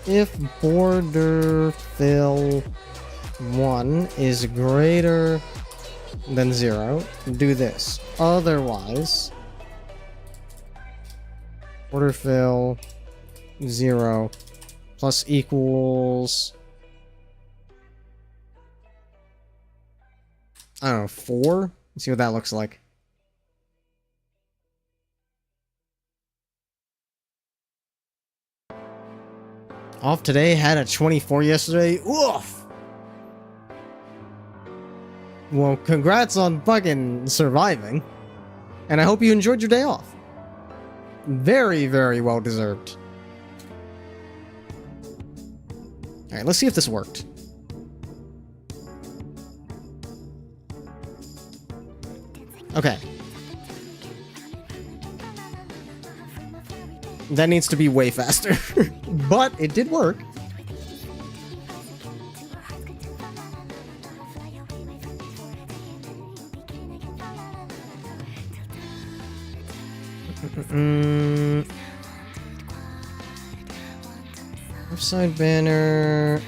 if border fill 1 is greater than 0, do this. Otherwise, border fill 0 plus equals, I don't know, 4? Let's see what that looks like. Off today, had a 24 yesterday. Oof! Well, congrats on fucking surviving. And I hope you enjoyed your day off. Very, very well deserved. Alright, let's see if this worked. Okay. That needs to be way faster. But it did work. Left side banner.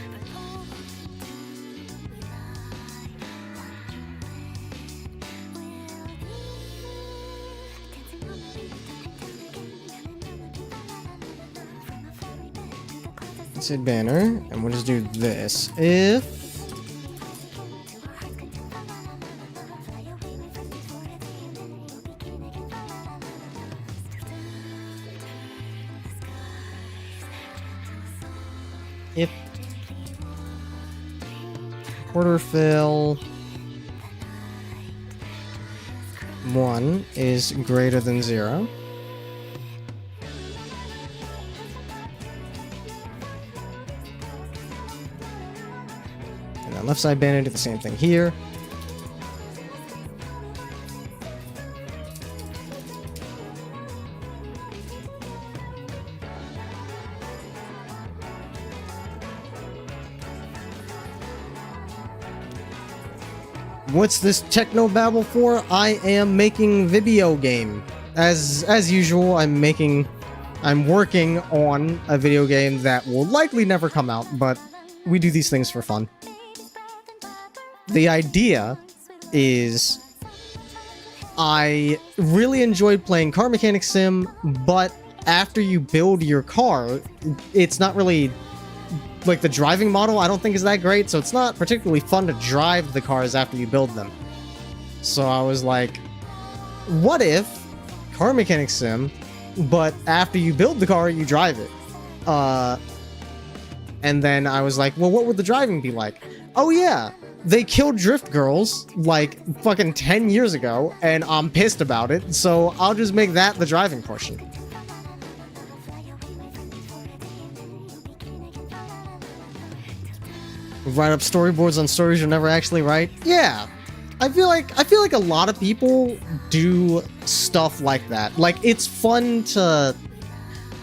Left side banner, and we'll just do this. If quarter fill 1 is greater than 0. And then left side banner, do the same thing here. What's this techno babble for? I am making video game. As usual, I'm working on a video game that will likely never come out, but we do these things for fun. The idea is I really enjoyed playing Car Mechanic Sim, but after you build your car, it's not really like the driving model I don't think is that great, so it's not particularly fun to drive the cars after you build them. So I was like, what if Car Mechanic Sim, but after you build the car, you drive it? And then I was like, well, what would the driving be like? Oh yeah, they killed Drift Girls like fucking 10 years ago, and I'm pissed about it, so I'll just make that the driving portion. Write up storyboards on stories you'll never actually write? Yeah. I feel like a lot of people do stuff like that. Like, it's fun to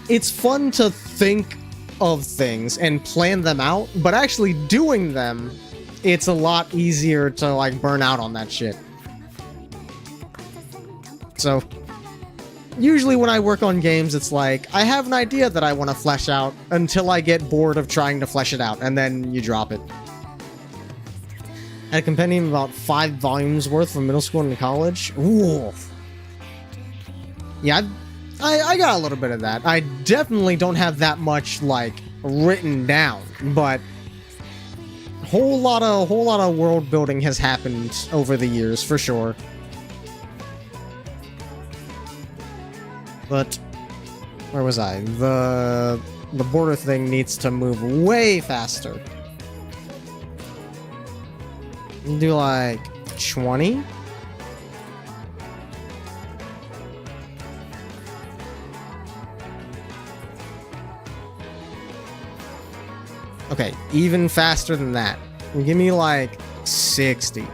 think of things and plan them out, but actually doing them, it's a lot easier to like burn out on that shit. So usually when I work on games, it's like, I have an idea that I want to flesh out until I get bored of trying to flesh it out, and then you drop it. I had a compendium about 5 volumes worth from middle school and college. Ooh. Yeah, I got a little bit of that. I definitely don't have that much, like, written down, but a whole lot of world building has happened over the years, for sure. But where was I? The border thing needs to move way faster. Do like 20? Okay, even faster than that. Give me like 60.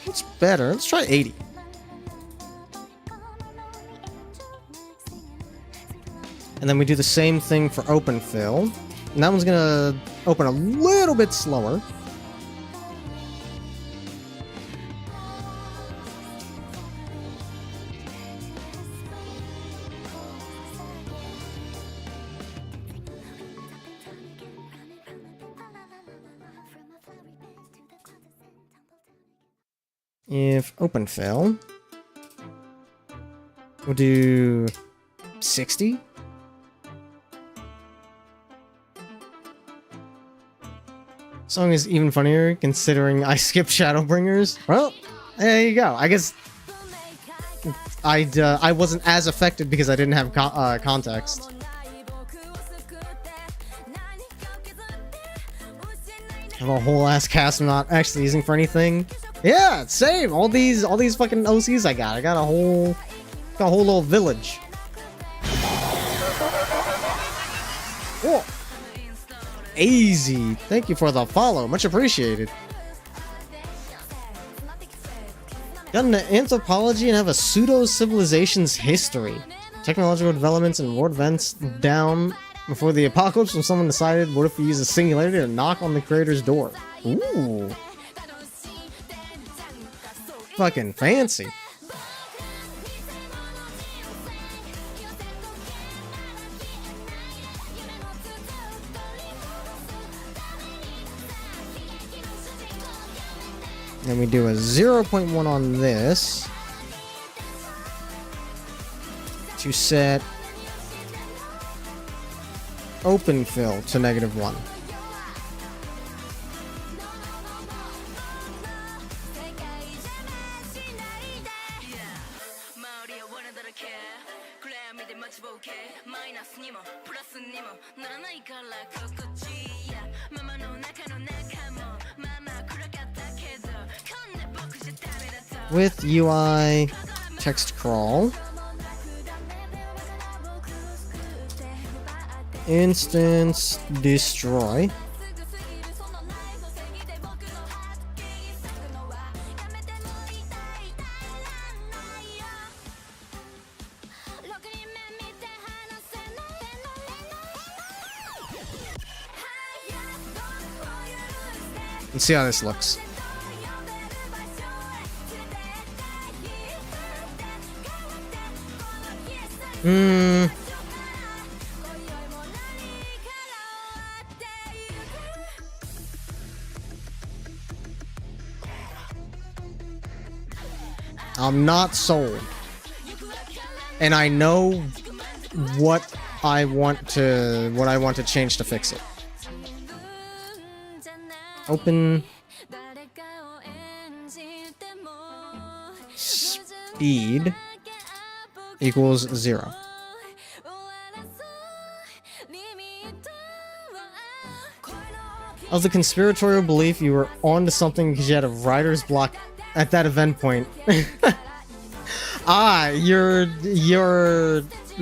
It's better. Let's try 80. And then we do the same thing for open fill. And that one's gonna open a little bit slower. If open fill, we'll do 60. Song is even funnier considering I skipped Shadowbringers. Well, there you go. I guess I wasn't as affected because I didn't have context. Have a whole ass cast I'm not actually using for anything. Yeah, same. All these fucking OCs I got a whole little village. Whoa. Easy. Thank you for the follow. Much appreciated. Got into anthropology and have a pseudo-civilization's history. Technological developments and world events down before the apocalypse when someone decided, what if we use a singularity to knock on the creator's door? Ooh. Fucking fancy. Then we do a 0.1 on this to set open fill to -1. With UI text crawl, instance destroy, and see how this looks. I'm not sold. And I know what I want to change to fix it. Open speed equals 0. Of the conspiratorial belief you were onto something because you had a writer's block at that event point. Your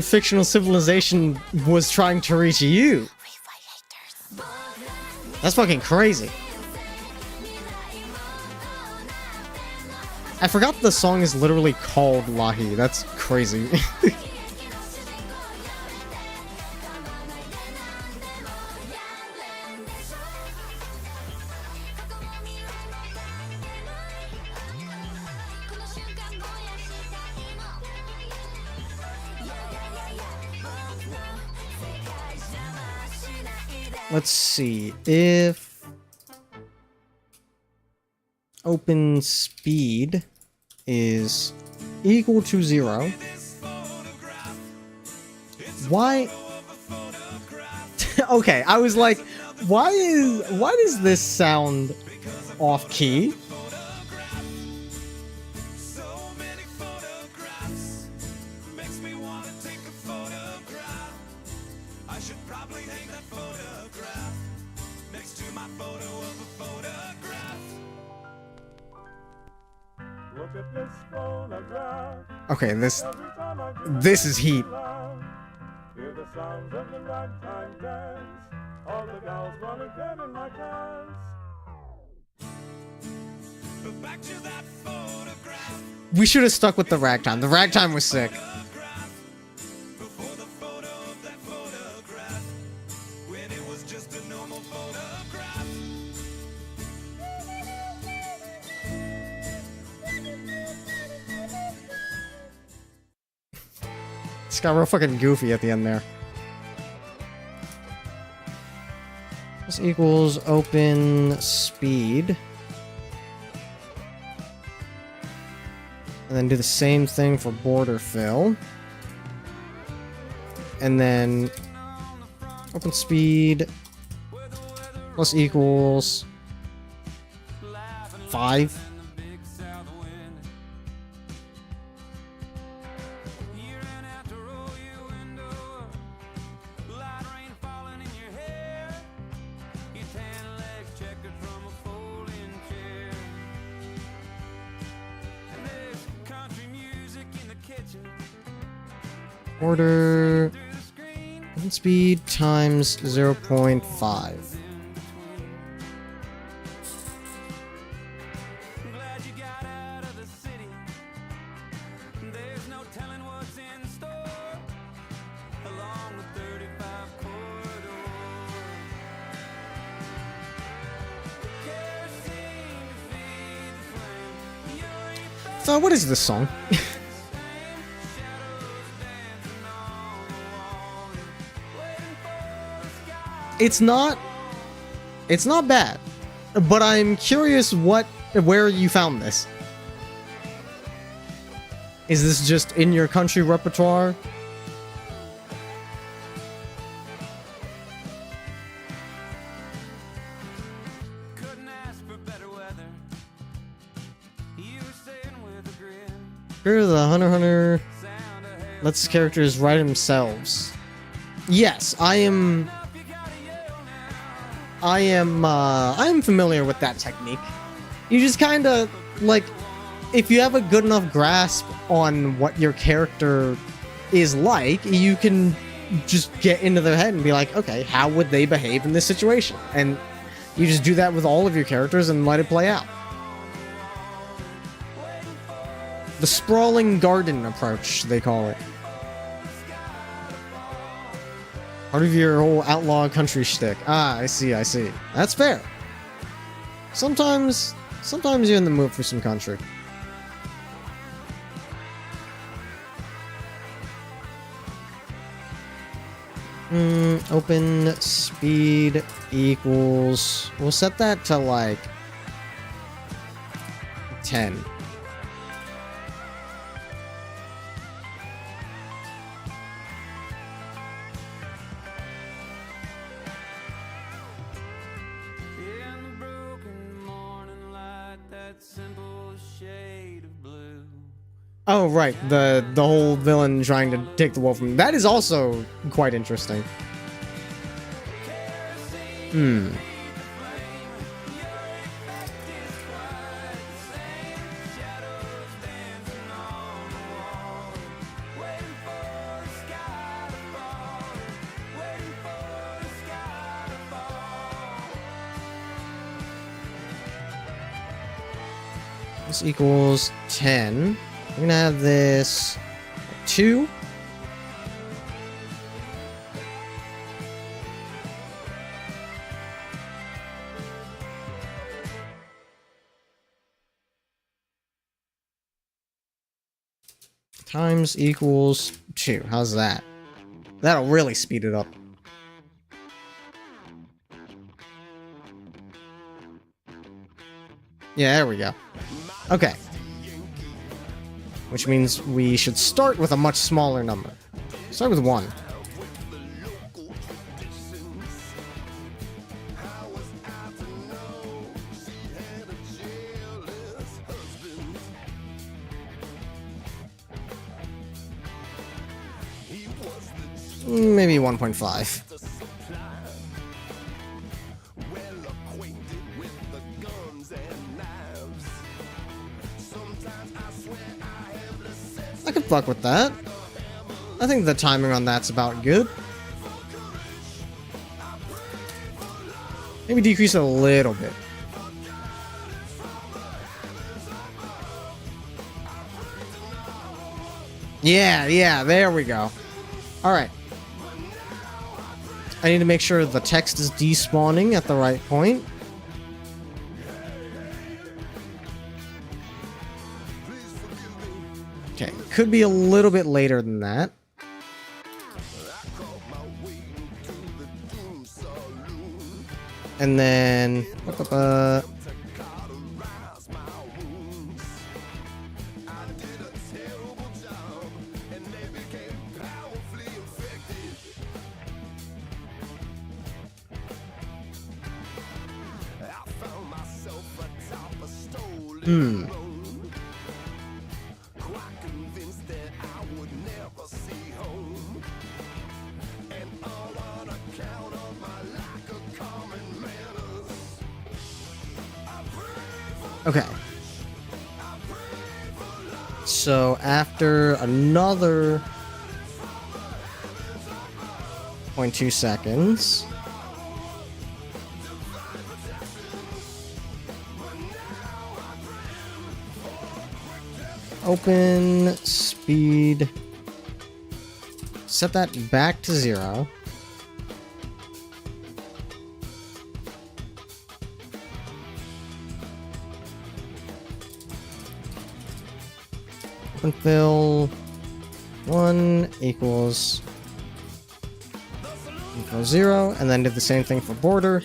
fictional civilization was trying to reach you. That's fucking crazy. I forgot the song is literally called Lahi. That's crazy. Let's see if open speed is equal to 0. Why? Okay, I was like, why does this sound off key? Okay, this is heat. We should have stuck with the ragtime. The ragtime was sick. It's got real fucking goofy at the end there. This equals open speed. And then do the same thing for border fill. And then open speed plus equals 5. Order open speed times 0.5. So, what is this song? It's not bad, but I'm curious where you found this. Is this just in your country repertoire? Couldn't ask for better weather. You were staying with a grin. Here are the Hunter x Hunter Sound of hair. lets characters write themselves. Yes, I am familiar with that technique. You just kind of, like, if you have a good enough grasp on what your character is like, you can just get into their head and be like, okay, how would they behave in this situation? And you just do that with all of your characters and let it play out. The sprawling garden approach, they call it. Part of your whole outlaw country shtick. Ah, I see. That's fair. Sometimes you're in the mood for some country. Open speed equals... We'll set that to, like, 10. In the broken morning light, that simple shade of blue. Oh, right. The whole villain trying to take the wolf from... That is also quite interesting. This equals 10. We're gonna have this 2. Times equals 2. How's that? That'll really speed it up. Yeah, there we go. Okay. Which means we should start with a much smaller number. Start with 1. Maybe 1.5. I could fuck with that. I think the timing on that's about good. Maybe decrease it a little bit. Yeah, there we go. Alright. I need to make sure the text is despawning at the right point. Okay, could be a little bit later than that. And then... Okay. So after another 0.2 seconds, open speed, set that back to 0. open fill 1 equals 0, and then do the same thing for border.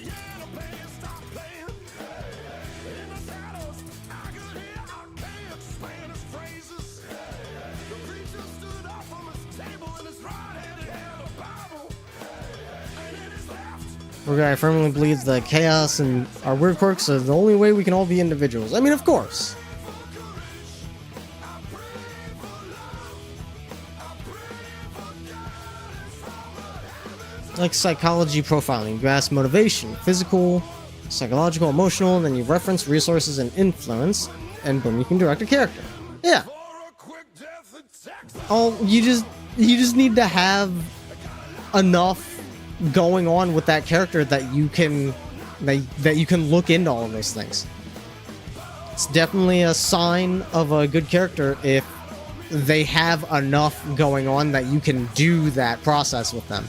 I firmly believe that chaos and our weird quirks are the only way we can all be individuals. I mean, of course. Like psychology profiling. You ask motivation, physical, psychological, emotional, and then you reference resources and influence, and boom, you can direct a character. Yeah. Oh, you just need to have enough going on with that character that you can look into all of those things. It's definitely a sign of a good character if they have enough going on that you can do that process with them.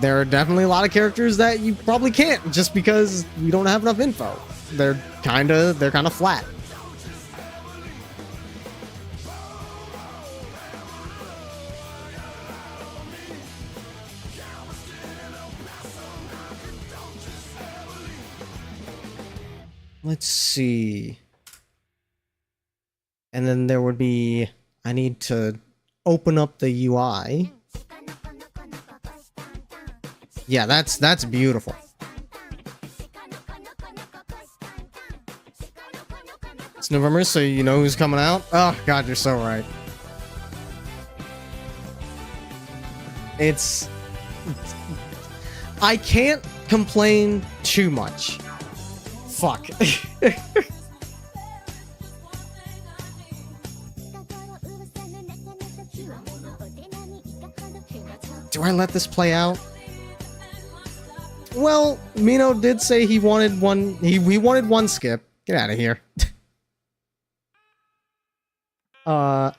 There are definitely a lot of characters that you probably can't just because you don't have enough info. They're kind of flat. Let's see. And then there would be, I need to open up the UI. Yeah, that's beautiful. It's November, so you know who's coming out? Oh, God, you're so right. I can't complain too much. Fuck. Do I let this play out? Well, Mino did say he wanted one. He wanted one skip. Get out of here. What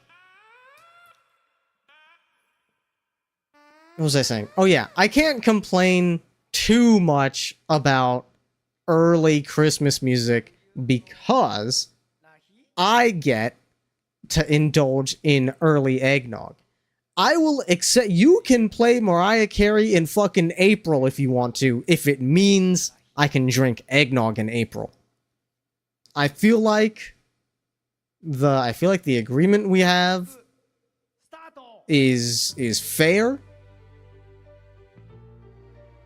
was I saying? Oh yeah, I can't complain too much about early Christmas music because I get to indulge in early eggnog. I will accept. You can play Mariah Carey in fucking April if you want to, if it means I can drink eggnog in April. I feel like the agreement we have is fair,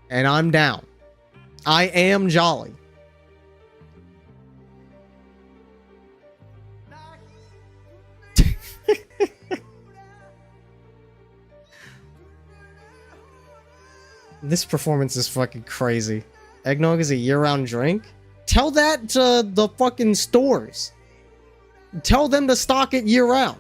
and I'm down. I am jolly. This performance is fucking crazy. Eggnog is a year-round drink? Tell that to the fucking stores. Tell them to stock it year-round.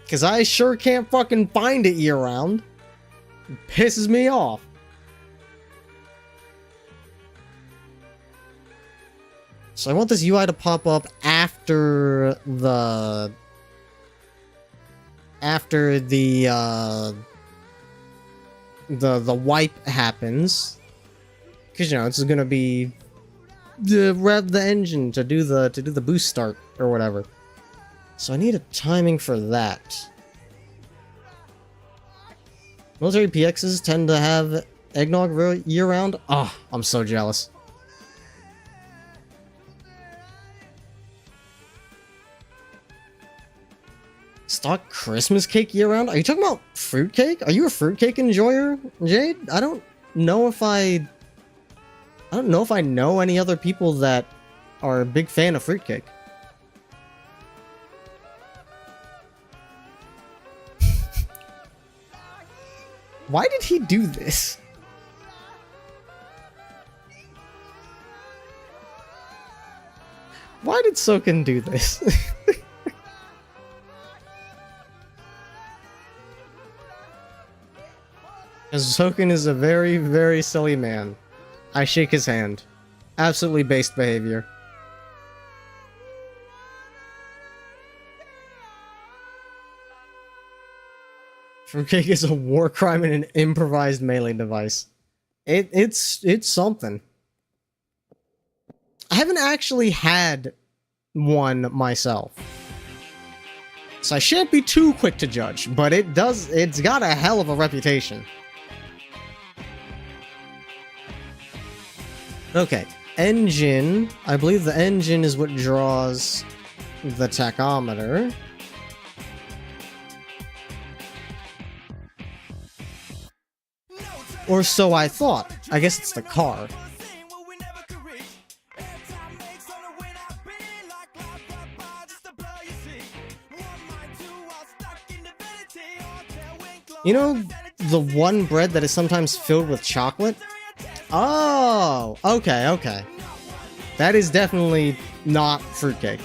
Because I sure can't fucking find it year-round. It pisses me off. So I want this UI to pop up after the wipe happens, because you know it's gonna be rev the engine to do the boost start or whatever. So I need a timing for that. Military PXs tend to have eggnog year round. Oh, I'm so jealous. Stock Christmas cake year round? Are you talking about fruitcake? Are you a fruitcake enjoyer, Jade? I don't know if I know any other people that are a big fan of fruitcake. Why did he do this? Why did Soken do this? Soken is a very, very silly man. I shake his hand. Absolutely based behavior. Fruitcake is a war crime and an improvised melee device. It's something. I haven't actually had one myself. So I shan't be too quick to judge, but it's got a hell of a reputation. Okay, engine. I believe the engine is what draws the tachometer. Or so I thought. I guess it's the car. You know the one bread that is sometimes filled with chocolate? Oh, okay, okay. That is definitely not fruitcake.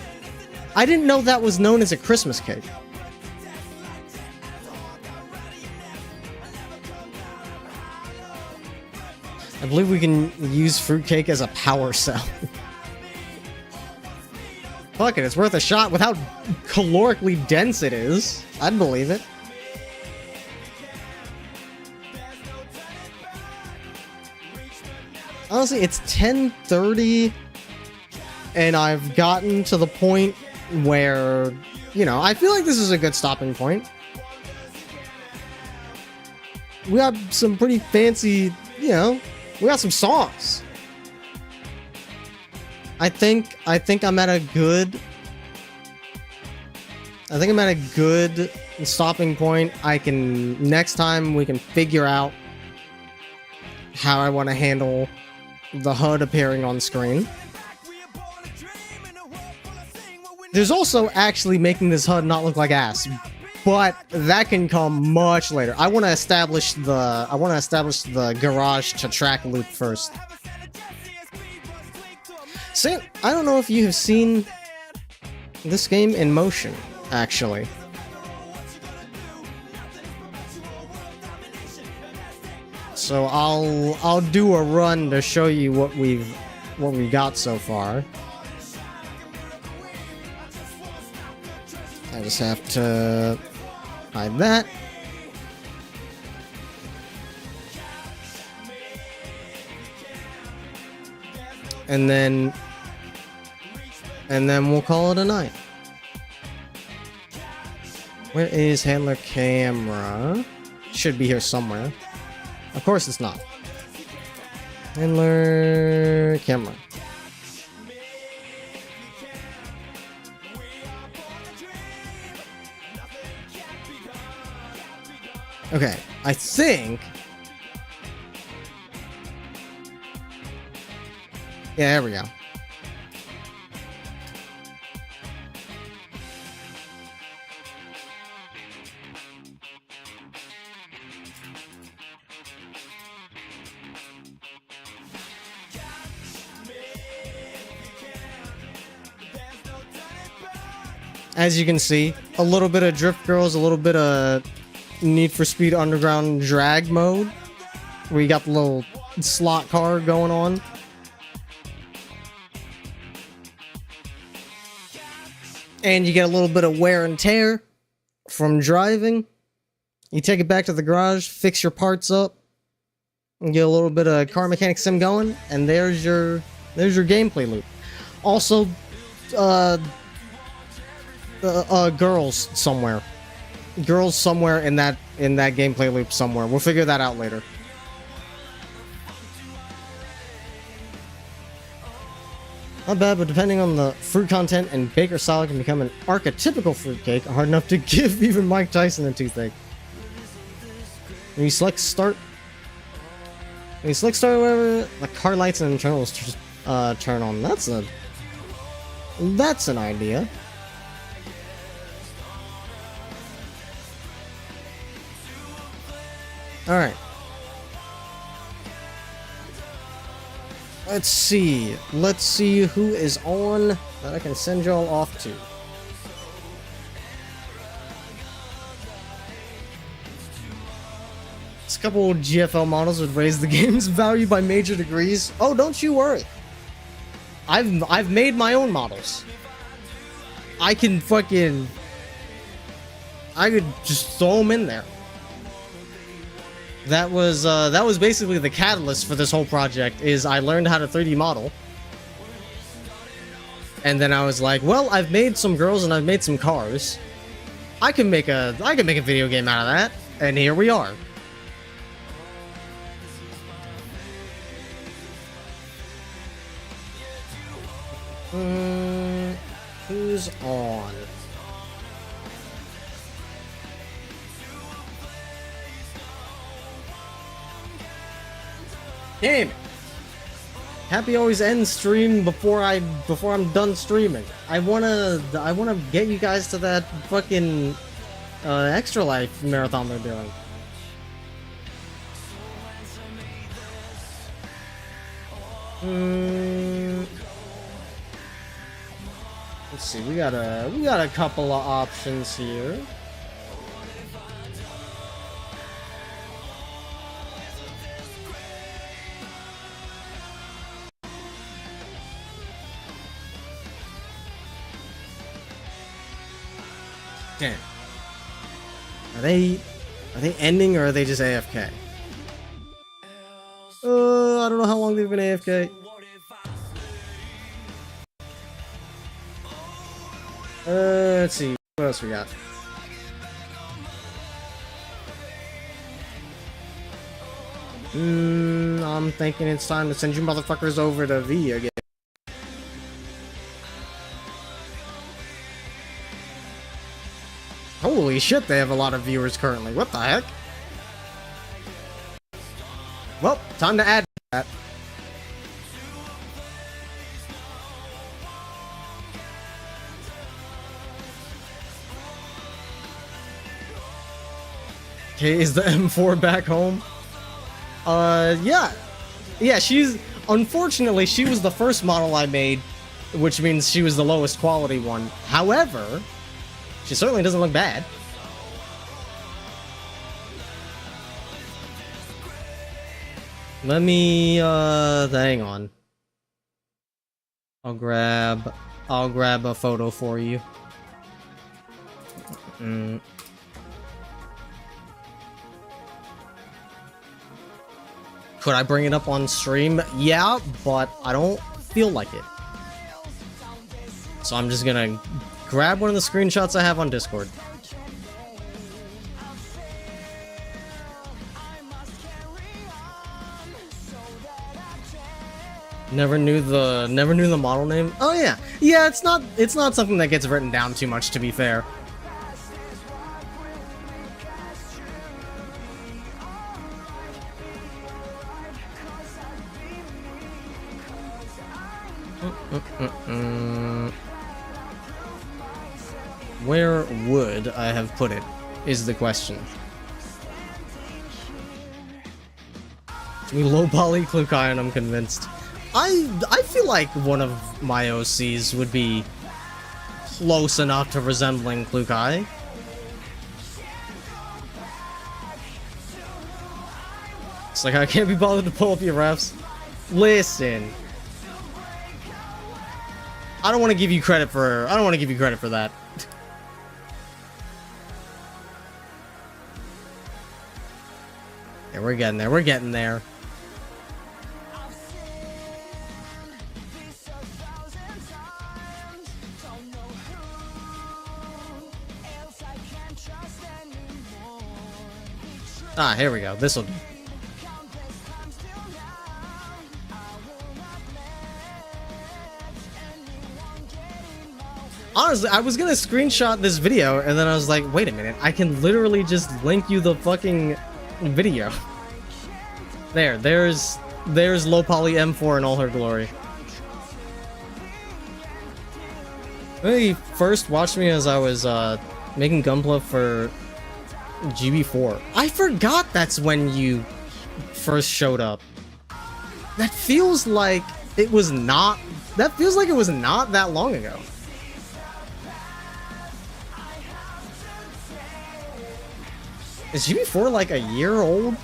I didn't know that was known as a Christmas cake. I believe we can use fruitcake as a power cell. Fuck it, it's worth a shot with how calorically dense it is. I'd believe it. Honestly, it's 10:30, and I've gotten to the point where, you know, I feel like this is a good stopping point. We got some pretty fancy, you know, we got some songs. I think I'm at a good stopping point. Next time we can figure out how I want to handle the HUD appearing on screen. There's also actually making this HUD not look like ass, but that can come much later. I want to establish the garage to track loop first. Sam, I don't know if you have seen this game in motion, actually. So I'll do a run to show you what we got so far. I just have to hide that. And then we'll call it a night. Where is handler camera? Should be here somewhere. Of course it's not. Handler camera. Okay, I think... Yeah, there we go. As you can see, a little bit of Drift Girls, a little bit of Need for Speed Underground drag mode, where you got the little slot car going on. And you get a little bit of wear and tear from driving. You take it back to the garage, fix your parts up, and get a little bit of car mechanic sim going, and there's your gameplay loop. Also, girls somewhere in that gameplay loop somewhere. We'll figure that out later. Not bad, but depending on the fruit content and baker style, it can become an archetypical fruitcake, hard enough to give even Mike Tyson a toothache. When you select start, whatever, the car lights and internals turn on. That's an idea. Alright. Let's see who is on that I can send y'all off to. This couple GFL models would raise the game's value by major degrees. Oh, don't you worry. I've made my own models. I could just throw them in there. That was basically the catalyst for this whole project, is I learned how to 3D model. And then I was like, well, I've made some girls and I've made some cars. I can make a video game out of that, and here we are. Who's on? Damn it. Happy always ends stream before I'm done streaming. I wanna get you guys to that fucking Extra Life marathon they're doing. Let's see, we got a couple of options here. Damn. Are they ending or are they just AFK? I don't know how long they've been AFK. Let's see. What else we got? I'm thinking it's time to send you motherfuckers over to V again. Holy shit, they have a lot of viewers currently. What the heck? Well, time to add that. Okay, is the M4 back home? Yeah. Yeah, unfortunately, she was the first model I made, which means she was the lowest quality one. However, she certainly doesn't look bad. Let me, hang on. I'll grab a photo for you. Could I bring it up on stream? Yeah, but I don't feel like it. So I'm just gonna grab one of the screenshots I have on Discord. Never knew the model name. Oh yeah. Yeah, it's not something that gets written down too much, to be fair. Where would I have put it, is the question. We low poly Klukai and I'm convinced. I feel like one of my OCs would be close enough to resembling Klukai. It's like I can't be bothered to pull up your refs. Listen. I don't want to give you credit for that. Yeah, we're getting there. Ah, here we go. This'll do. Honestly, I was gonna screenshot this video, and then I was like, wait a minute, I can literally just link you the fucking video. There's low poly M4 in all her glory. When you first watched me as I was making Gunpla for GB4, I forgot that's when you first showed up. That feels like it was not that long ago. Is GB4 like a year old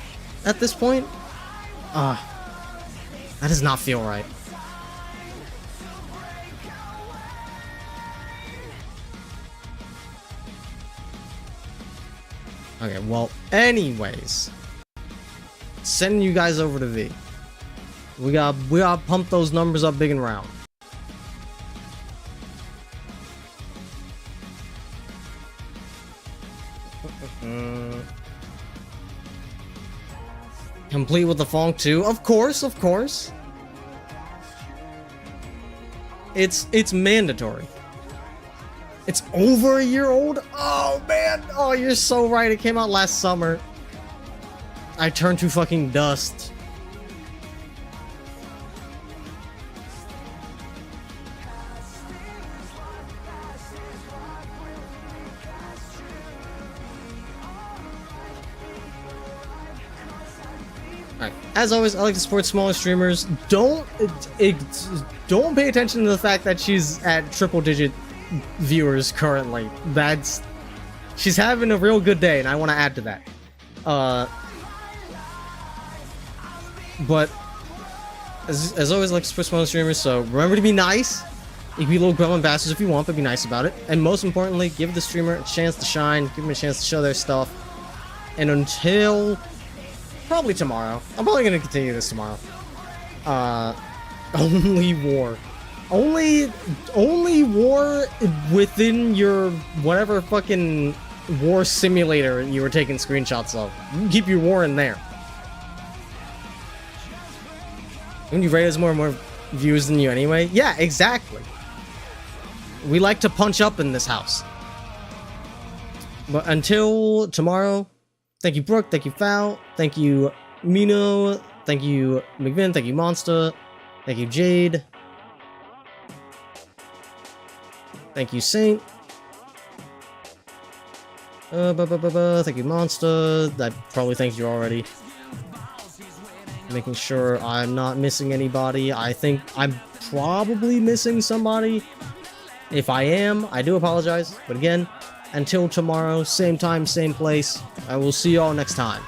at this point? That does not feel right. Okay, well, anyways. Sending you guys over to V. We got pump those numbers up big and round. Complete with the funk too. Of course, of course. It's mandatory. It's over a year old? Oh man! Oh, you're so right. It came out last summer. I turned to fucking dust. Alright, as always, I like to support smaller streamers. Don't pay attention to the fact that she's at triple-digit viewers currently. She's having a real good day, and I want to add to that. But as always, I like to support smaller streamers. So remember to be nice. You can be little gremlin bastards if you want, but be nice about it. And most importantly, give the streamer a chance to shine. Give them a chance to show their stuff. And until probably tomorrow. I'm probably gonna continue this tomorrow. Only war. Only war within your whatever fucking war simulator you were taking screenshots of. You can keep your war in there. When you rate us more and more views than you anyway? Yeah, exactly. We like to punch up in this house. But until tomorrow, thank you, Brooke. Thank you, Foul. Thank you, Mino. Thank you, McVin. Thank you, Monster. Thank you, Jade. Thank you, Saint. Thank you, Monster. I probably thanked you already. Making sure I'm not missing anybody. I think I'm probably missing somebody. If I am, I do apologize. But again, until tomorrow, same time, same place. I will see y'all next time.